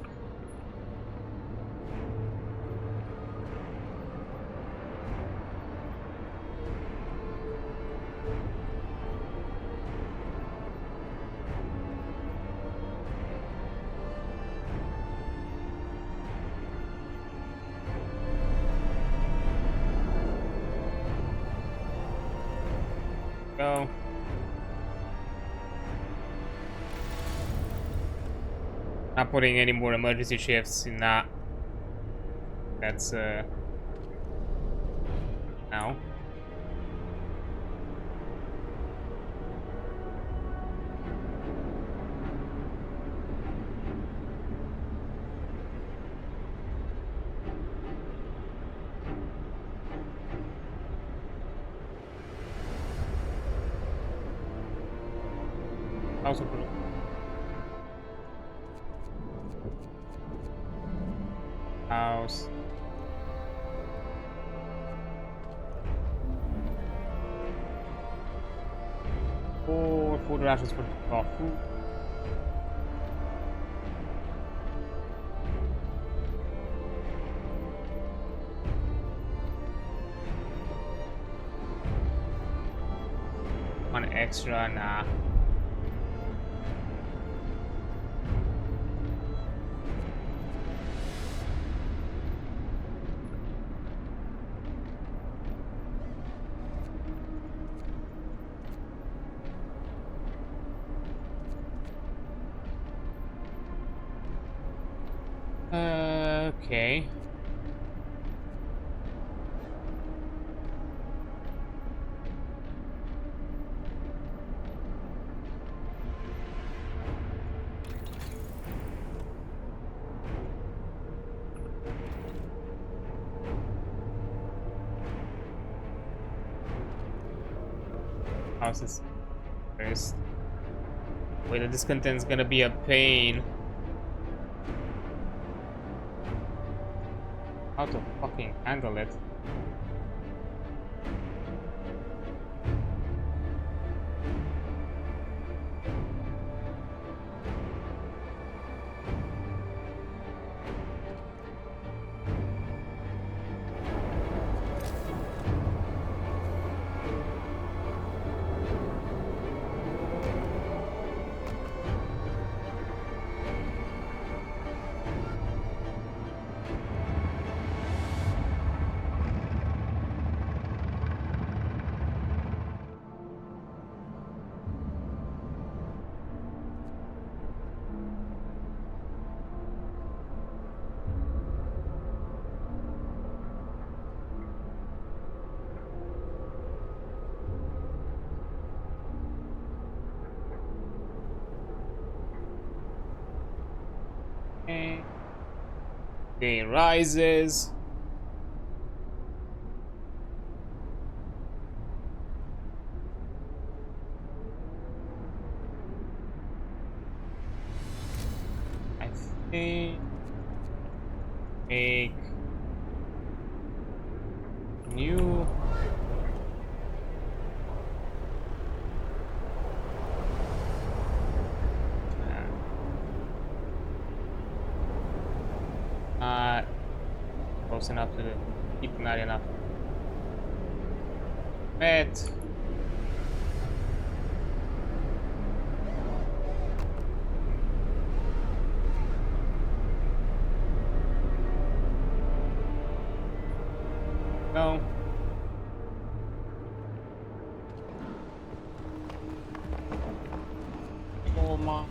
Go. Not putting any more emergency shifts in that. That's now. Also house. Food rations for food. One extra, nah. Okay. Houses first. Wait, the discontent's gonna be a pain. How to fucking handle it? Day rises. I think make new close enough to the keep not enough. Met. No. Forma.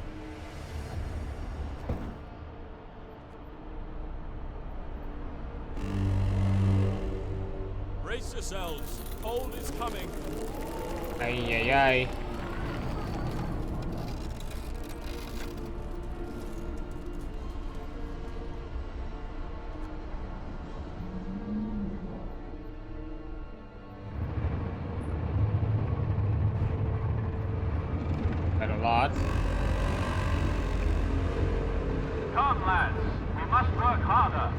Brace yourselves. Cold is coming. Ay, ay, ay. Quite a lot. Come, lads. We must work harder.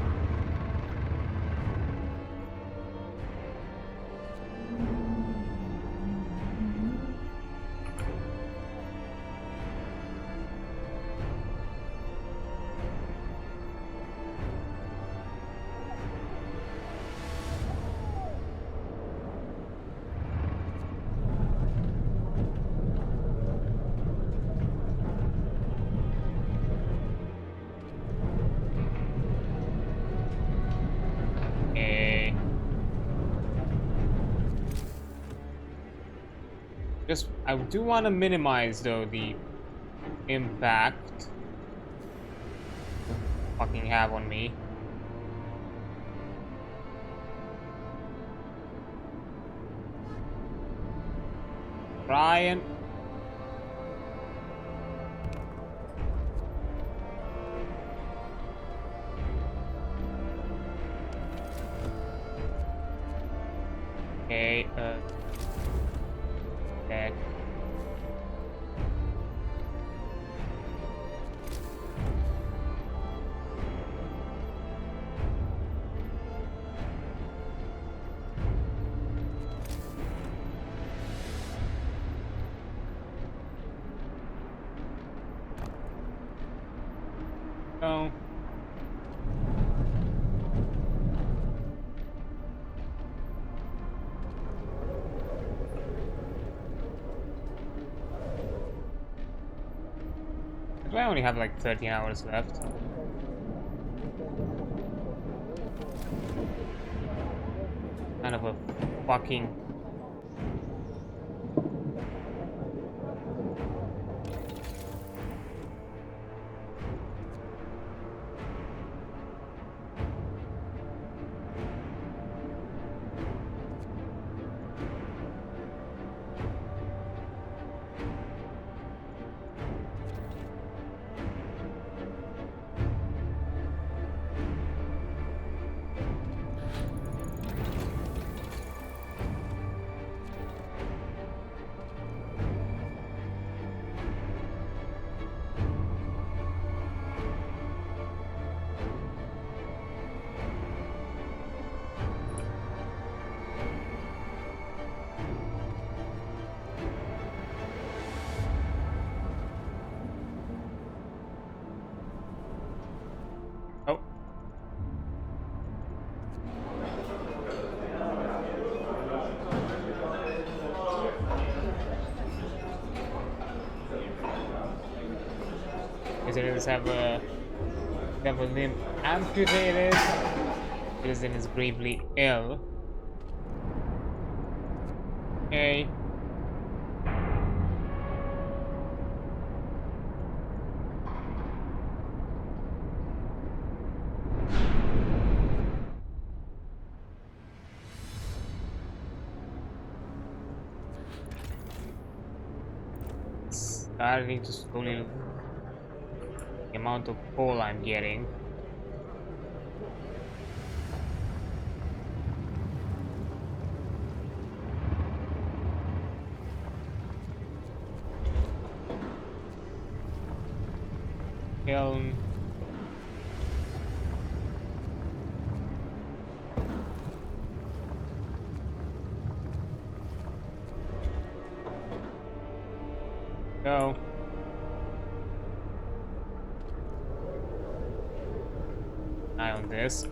I do want to minimize though the impact fucking have on me. Brian. Okay, okay. No. Do I only have like 13 hours left? Kind of a fucking... Oh. Visitors have a limb amputated. Citizen is gravely ill. Okay. Starting to slowly the amount of coal I'm getting. Kiln. Go. Eye on this.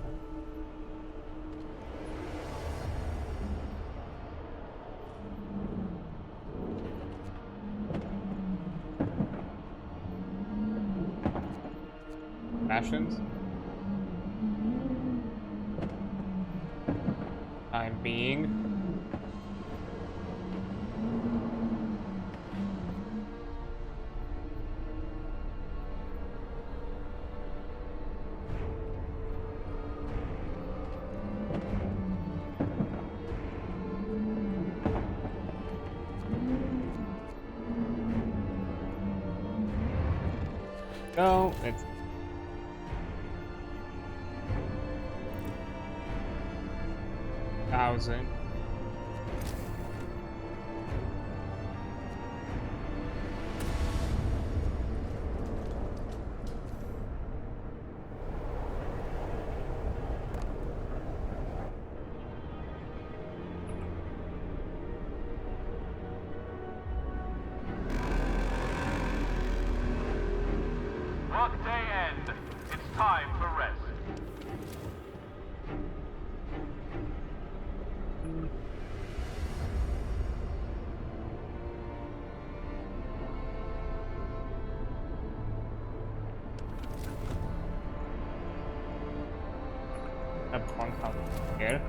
Rations. Time being. No, it's 1,000. Workday end. It's time for rest. A bunk out here.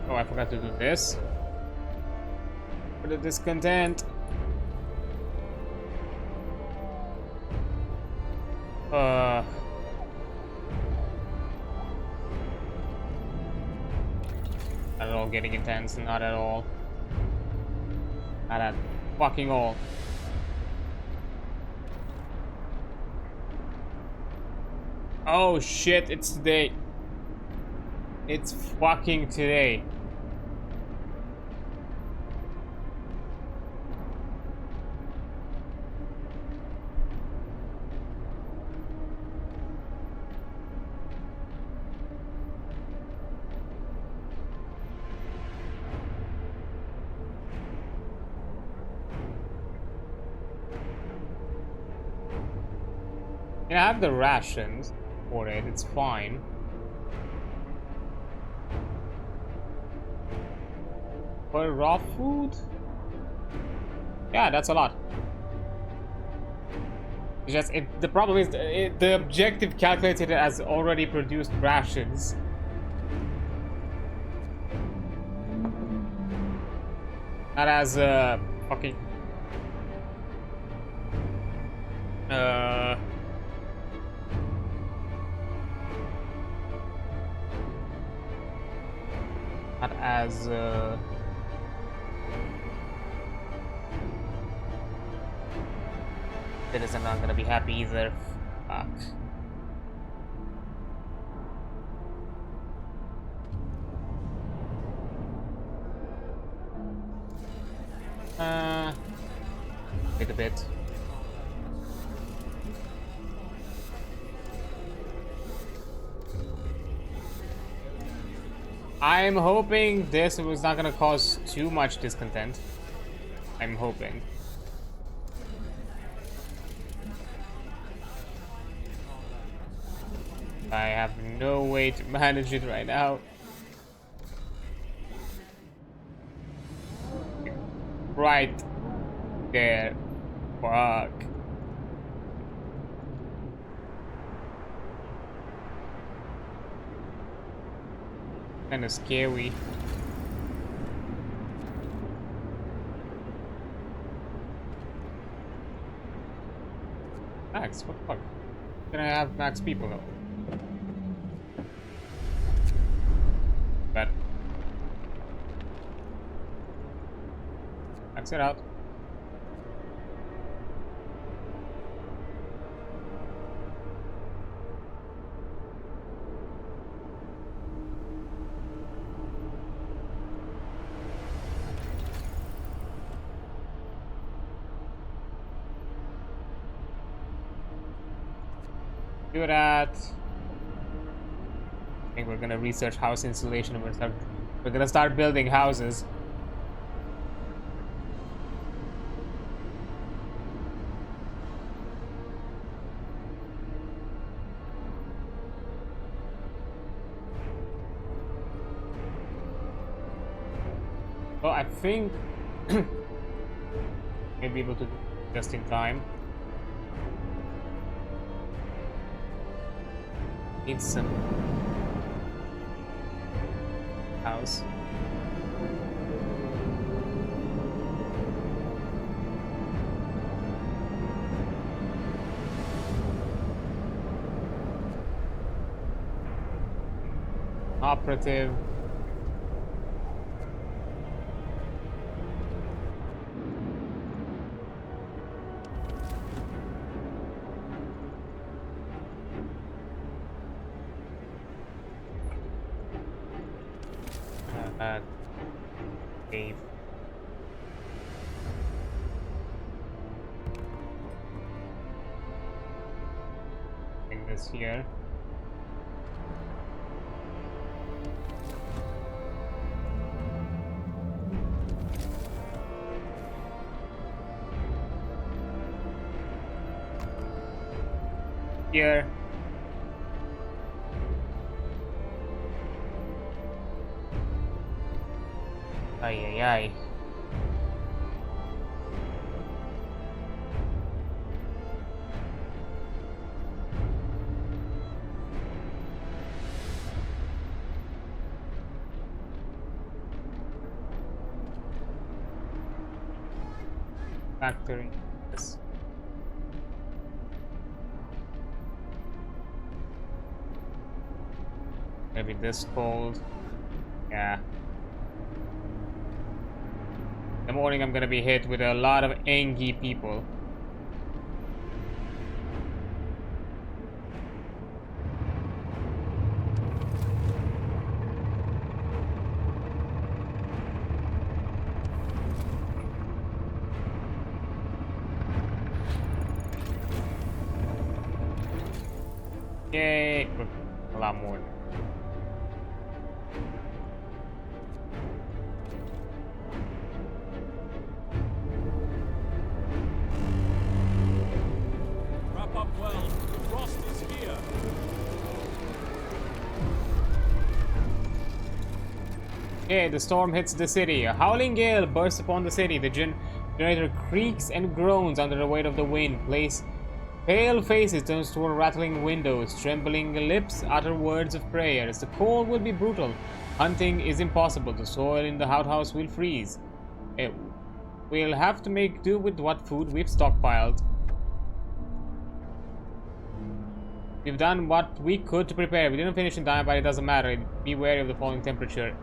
Oh, I forgot to do this. For the discontent. Not at all getting intense, not at all. Not at fucking all. Oh shit, it's today. It's fucking today. Yeah, I have the rations for it, it's fine. For raw food? Yeah, that's a lot. It's just, the problem is, the objective calculated it as already produced rations. Not as, fucking... Not as, Citizen not gonna be happy either. Fuck. Wait a bit. I'm hoping this was not gonna cause too much discontent. I'm hoping. I have no way to manage it right now. Right there. Fuck. Kinda scary. Max, what the fuck? Can I have max people though? But max it out. Do that. I think we're gonna research house insulation and we're gonna start building houses. Well, I think maybe able to do just in time. Need some house. Operative. Cave. Bring this here. Here. Ay, ay, ay. Factory. Yes. Maybe this cold. Yeah. In the morning I'm gonna be hit with a lot of angry people. Yay! A lot more. Wrap up well. The frost is here. Okay, the storm hits the city. A howling gale bursts upon the city. The generator creaks and groans under the weight of the wind. Pale faces turn toward rattling windows. Trembling lips utter words of prayers. The cold will be brutal. Hunting is impossible. The soil in the outhouse will freeze. We'll have to make do with what food we've stockpiled. We've done what we could to prepare. We didn't finish in time, but it doesn't matter. Be wary of the falling temperature.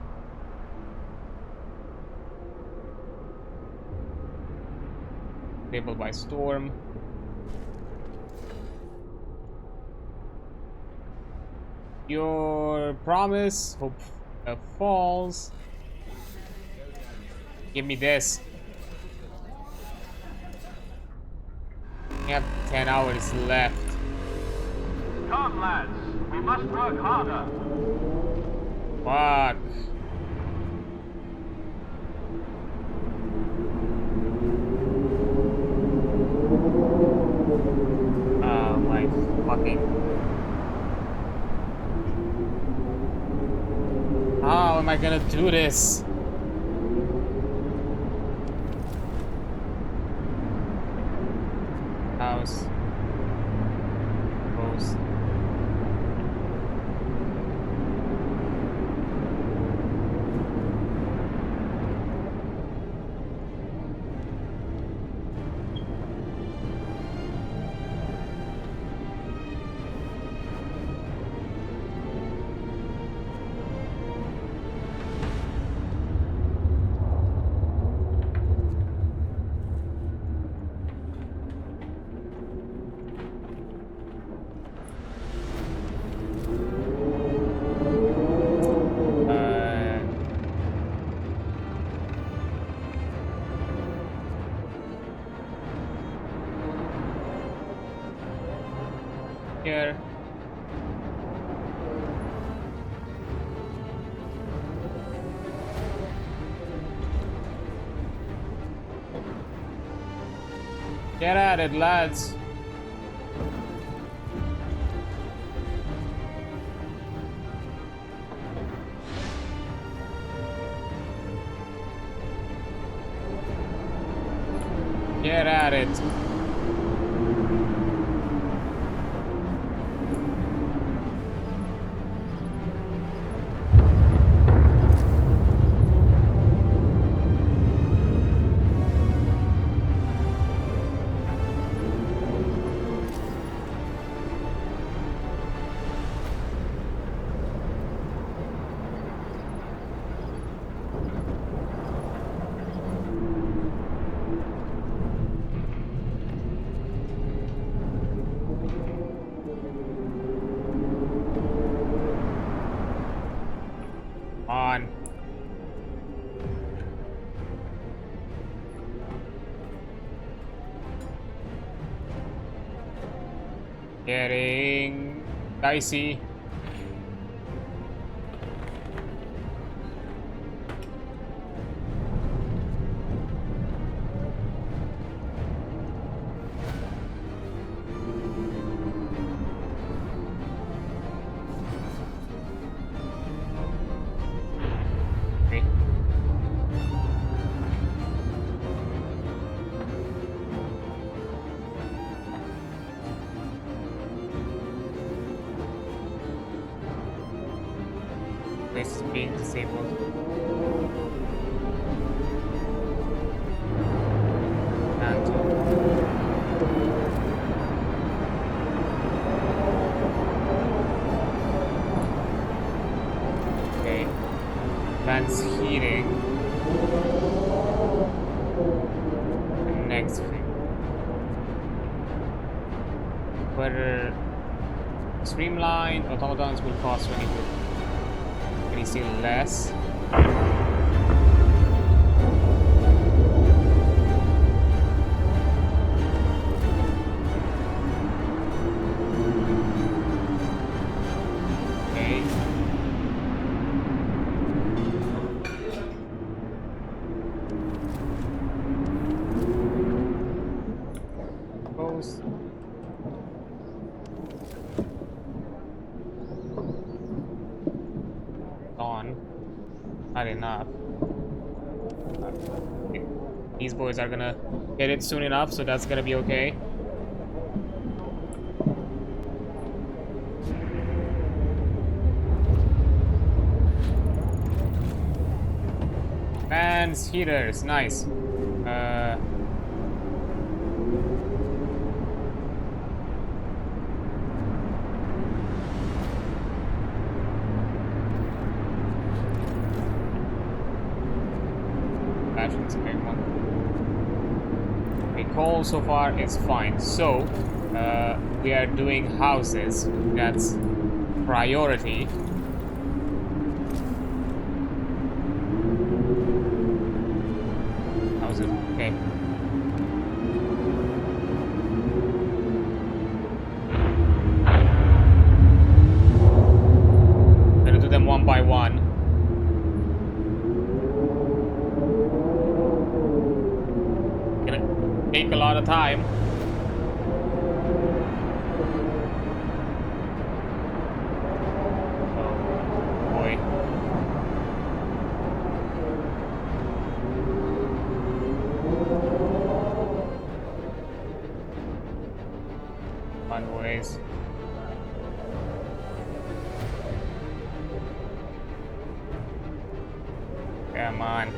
Tabled by storm. Your promise falls. Give me this. We have 10 hours left. Come, lads. We must work harder. Fuck. Oh my fucking. How am I gonna do this? House. Post. Get at it, lads. Get at it. On. Getting dicey. Okay. This is being disabled. And okay, that's heating. The next thing, whether streamlined automatons will cost 20. Can you see less? Okay. Suppose. On. Not enough. Okay. These boys are gonna get it soon enough, so that's gonna be okay. Fans, heaters, nice. That's a big one. Okay, coal so far is fine. So, we are doing houses. That's priority. Houses, okay. Gonna do them one by one. Take a lot of time. Oh boy. Fun ways. Come on.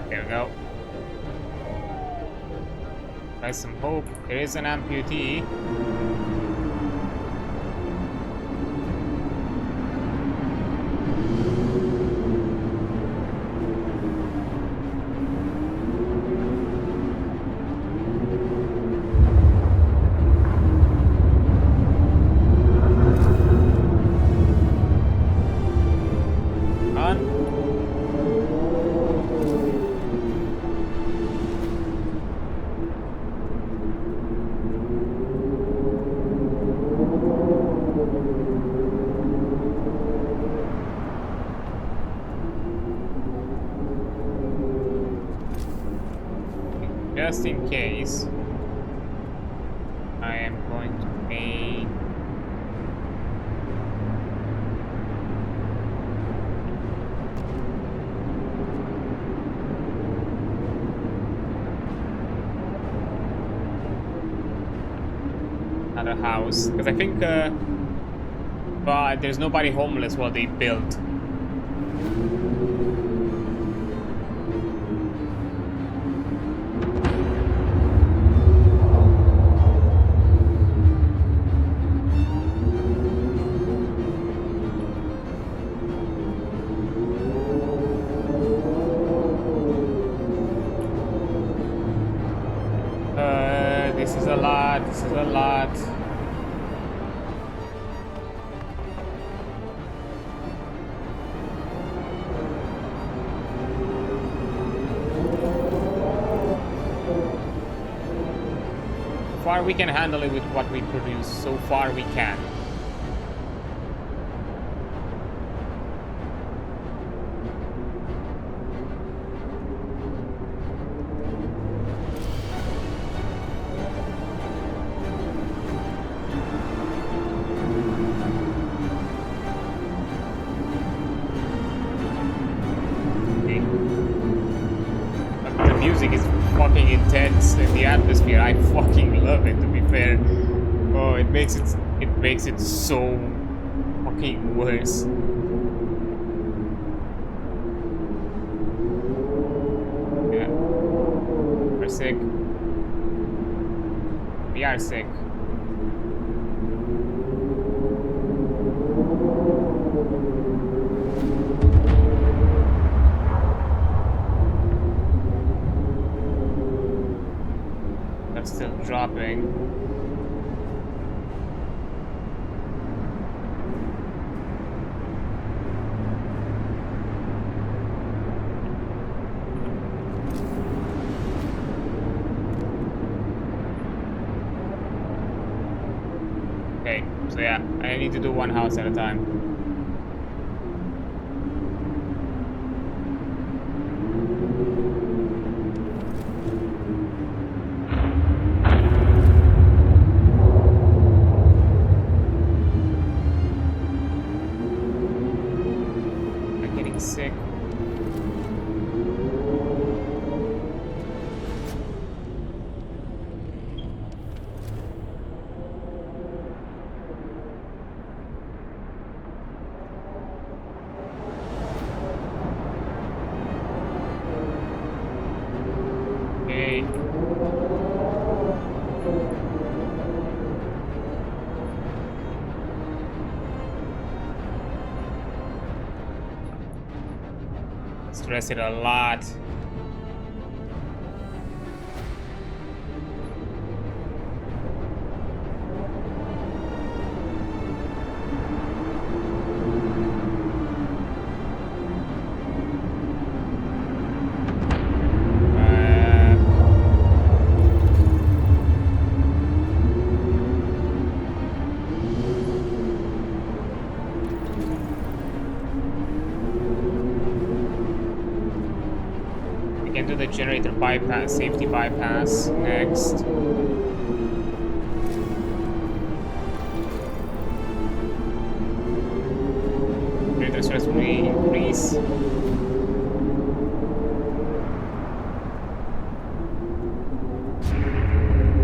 There we go. Try some hope. There is an amputee. just in case, I am going to make another house, because I think but there's nobody homeless while they build. This is a lot, this is a lot. So far we can handle it with what we produce, so far we can. Fucking intense in the atmosphere. I fucking love it, to be fair. Oh, it makes it so fucking worse. Yeah. We're sick. We are sick. Still dropping. Okay, so yeah, I need to do one house at a time. Sick. Okay. Stress it a lot. Do the generator bypass, safety bypass next. Generator stress will increase.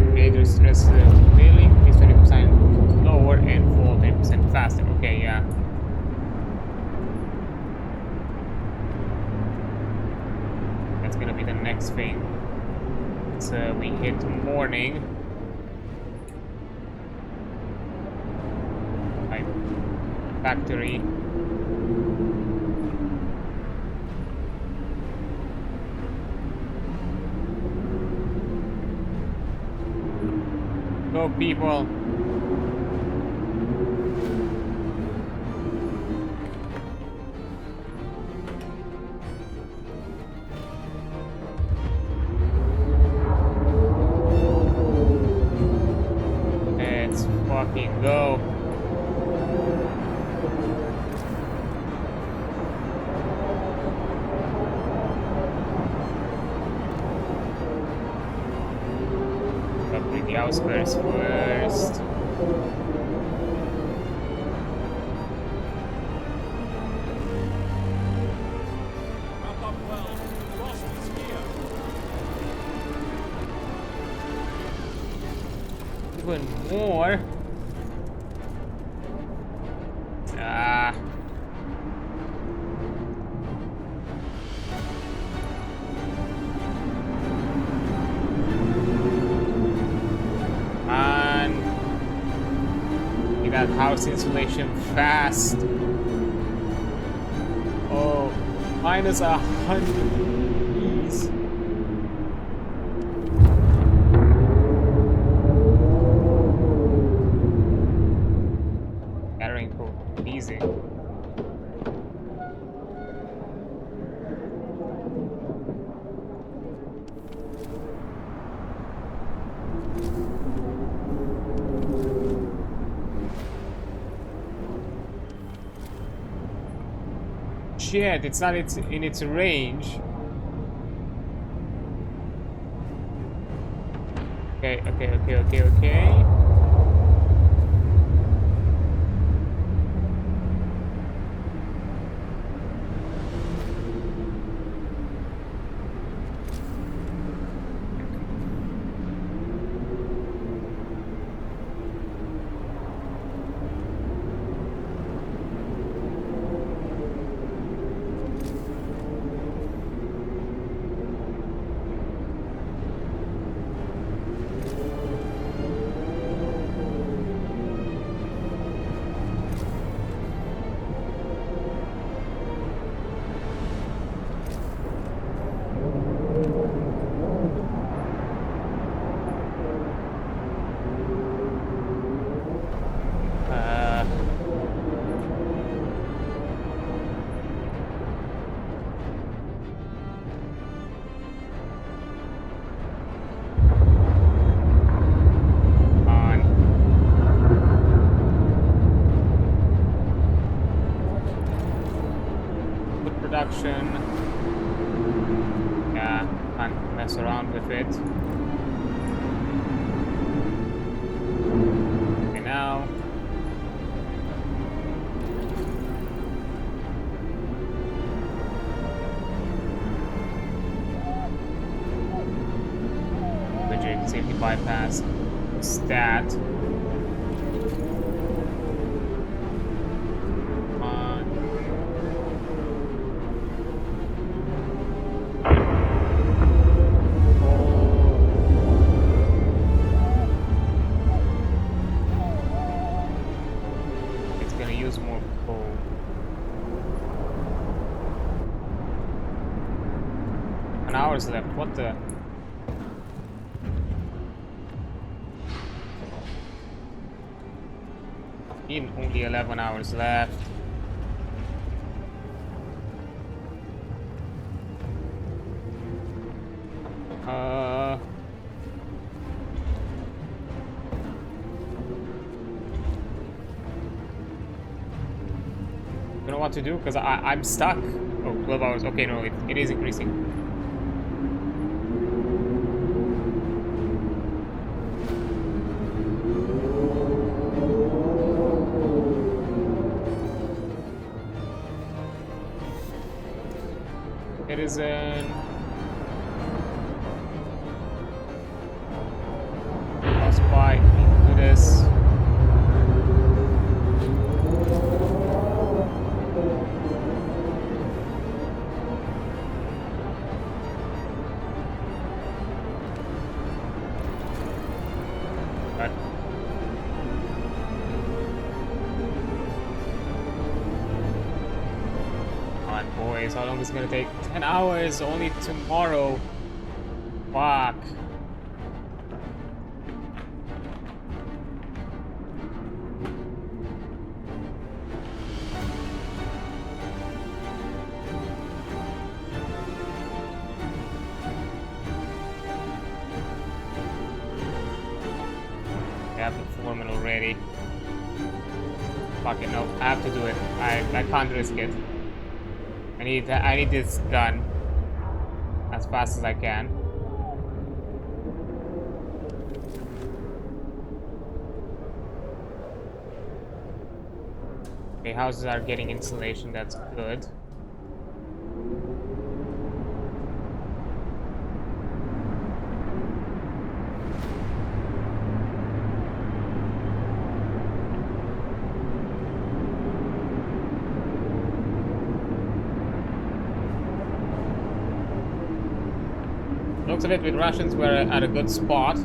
Generator stress will increase 20% lower and fall 20% faster. Okay, yeah. Gonna be the next thing. So we hit morning. Right. Factory. Go people. Fucking go. house first. Wrap up well. Frost is here. Even more. Ah. Man. Get that house insulation fast. Oh, minus 100 degrees. Gathering cool. Easy. Shit, it's not in its range. Okay. Production. Yeah, can't mess around with it. Okay, now. Widget safety bypass. Stat. More coal. An hour's left. What the? Only 11 hours left. What to do because I'm stuck. Oh, 12 hours. Okay, no, it is increasing. It is an Frostpunk. Do this. Boys, how long is it gonna take? 10 hours, only tomorrow. Fuck. I have the foreman already. Fuck it, no, I have to do it. I can't risk it. I need this done as fast as I can. Okay, houses are getting insulation, that's good. Looks of it, with Russians, we're at a good spot.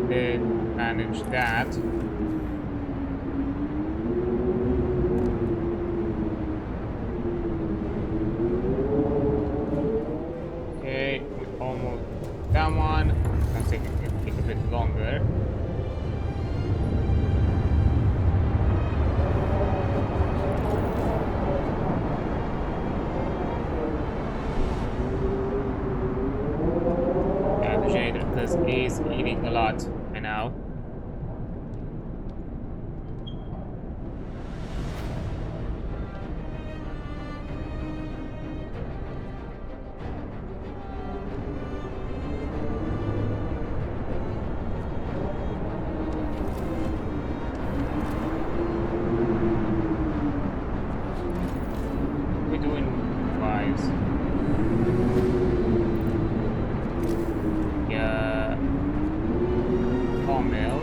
Did manage that. Okay, we almost that one. I think it'll take a bit longer. Is eating a lot right now. We're doing wise. Yeah. Mail.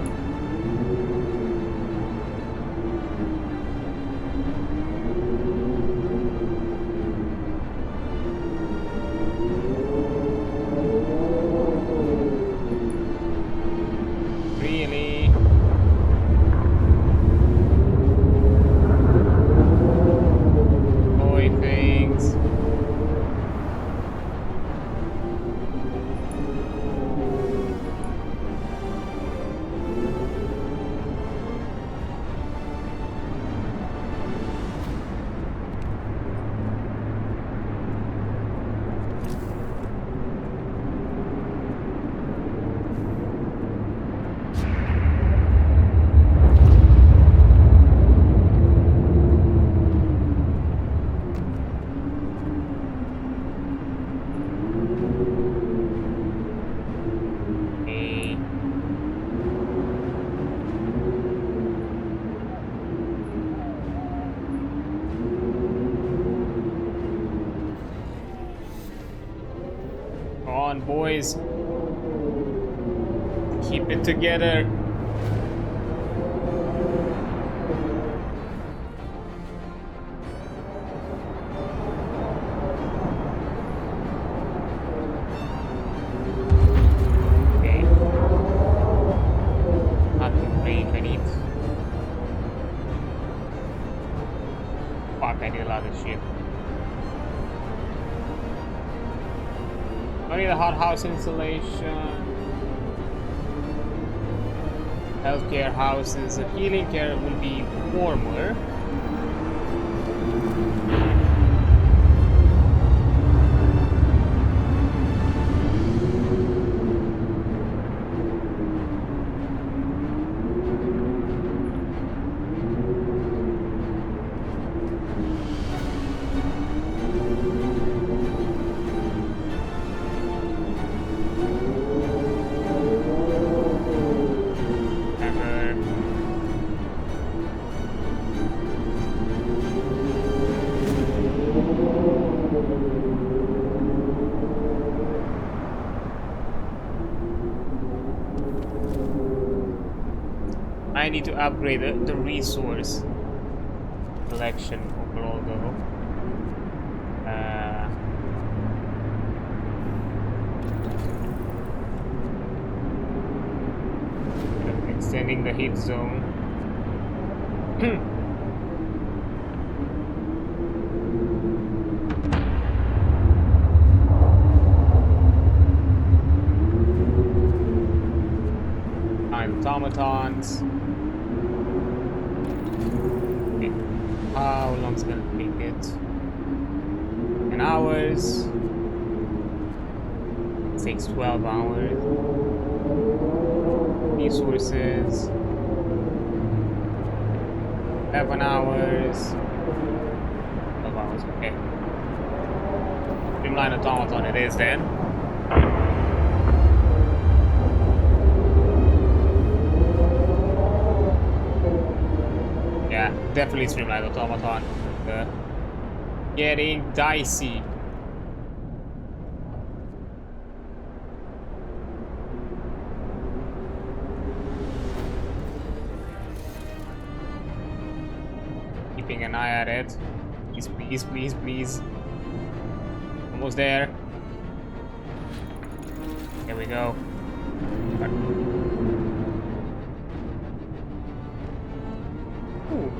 Really? Boy things. On, boys. Keep it together. Okay. Not the break, I need. Fuck, I need a lot of shit. I need a hothouse installation, healthcare houses, healing care will be warmer. I need to upgrade the resource collection overall though. Extending the hit zone. Automatons. Okay. How long's it gonna take it? 10 hours. It takes 12 hours. Resources. 11 hours. 12 hours, okay. streamlined automaton it is then. Yeah, definitely streamlined automaton. Getting dicey. Keeping an eye at it. Please, please, please, please. Almost there. Here we go. Ooh.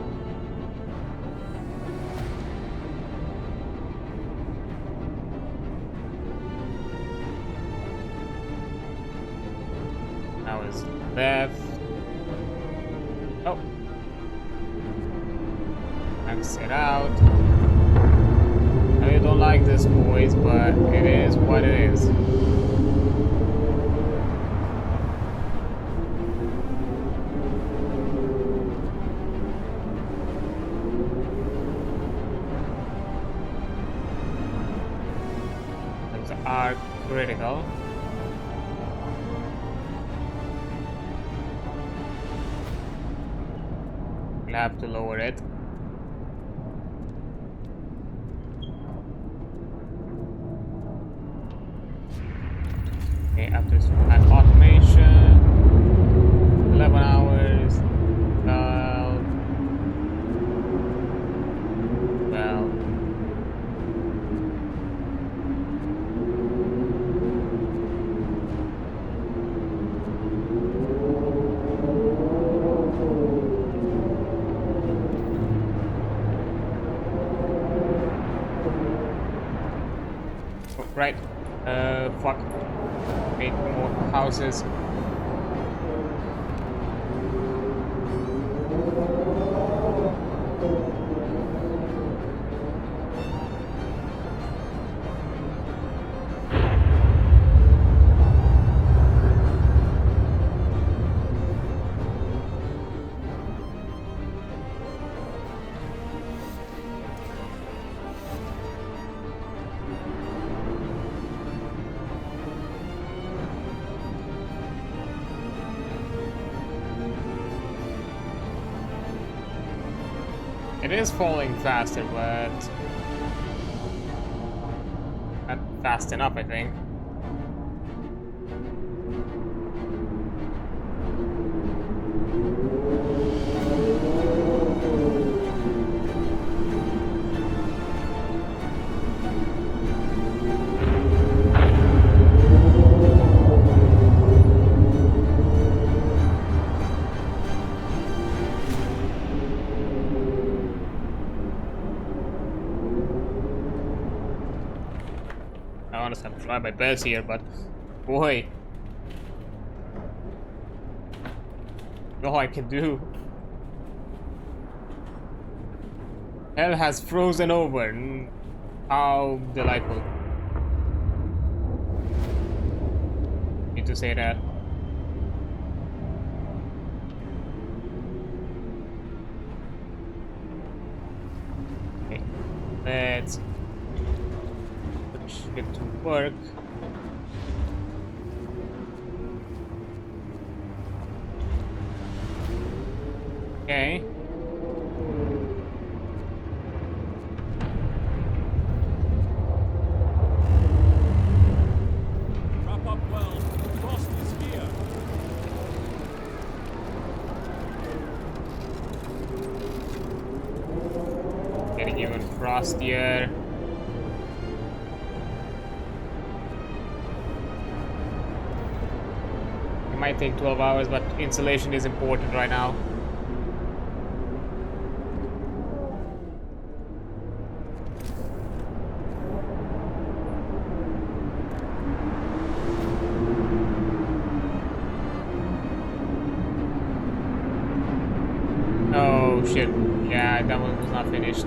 Now is left. Oh. Max it out. I don't like this, boys, but it is what it is. Those are critical. We'll have to lower it. Okay, after that automation, 11 hours, 12, 12. Oh, right, fuck. Make more houses. It is falling faster, but not fast enough, I think. Honestly, I'm trying my best here, but boy, all I can do. Hell has frozen over. How delightful. Need to say that. Okay, let's get to work. Okay. Wrap up well. Frost is here. Getting even frostier. Might take 12 hours, but insulation is important right now. Oh shit. Yeah, that one was not finished.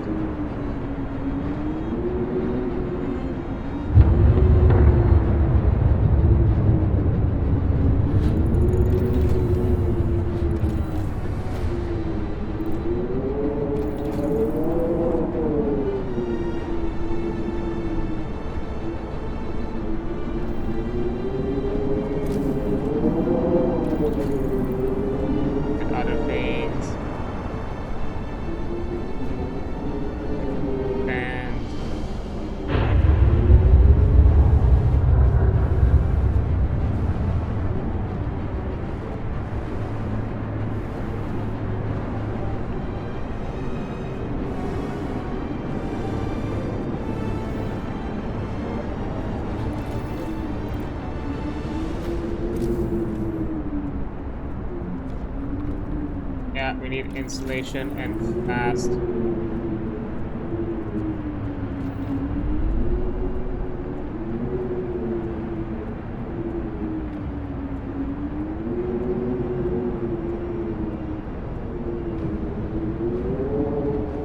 We need installation and fast.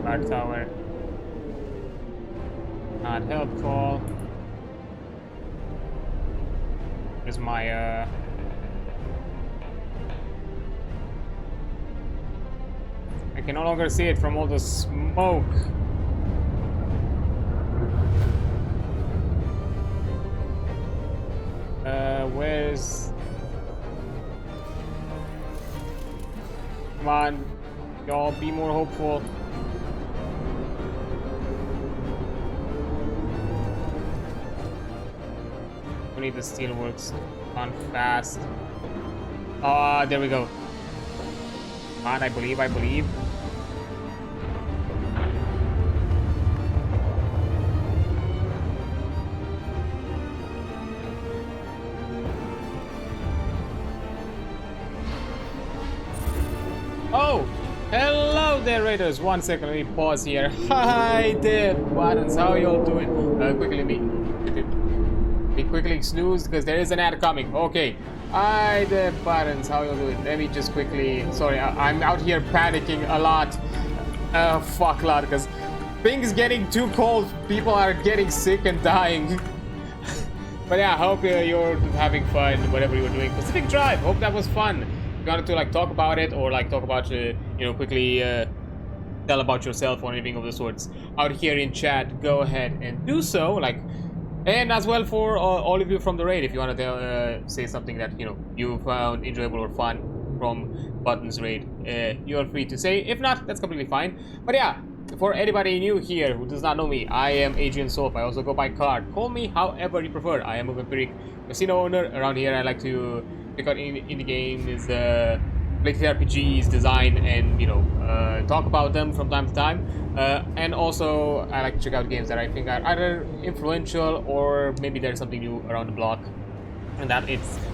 Guard tower. Not helpful. Here's my I can no longer see it from all the smoke. Where's... Come on, y'all, be more hopeful. We need the steelworks on fast. Ah, there we go. Come on, I believe. Oh, hello there, raiders. 1 second, let me pause here. Hi there, buttons. How y'all doing? Quickly snooze because there is an ad coming. Okay. Hi there, buttons. How y'all doing? Let me just quickly. Sorry, I'm out here panicking a lot. Fuck a lot because things getting too cold. People are getting sick and dying. But yeah, I hope you're having fun. Whatever you were doing. Pacific Drive. Hope that was fun. You wanted to like talk about it or like talk about quickly tell about yourself or anything of the sorts out here in chat, go ahead and do so. And as well for all of you from the raid, if you want to say something that you found enjoyable or fun from Button's raid, you're free to say. If not, that's completely fine. But yeah, for anybody new here who does not know me, I am Adrian Solf. I also go by Card. Call me however you prefer. I am a vampiric casino owner around here. I like to pick out indie games, play RPGs, design, and talk about them from time to time. And also, I like to check out games that I think are either influential or maybe there's something new around the block, and that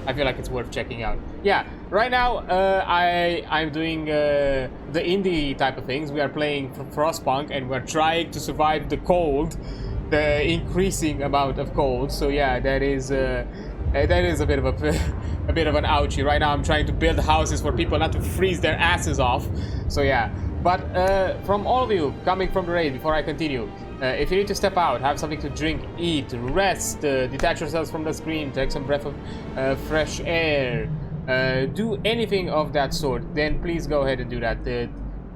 I feel like it's worth checking out. Yeah, right now I'm doing the indie type of things. We are playing Frostpunk, and we're trying to survive the cold, the increasing amount of cold. So yeah, that is a bit of a bit of an ouchie. Right now I'm trying to build houses for people not to freeze their asses off. So yeah, but from all of you coming from the raid, before I continue, if you need to step out, have something to drink, eat, rest, detach yourselves from the screen, take some breath of fresh air, do anything of that sort, then please go ahead and do that.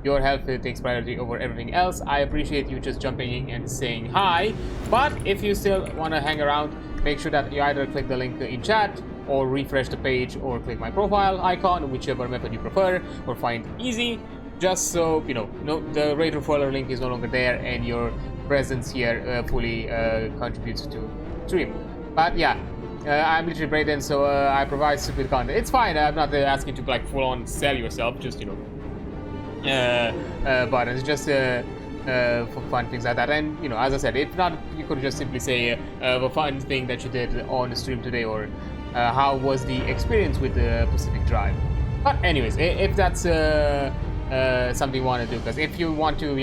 Your health takes priority over everything else. I appreciate you just jumping in and saying hi, but if you still want to hang around, make sure that you either click the link in chat or refresh the page or click my profile icon, whichever method you prefer or find easy, just so the raid referral link is no longer there and your presence here fully contributes to stream. But yeah, I'm literally Brayden, so I provide stupid content. It's fine. I'm not asking you to like full on sell yourself, just but it's just for fun things like that. And as I said, if not, you could just simply say the fun thing that you did on the stream today, or how was the experience with the Pacific Drive. But anyways, if that's something you want to do, because if you want to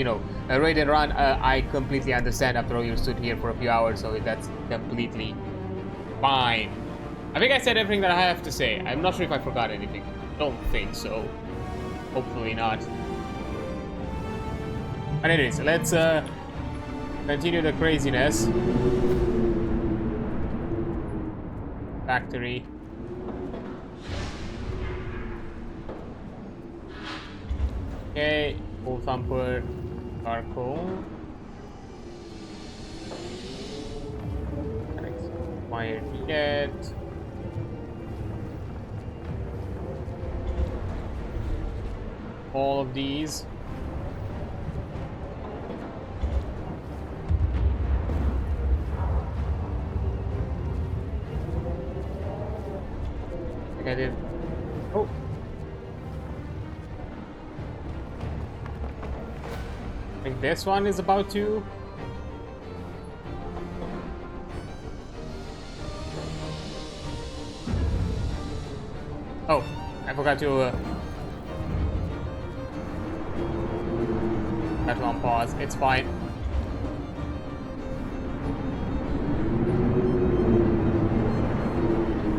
raid and run, I completely understand. After all, you stood here for a few hours, so that's completely fine. I think I said everything that I have to say. I'm not sure if I forgot anything. Don't think so. Hopefully not. But anyways, let's continue the craziness. Factory. Okay, full thumper, charcoal. Expired yet. All of these. I think I did. Oh. I think this one is about to. Oh, I forgot to battle on pause. It's fine.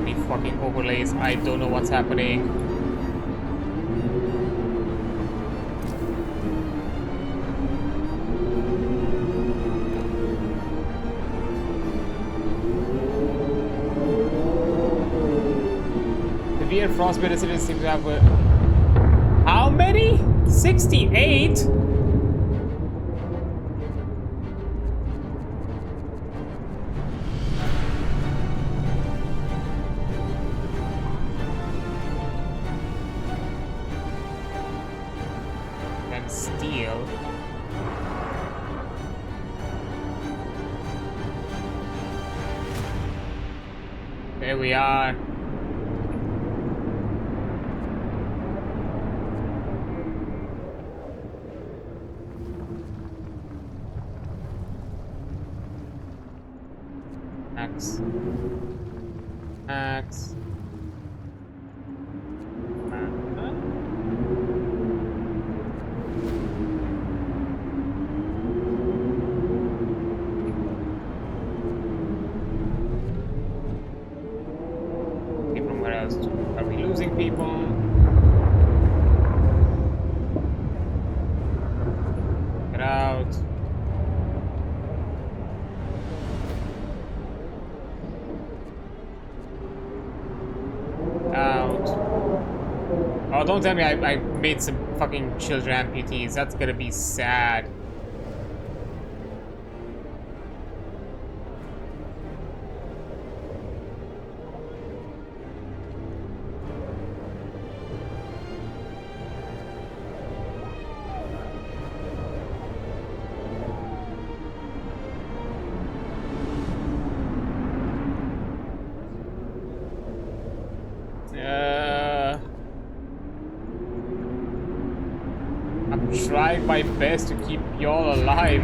Any fucking overlays. I don't know what's happening. Severe frostbite residents seem to have how many? 68? And steel. There we are. Axe. Axe. Okay, from where else? Are we losing people? Get out. Out. Oh, don't tell me I made some fucking children amputees. That's gonna be sad. I'm trying my best to keep y'all alive.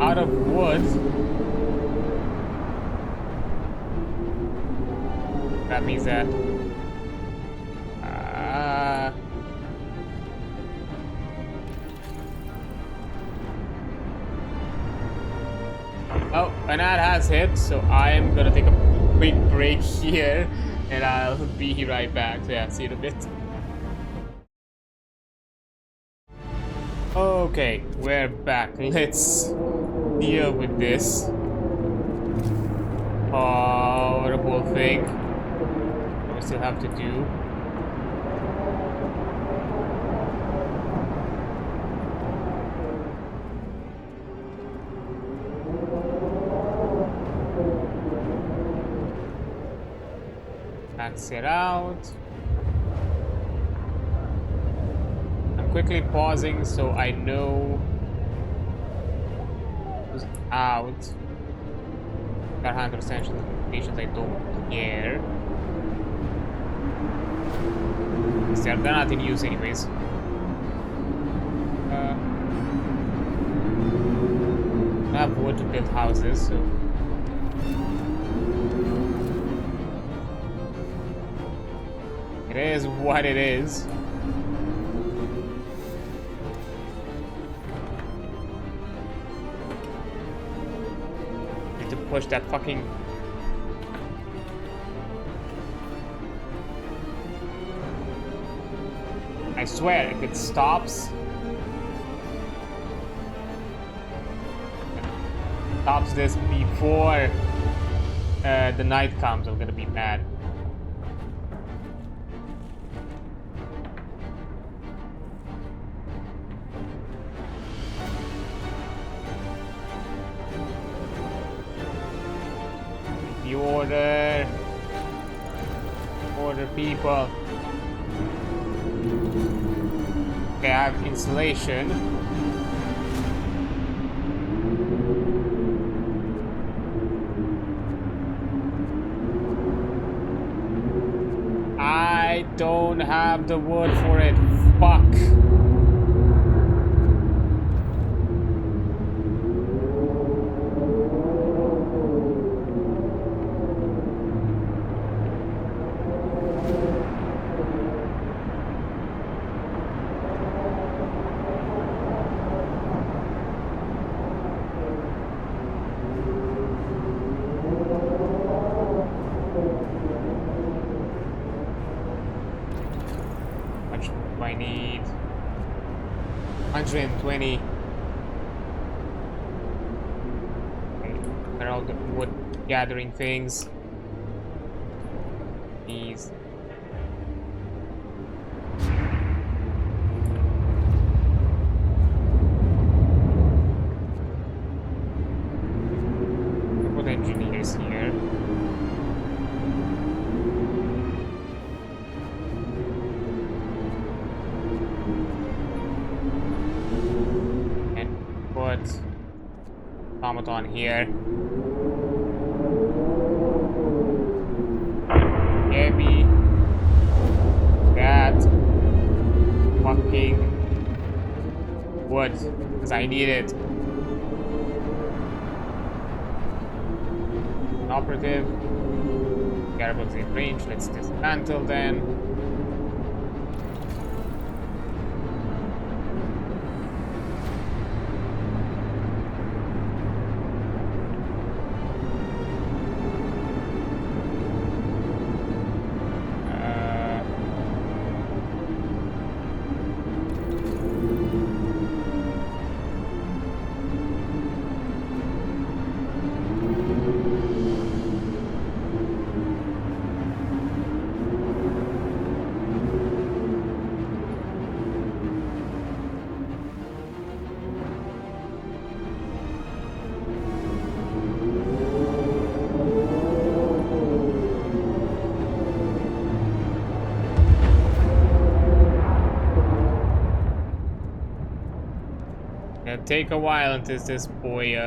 Out of wood. That means that oh, an ad has hit, so I am gonna take a quick break here and I'll be right back. So yeah, see you in a bit. Okay, we're back. Let's deal with this horrible thing we still have to do. Max it out. I'm quickly pausing so I know who's out. Got 100% locations, I don't care. They're not in use anyways. I have wood to build houses, so it is what it is. Need to push that fucking. I swear, if it stops this before the night comes, I'm gonna be mad. You order people. Okay, I have insulation. I don't have the wood for it. Fuck. I need 120. Okay, where are all the wood gathering things? These. Put engineers here. Automaton here. Give me that fucking wood, because I need it. An operative. Garibald's in range. Let's dismantle then. It'll take a while until this boy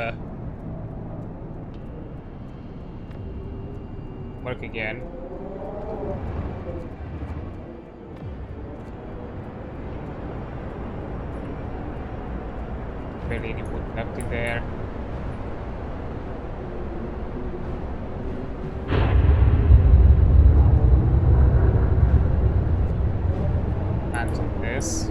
work again. Barely any wood left in there. Cancel this.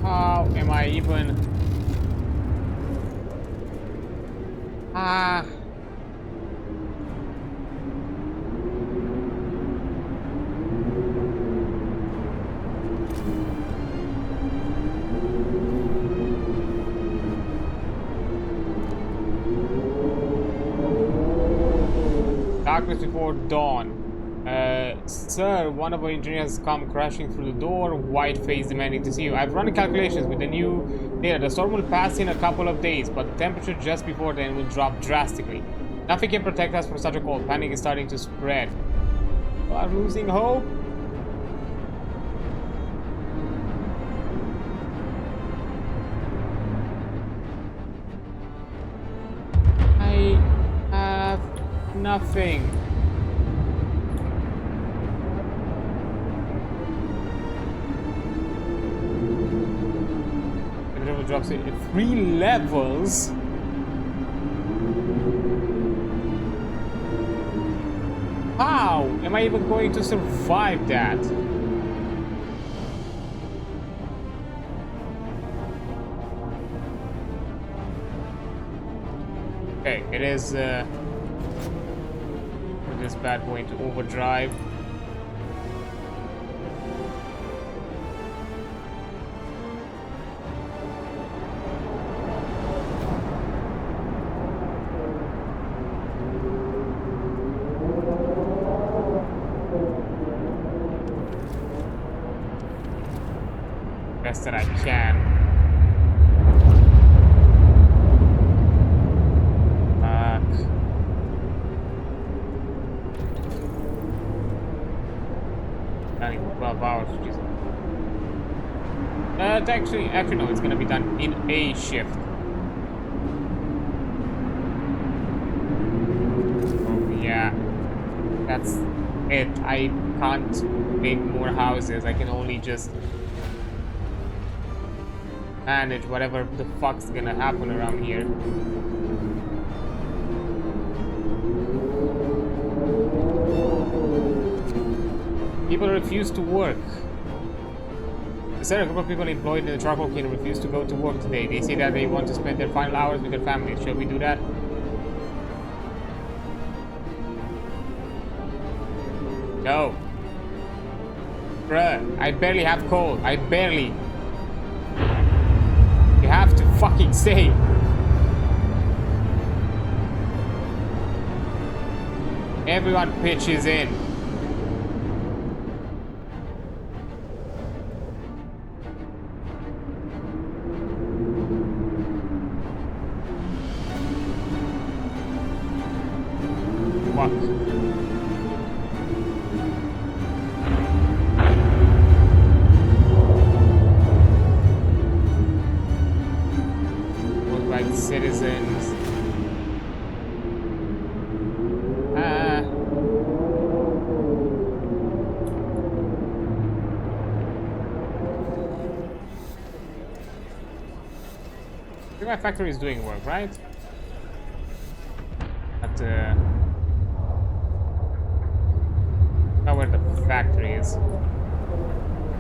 How am I even? Darkness before dawn. Sir, one of our engineers come crashing through the door, white face demanding to see you. I've run calculations with the new data. The storm will pass in a couple of days, but the temperature just before then will drop drastically. Nothing can protect us from such a cold. Panic is starting to spread. I'm losing hope. I have nothing. It drops it 3 levels. How am I even going to survive that? Okay, it is this bad boy into overdrive. Best that I can. Not even 12 hours, Jesus. Actually, no, it's gonna be done in a shift. Oh, yeah. That's it. I can't make more houses. I can only just manage whatever the fuck's gonna happen around here. People refuse to work. There are a group of people employed in the charcoal kiln refuse to go to work today. They say that they want to spend their final hours with their families. Shall we do that? No. Bruh, I barely have coal. I barely. You have to fucking stay. Everyone pitches in. Fuck. Citizens. I think my factory is doing work, right? But not where the factory is.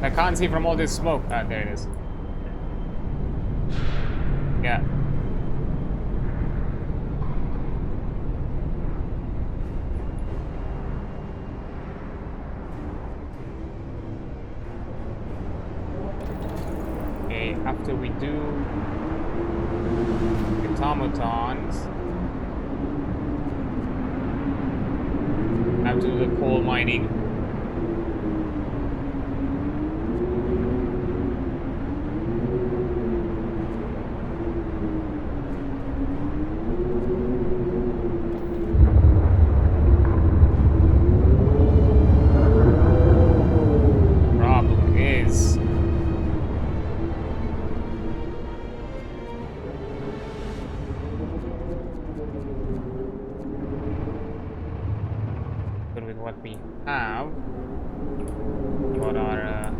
I can't see from all this smoke. Ah, there it is. Yeah. Okay, after we do automatons, I have to do the coal mining. What we have for our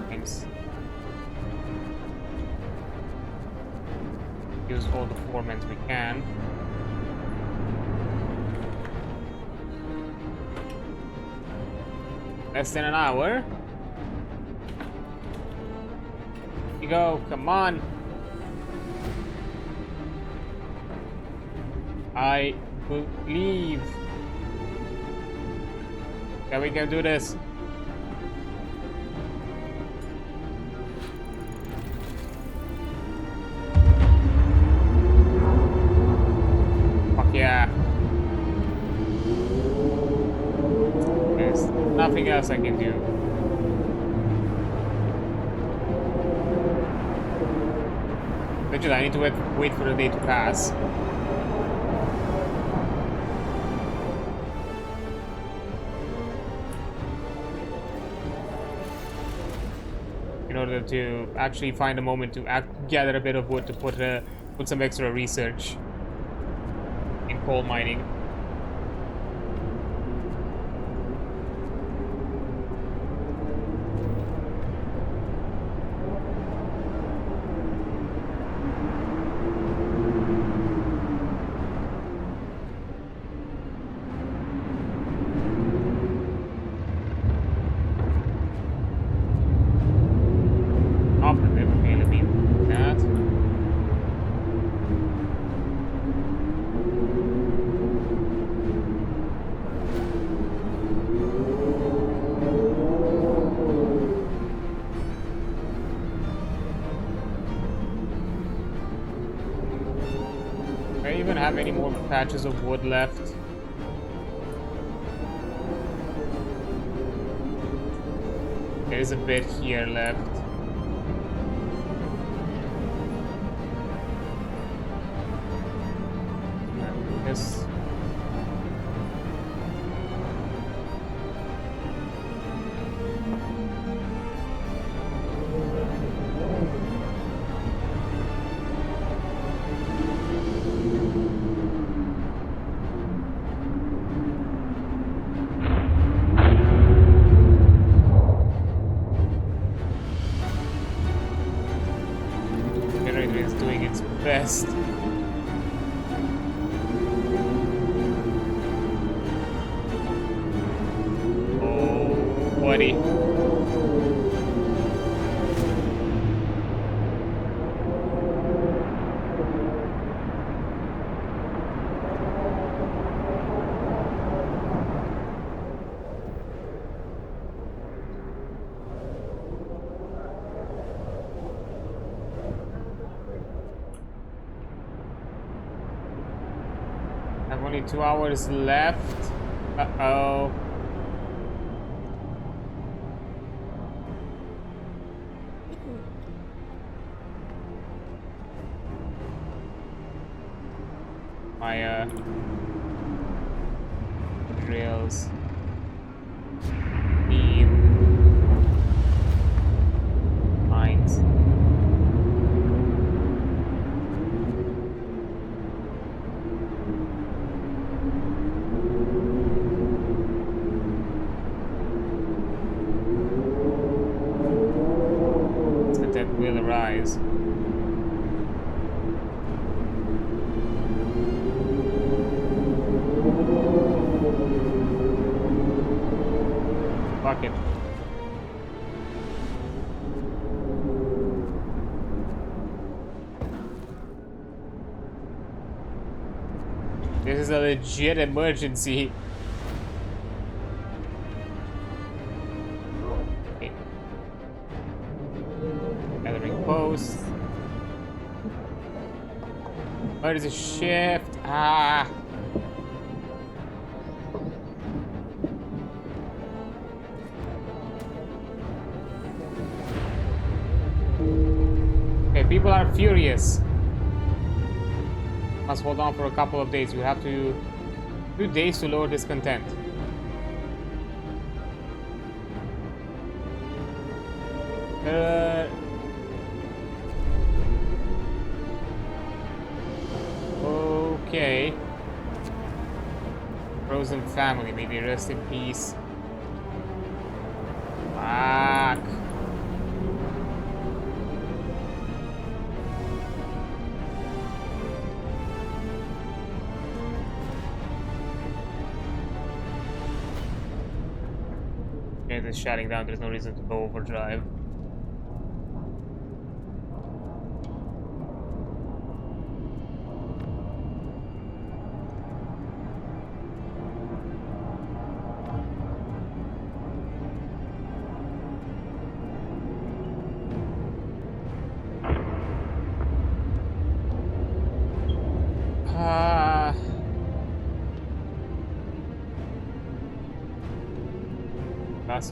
things. Use all the formats we can. Less than an hour. Here you go, come on. I believe. Yeah, we can do this. Fuck yeah. There's nothing else I can do. Literally, I need to wait for the day to pass. order to actually find a moment to gather a bit of wood to put some extra research in coal mining. Have any more patches of wood left? There is a bit here left. This. Best. Oh, buddy. Only 2 hours left. Uh-oh. My rails. Beam. Mines. Will arise. Fuck it. This is a legit emergency. Post. Where is the shift? Ah. Okay, people are furious. Must hold on for a couple of days. We have to 2 days to lower discontent. Okay. Frozen family, may they rest in peace. Fuck. Okay, this is shutting down. There's no reason to go overdrive.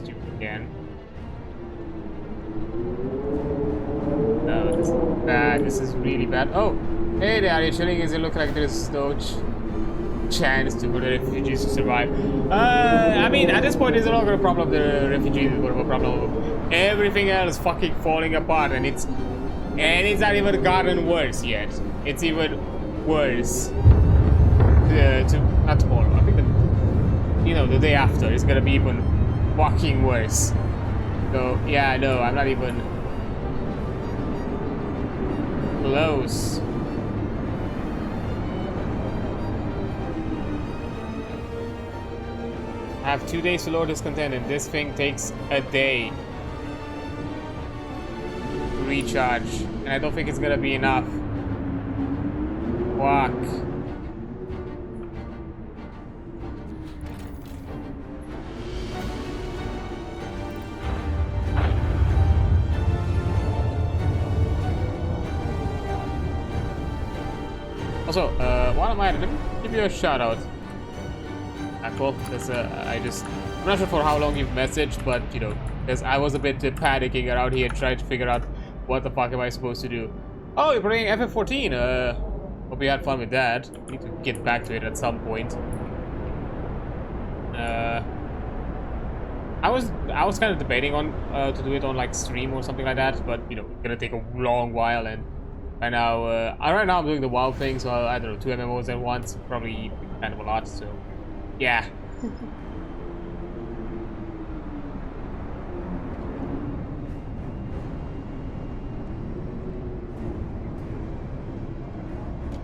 You again. No, this is bad. This is really bad. Oh, hey there. Are you chilling? Does it look like there's Doge? chance for the refugees to survive. I mean, at this point, it's not a problem of the refugees, it's more of a problem of everything else fucking falling apart, and it's not even gotten worse yet. It's even worse. Not tomorrow. I think the day after is gonna be even fucking worse. So yeah, no, I'm not even close. I have 2 days to load this content, and this thing takes a day to recharge, and I don't think it's gonna be enough. Fuck. Also, while I'm at it, let me give you a shout out. Cool, because I'm not sure for how long you've messaged, but you know, because I was a bit panicking around here trying to figure out what the fuck am I supposed to do. Oh, you're playing FF14. Hope you had fun with that. Need to get back to it at some point. I was kind of debating on to do it on like stream or something like that, but you know, it's gonna take a long while, and right now I'm doing the WoW thing, so I don't know, 2 MMOs at once, probably kind of a lot, so yeah.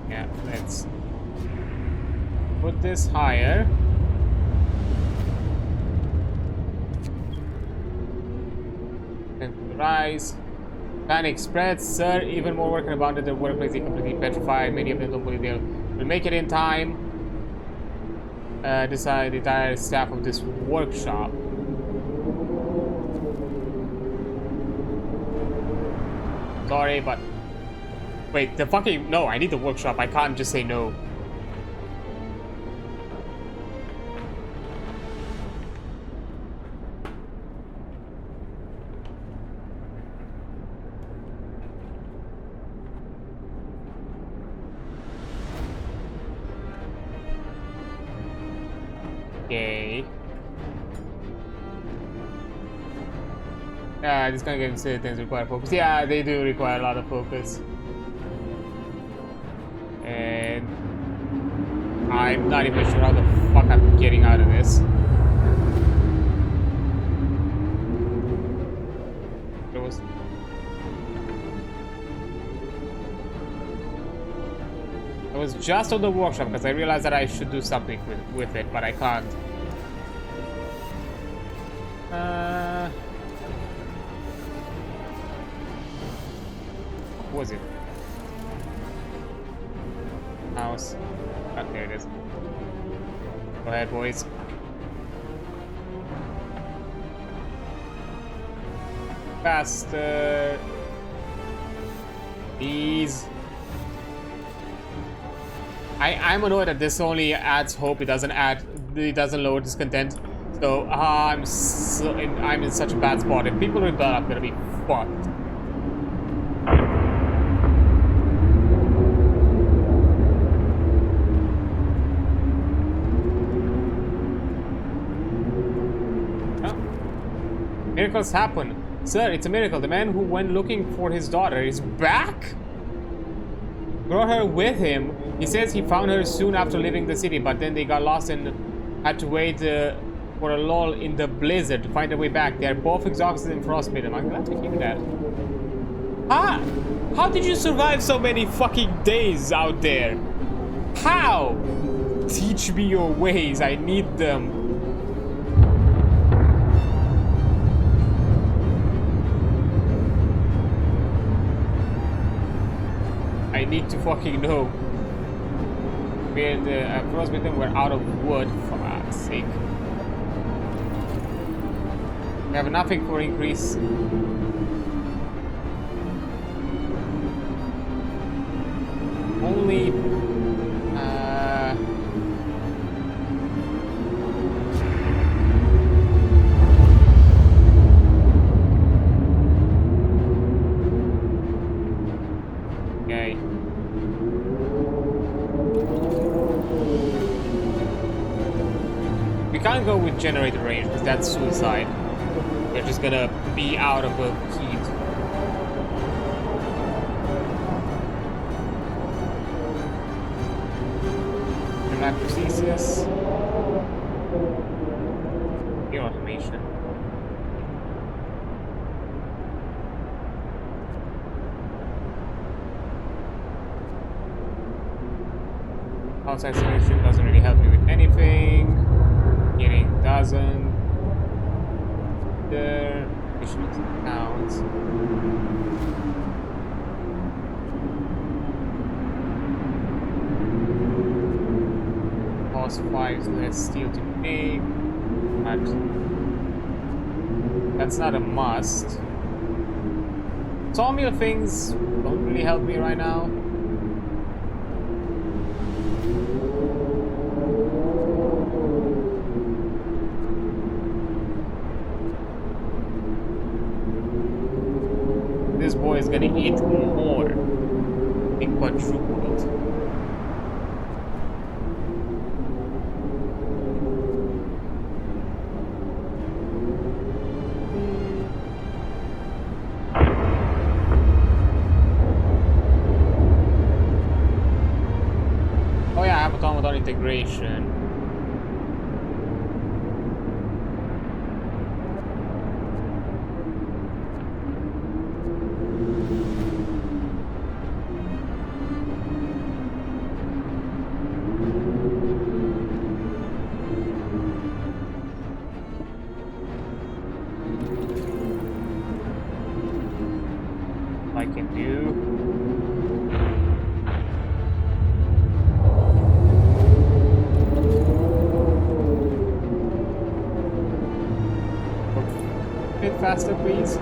Yeah, let's put this higher. And rise. Panic spreads, sir. Even more working about it. The workplace is completely petrified. Many of them don't believe they'll make it in time. Decide the entire staff of this workshop. Sorry, but wait, the fucking no, I need the workshop. I can't just say no. Okay. This kind of game say things require focus. Yeah, they do require a lot of focus. And I'm not even sure how the fuck I'm getting out of this. I was just on the workshop because I realized that I should do something with it, but I can't. What was it? House. Oh, there it is. Go ahead, boys. Faster. Please. I'm annoyed that this only adds hope. It doesn't load this content. So I'm in such a bad spot. If people rebel, I'm gonna be fucked. Oh. Miracles happen. Sir, it's a miracle. The man who went looking for his daughter is back? Brought her with him. He says he found her soon after leaving the city, but then they got lost and had to wait for a lull in the blizzard to find their way back. They are both exhausted and frostbitten. I'm glad to hear that. How did you survive so many fucking days out there? How? Teach me your ways. I need them. I need to fucking know. Where the frostbitten were out of wood, for fuck's sake. We have nothing for increase. Only okay. we can't go with generator range because that's suicide. We're just gonna be out of a heat. Prosthesis. Your automation. Outside solution doesn't really help me with anything. Healing doesn't. There. Mission counts. Cost 5 less steel to make. But that's not a must. Sawmill things don't really help me right now. This boy is gonna eat more. Big quadrupled. Oh yeah, I have automaton integration. I can do. A bit faster, please.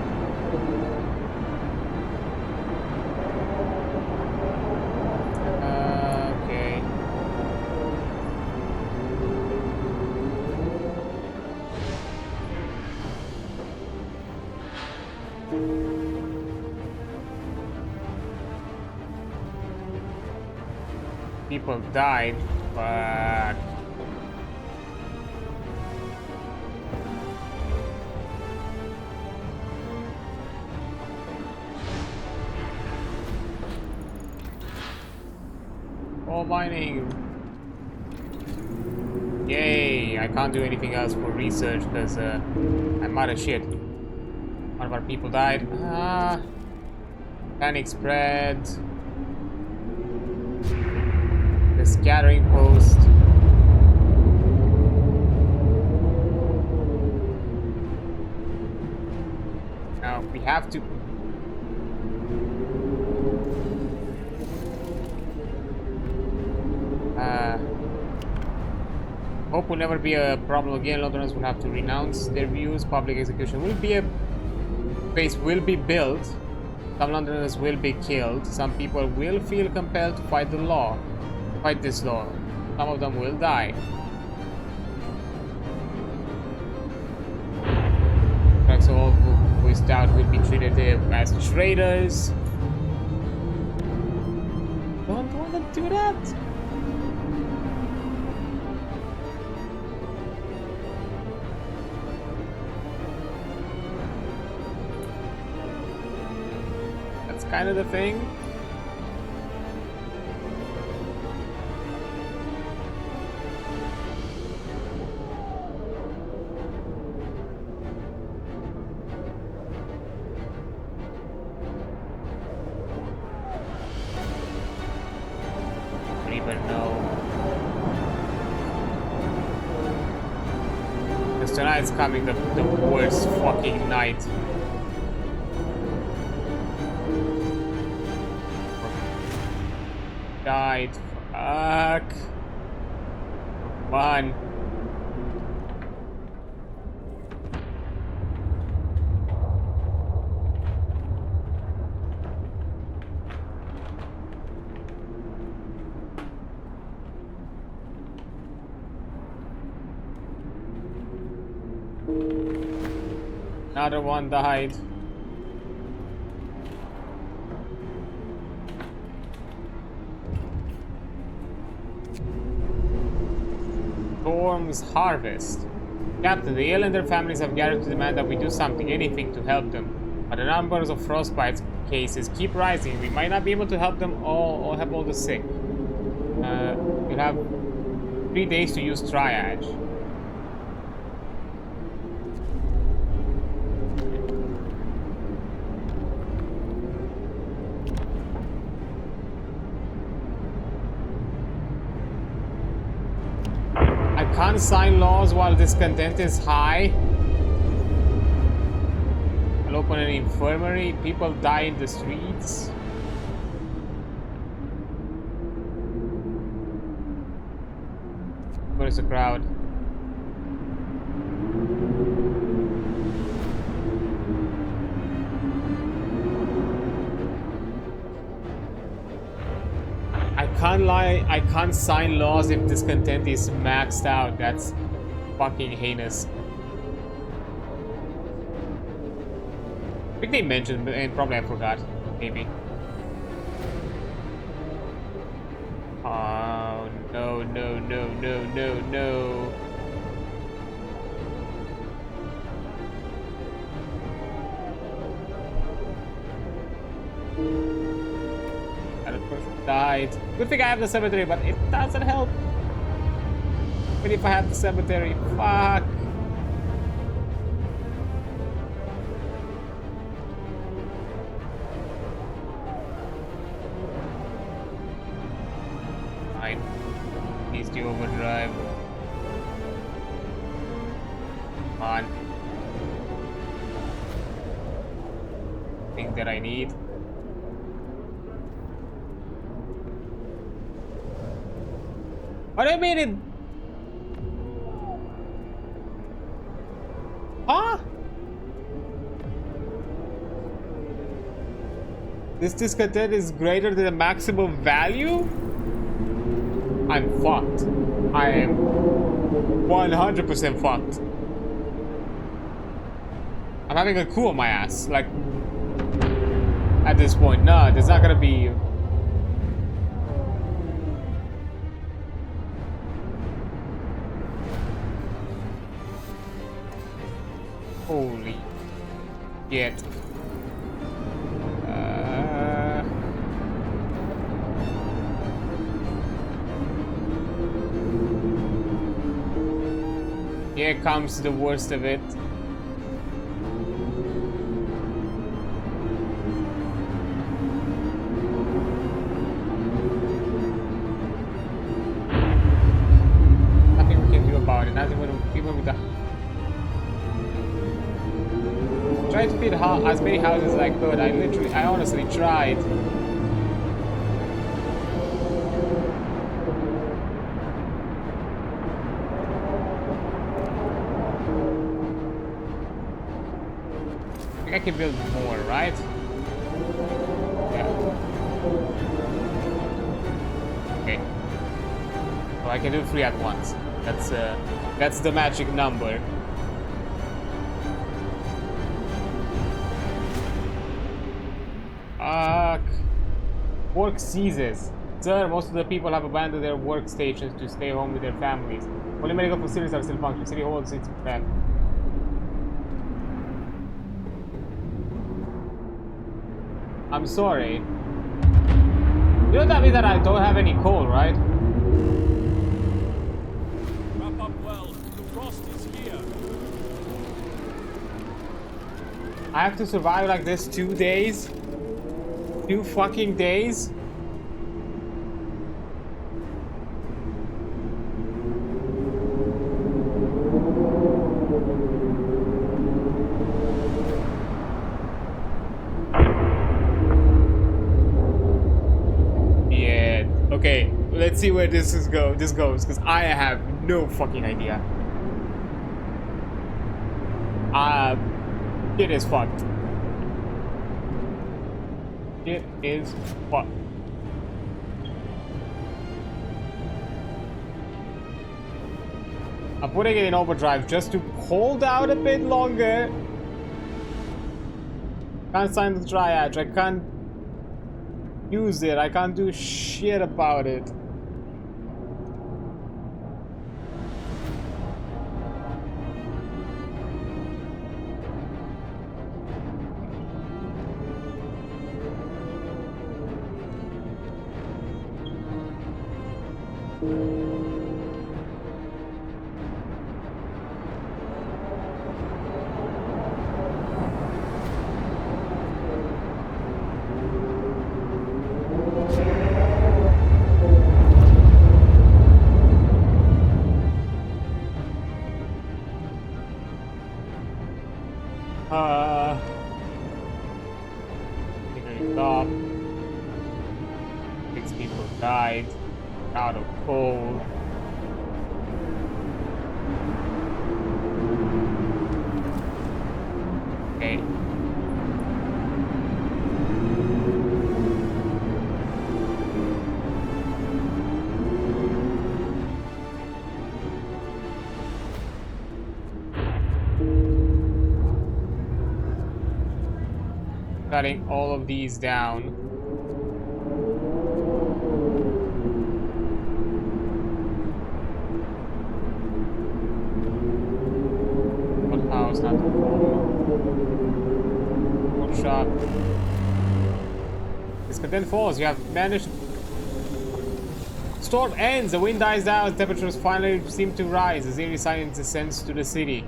Okay. People died, but all mining. Yay! I can't do anything else for research because I'm out of shit. One of our people died. Panic spread. The scattering post. Now we have to. Hope will never be a problem again. Londoners will have to renounce their views. Public execution will be a base will be built. Some Londoners will be killed. Some people will feel compelled to fight the law. Fight this law. Some of them will die. So all who is out will be treated as traitors. Don't want to do that. That's kind of the thing. Tonight's coming the worst fucking night. Died. Fuck. Come on. Another one died. Storm's Harvest. Captain, the ill and their families have gathered to demand that we do something, anything to help them. But the numbers of frostbite cases keep rising. We might not be able to help them all or help all the sick. You'll have 3 days to use triage. I can't sign laws while discontent is high. I'll open an infirmary. People die in the streets. Where's the crowd? I can't lie, I can't sign laws if discontent is maxed out. That's fucking heinous. I think they mentioned, and probably I forgot. Maybe. Oh, no, no, no, no, no, no. That person died. Good thing I have the cemetery, but it doesn't help. But if I have the cemetery, fuck. Needs to overdrive. Come on. Thing that I need. What do you mean it? Huh? This discontent is greater than the maximum value? I'm fucked. I am 100% fucked. I'm having a coup on my ass. Like, at this point, no, there's not gonna be. Holy shit. Here comes the worst of it. Nothing we can do about it. Nothing even with the. Try to build as many houses as I could. I honestly tried. I can build more, right? Yeah. Okay. So I can do 3 at once. That's the magic number. Work ceases. Sir, most of the people have abandoned their workstations to stay home with their families. Only medical facilities are still functioning. City holds its breath. I'm sorry. You know that means that I don't have any coal, right? Wrap up well. The frost is here. I have to survive like this 2 days? 2 fucking days? Okay, let's see where this goes, because I have no fucking idea. It is fucked. It is fucked. I'm putting it in overdrive just to hold out a bit longer. Can't sign the triage. I can't use it. I can't do shit about it. Figuring up. 6 people died. Out of coal. Okay. Cutting all of these down. What house? Not the one shot. Discontent falls. You have managed. Storm ends. The wind dies down. Temperatures finally seem to rise. As eerie silence descends to the city.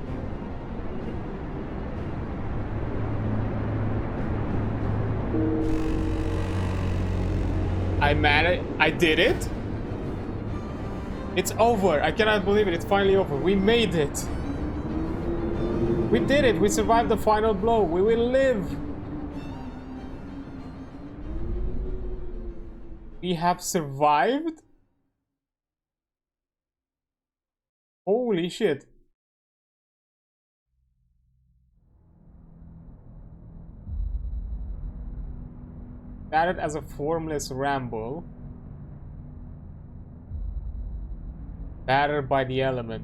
I did it. It's over. I cannot believe it. It's finally over. We made it. We did it. We survived the final blow. We will live. We have survived? Holy shit. Started as a formless ramble. Battered by the element.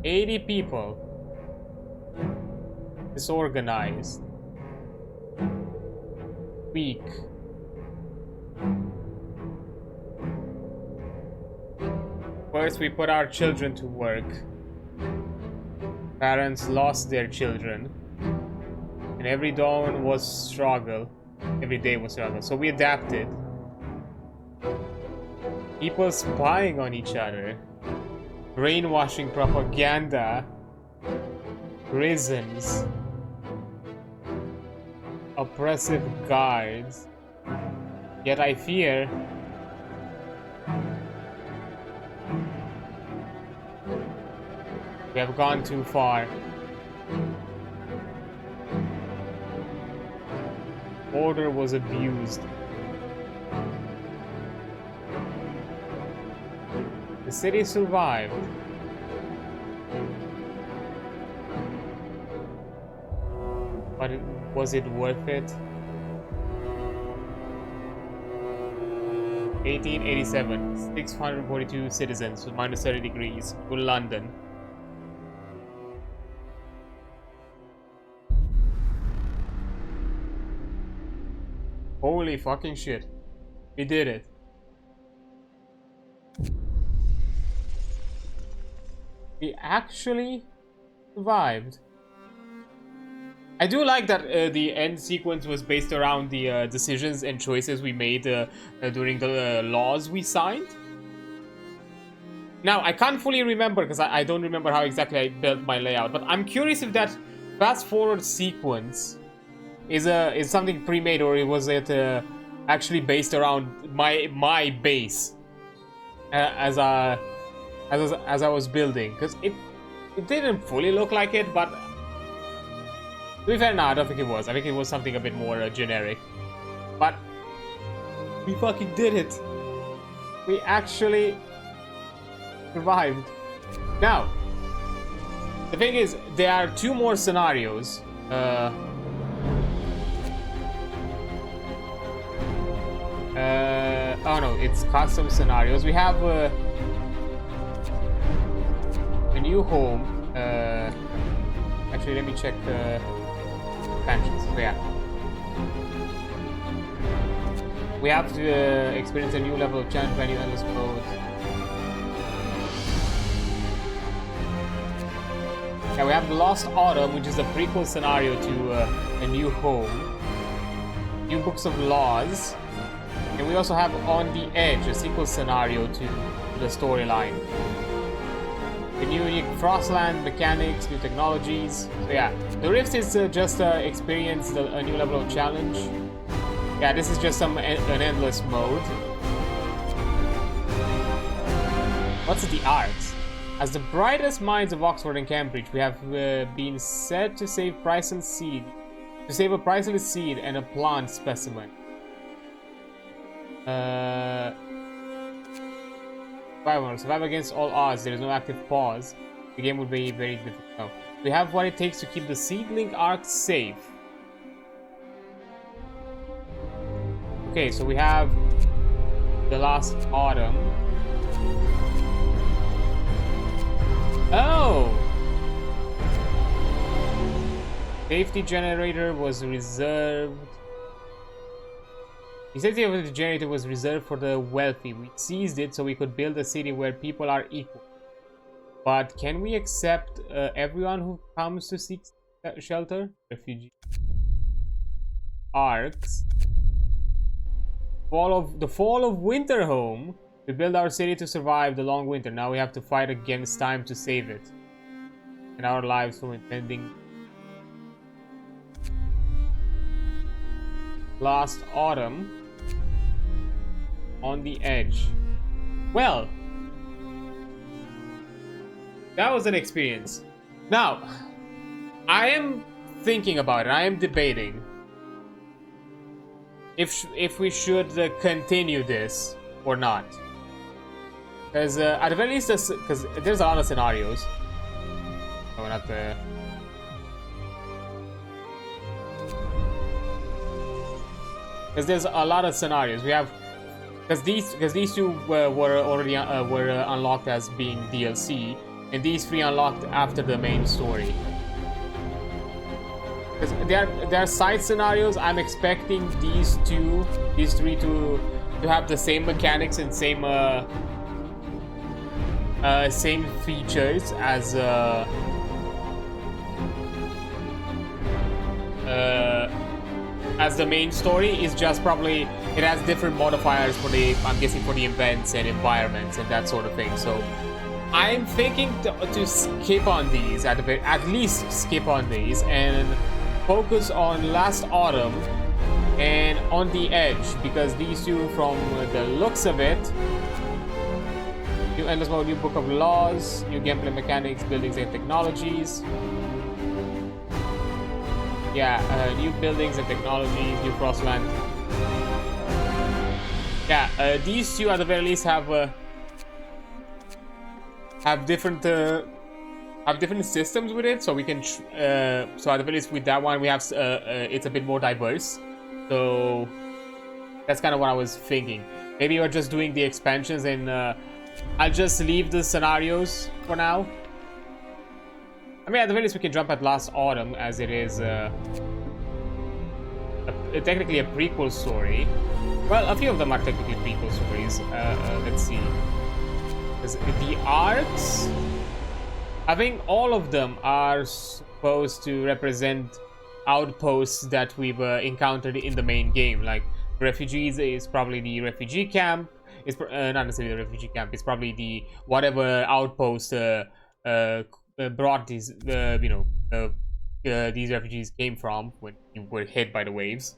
80 people. Disorganized. Weak. First we put our children to work. Parents lost their children. And every dawn was struggle. Every day was struggle. So we adapted. People spying on each other. Brainwashing propaganda. Prisons. Oppressive guards. Yet I fear we have gone too far. Order was abused. The city survived. But was it worth it? 1887, 642 citizens with minus 30 degrees to London. Holy fucking shit. We did it. We actually survived. I do like that the end sequence was based around the decisions and choices we made during the laws we signed. Now, I can't fully remember because I don't remember how exactly I built my layout, but I'm curious if that fast-forward sequence is something pre-made, or was it actually based around my base as I was building? Because it didn't fully look like it, but to be fair, no, I don't think it was. I think it was something a bit more generic. But we fucking did it. We actually survived. Now, the thing is, there are 2 more scenarios. Oh no, it's custom scenarios. We have a new home. Actually, let me check expansions. So yeah, we have to experience a new level of challenge when you endless mode. Yeah, we have the Lost Autumn, which is a prequel scenario to A New Home. New books of laws. And we also have On the Edge, a sequel scenario to the storyline. The new unique Frostland mechanics, new technologies. So yeah, the Rift is just experience a new level of challenge. Yeah, this is just an endless mode. What's the arts? As the brightest minds of Oxford and Cambridge, we have been said to save priceless seed, to save a priceless seed and a plant specimen. Survive against all odds. There is no active pause. The game would be very difficult. We have what it takes to keep the seedling arc safe. Okay, so we have the last autumn. Oh! Safety generator was reserved. The safety of the generator was reserved for the wealthy. We seized it so we could build a city where people are equal. But can we accept everyone who comes to seek shelter? Refugee. Arcs. The fall of Winterhome. We build our city to survive the long winter. Now we have to fight against time to save it. And our lives from impending. Last autumn. On the Edge. Well, that was an experience. Now, I am thinking about it. I am debating if we should continue this or not. Because at the very least, because there's a lot of scenarios. Oh, not the. Because there's a lot of scenarios. We have. Because these two were already unlocked as being DLC, and these three unlocked after the main story. Because there are side scenarios. I'm expecting these three to have the same mechanics and same features as the main story. Is just probably it has different modifiers for I'm guessing for the events and environments and that sort of thing. So I'm thinking to skip on these at least skip on these and focus on Last Autumn and On the Edge, because these two, from the looks of it, new endless mode, new book of laws, new gameplay mechanics, buildings and technologies. Yeah, new buildings and technologies, new Frostland. Yeah, these two at the very least have different systems with it, so we can. So at the very least with that one, we have it's a bit more diverse. So that's kind of what I was thinking. Maybe we're just doing the expansions, and I'll just leave the scenarios for now. I mean, at the very least, we can jump at Last Autumn, as it is technically a prequel story. Well, a few of them are technically prequel stories. Let's see. The arcs, I think all of them are supposed to represent outposts that we've encountered in the main game. Like, Refugees is probably the refugee camp. It's not necessarily the refugee camp. It's probably the whatever outpost brought these, these refugees came from when you were hit by the waves.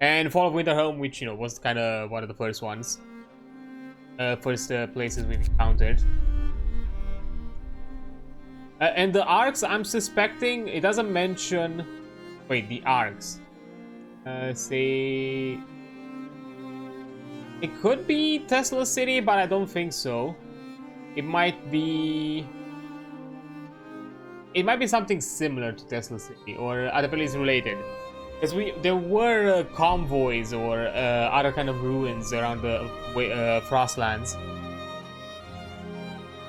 And Fall of Winterhome, which was kind of one of the first ones, first places we've encountered. And the arcs, I'm suspecting it doesn't mention. Wait, the arcs. Say it could be Tesla City, but I don't think so. It might be something similar to Tesla City, or at the very least related. Because there were convoys or other kind of ruins around the Frostlands.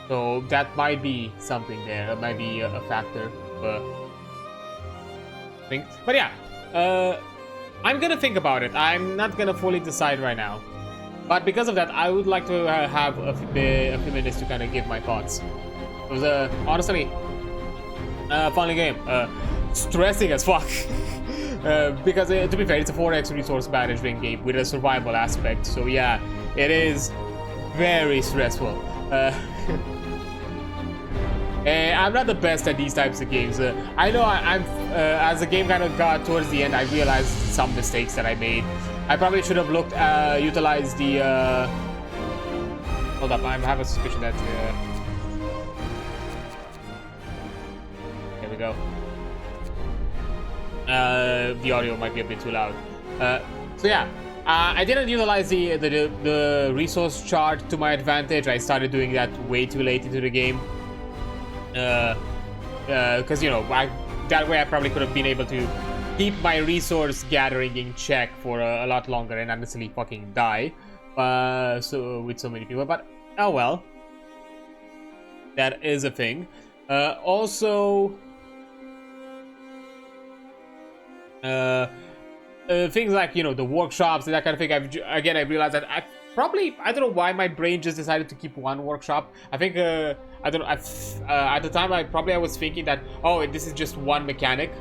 So that might be something there. That might be a factor. I think. But yeah, I'm gonna think about it. I'm not gonna fully decide right now. But because of that, I would like to have a few minutes to kind of give my thoughts. It was honestly a fun game. Stressing as fuck. Because to be fair, it's a 4x resource management game with a survival aspect. So yeah, it is very stressful. And I'm not the best at these types of games. I know I'm as the game kind of got towards the end, I realized some mistakes that I made. I probably should have utilized the. Hold up, I have a suspicion that. There we go. The audio might be a bit too loud. So yeah, I didn't utilize the resource chart to my advantage. I started doing that way too late into the game. Because you know, that way I probably could have been able to keep my resource gathering in check for a lot longer and not necessarily fucking die. So with so many people, but oh well, that is a thing. Also, things like, you know, the workshops and that kind of thing. I realized that I don't know why my brain just decided to keep one workshop. I think I don't know. At the time, I was thinking that, oh, this is just one mechanic.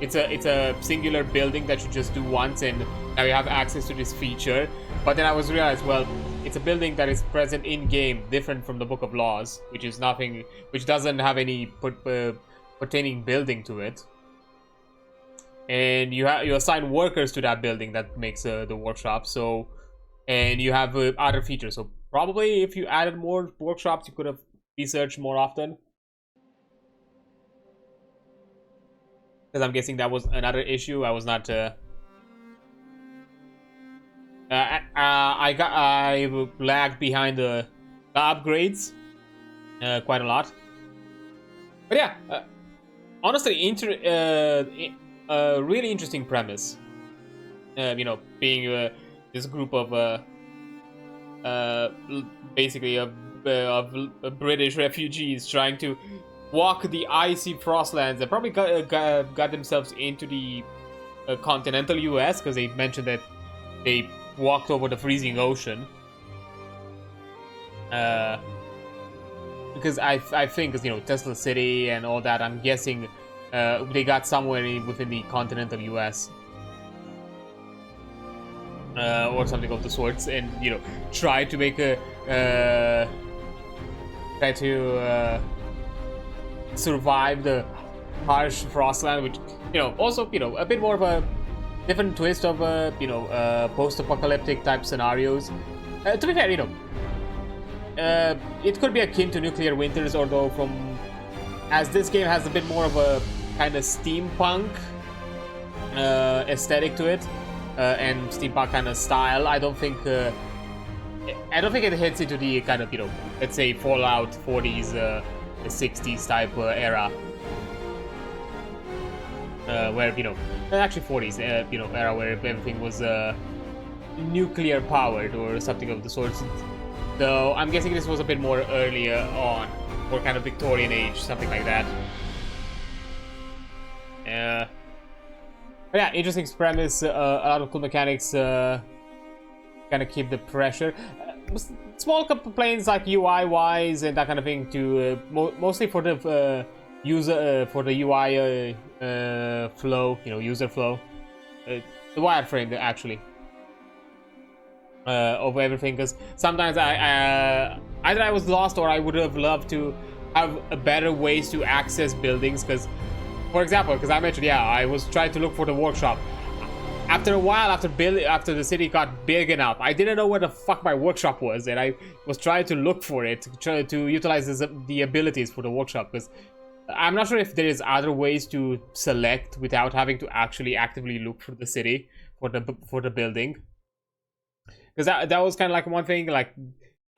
It's a singular building that you just do once, and now you have access to this feature. But then I was realized, well, it's a building that is present in game, different from the Book of Laws, which doesn't have any pertaining building to it. And you assign workers to that building that makes the workshop. So, and you have other features. So probably if you added more workshops, you could have researched more often. Because I'm guessing that was another issue. I was not. I lagged behind the upgrades quite a lot. But yeah, honestly, really interesting premise. You know, being this group of basically of British refugees trying to walk the icy frostlands and probably got themselves into the continental US, because they mentioned that they walked over the freezing ocean. Because I think, because, you know, Tesla City and all that, I'm guessing they got somewhere within the continental US. Or something of the sorts, and, you know, try to make survive the harsh frostland, which, you know, also, you know, a bit more of a different twist of post-apocalyptic type scenarios. To be fair, you know, it could be akin to Nuclear Winters, although as this game has a bit more of a kind of steampunk aesthetic to it, and steampunk kind of style. I don't think it hits into the kind of, you know, let's say Fallout 40s, 60s type era, where, you know, actually 40s, you know, era where everything was nuclear powered or something of the sorts. Though I'm guessing this was a bit more earlier on, or kind of Victorian age, something like that. But yeah, interesting premise, a lot of cool mechanics, kind of keep the pressure. Small complaints like UI-wise and that kind of thing, to mostly for the user, for the UI flow, you know, user flow, the wireframe actually. Of everything, because sometimes either I was lost, or I would have loved to have a better ways to access buildings. Because, for example, because I mentioned, yeah, I was trying to look for the workshop. After a while, after the city got big enough, I didn't know where the fuck my workshop was, and I was trying to look for it, try to utilize the abilities for the workshop. Because I'm not sure if there is other ways to select without having to actually actively look for the city for the building. Because that was kind of like one thing, like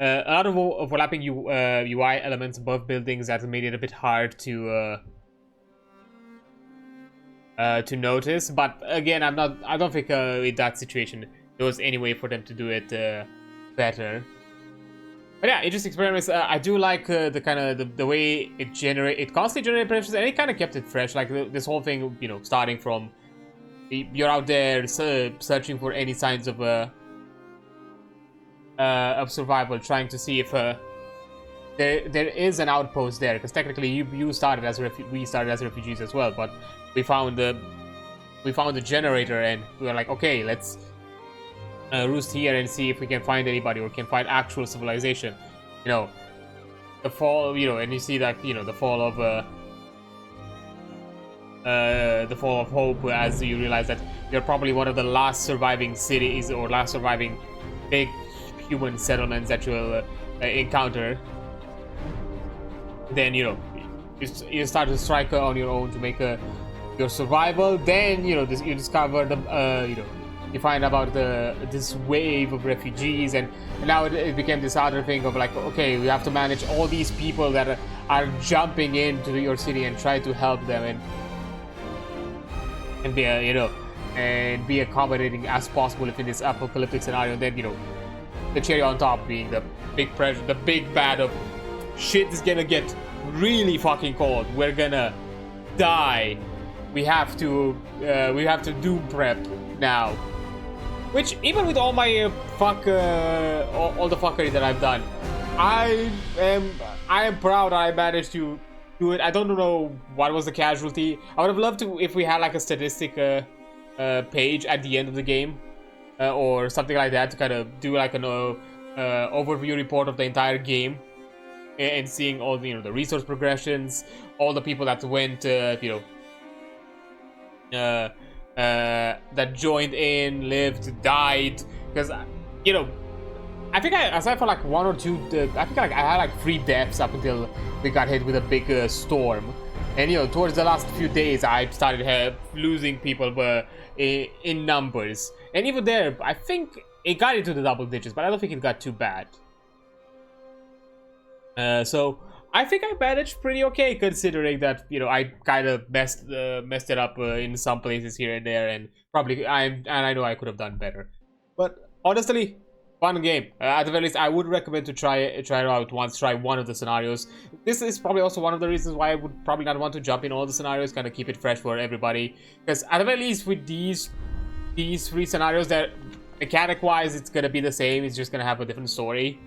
a lot of overlapping UI elements above buildings that made it a bit hard to notice. But again, I don't think in that situation there was any way for them to do it better. But yeah, interesting experiments. I do like the kind of the way it constantly generated pressures, and it kind of kept it fresh. Like this whole thing, you know, starting from you're out there searching for any signs of survival, trying to see if there is an outpost there, because technically we started as refugees as well, but we found we found the generator, and we were like, okay, let's roost here and see if we can find anybody or can find actual civilization. You know, the fall, you know, and you see that, you know, the fall of hope, as you realize that you're probably one of the last surviving cities or last surviving big human settlements that you'll encounter. Then, you know, you start to strike on your own to make your survival. Then, you know, you discover the you know, you find about this wave of refugees, and now it became this other thing of like, okay, we have to manage all these people that are jumping into your city and try to help them and be you know, and be accommodating as possible in this apocalyptic scenario. And then, you know, the cherry on top being the big pressure, the big bad of shit is gonna get really fucking cold. We're gonna die. We have to doom prep now. Which, even with all my all the fuckery that I've done, I am proud I managed to do it. I don't know what was the casualty. I would have loved to if we had like a statistic page at the end of the game, or something like that, to kind of do like an overview report of the entire game, and seeing all the, you know, the resource progressions, all the people that went, you know, that joined in, lived, died, because, you know, I think aside from like one or two, I think like I had like 3 deaths up until we got hit with a big storm, and, you know, towards the last few days I started losing people in numbers, and even there I think it got into the double digits, but I don't think it got too bad. So I think I managed pretty okay, considering that, you know, I kind of messed it up in some places here and there, and probably I know I could have done better. But honestly, fun game. At the very least, I would recommend to try it out once. Try one of the scenarios. This is probably also one of the reasons why I would probably not want to jump in all the scenarios. Kind of keep it fresh for everybody. Because at the very least, with these 3 scenarios, that mechanic-wise, it's gonna be the same. It's just gonna have a different story.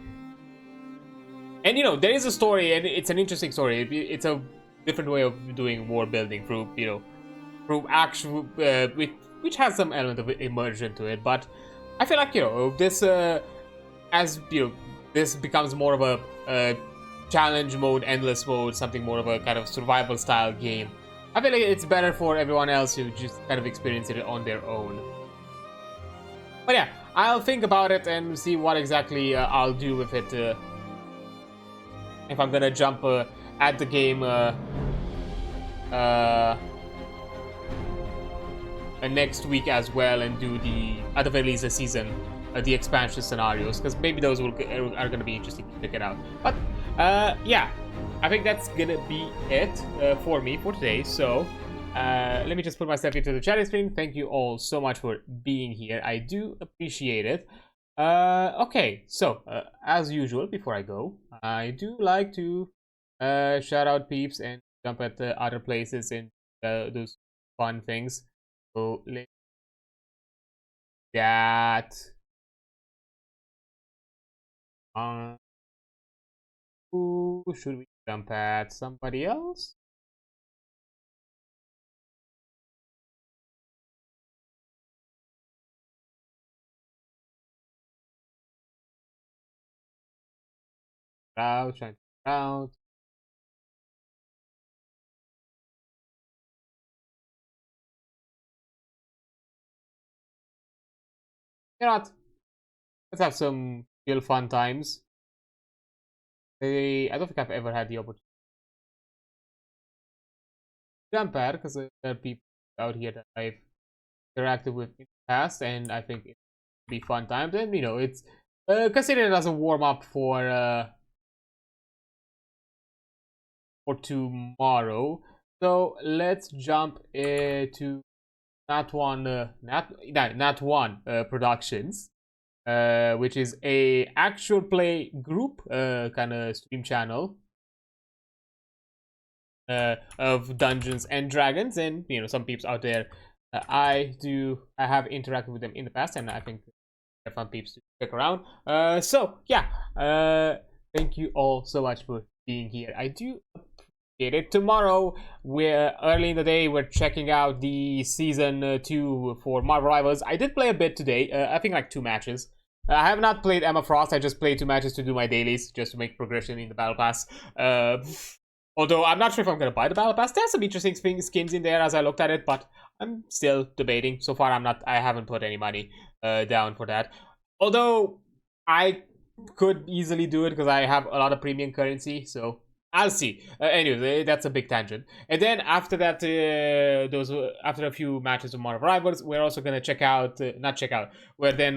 And, you know, there is a story, and it's an interesting story. It's a different way of doing war building through, you know, through actual, which has some element of immersion to it. But I feel like, you know, this, as, you know, this becomes more of a challenge mode, endless mode, something more of a kind of survival style game, I feel like it's better for everyone else who just kind of experience it on their own. But yeah, I'll think about it and see what exactly I'll do with it. If I'm gonna jump at the game next week as well, and do at the very least a season, the expansion scenarios, because maybe those are gonna be interesting to check it out. But yeah, I think that's gonna be it for me for today. So let me just put myself into the chat screen. Thank you all so much for being here. I do appreciate it. Okay, so as usual, before I go, I do like to shout out peeps and jump at the other places and those fun things. So let's that. Who should we jump at? Somebody else? Out, trying to out. You know what? Let's have some real fun times. I don't think I've ever had the opportunity to jump at, because there are people out here that I've interacted with in the past, and I think it'd be fun times. And, you know, it's considered as a warm up for tomorrow. So let's jump to Nat One Productions, which is a actual play group kind of stream channel of Dungeons and Dragons. And, you know, some peeps out there, I have interacted with them in the past, and I think they're fun peeps to check around. So yeah, thank you all so much for being here. I do get it tomorrow. We're early in the day. We're checking out the season 2 for Marvel Rivals. I did play a bit today. I think like 2 matches. I have not played Emma Frost. I just played 2 matches to do my dailies, just to make progression in the battle pass. Although I'm not sure if I'm gonna buy the battle pass. There's some interesting skins in there as I looked at it, but I'm still debating. So far, I haven't put any money down for that. Although I could easily do it because I have a lot of premium currency, so I'll see. Anyway, that's a big tangent. And then after that, after a few matches of Marvel Rivals, we're also gonna check out, not check out. We're then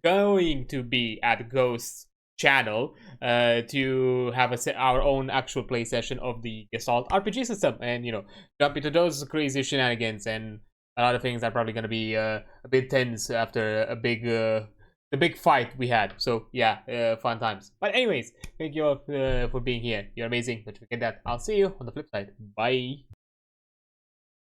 going to be at Ghost's channel to have our own actual play session of the Assault RPG system, and jump into those crazy shenanigans and a lot of things are probably gonna be a bit tense after the big fight we had. So yeah, fun times. But anyways, thank you all for being here. You're amazing. Don't forget that. I'll see you on the flip side. Bye.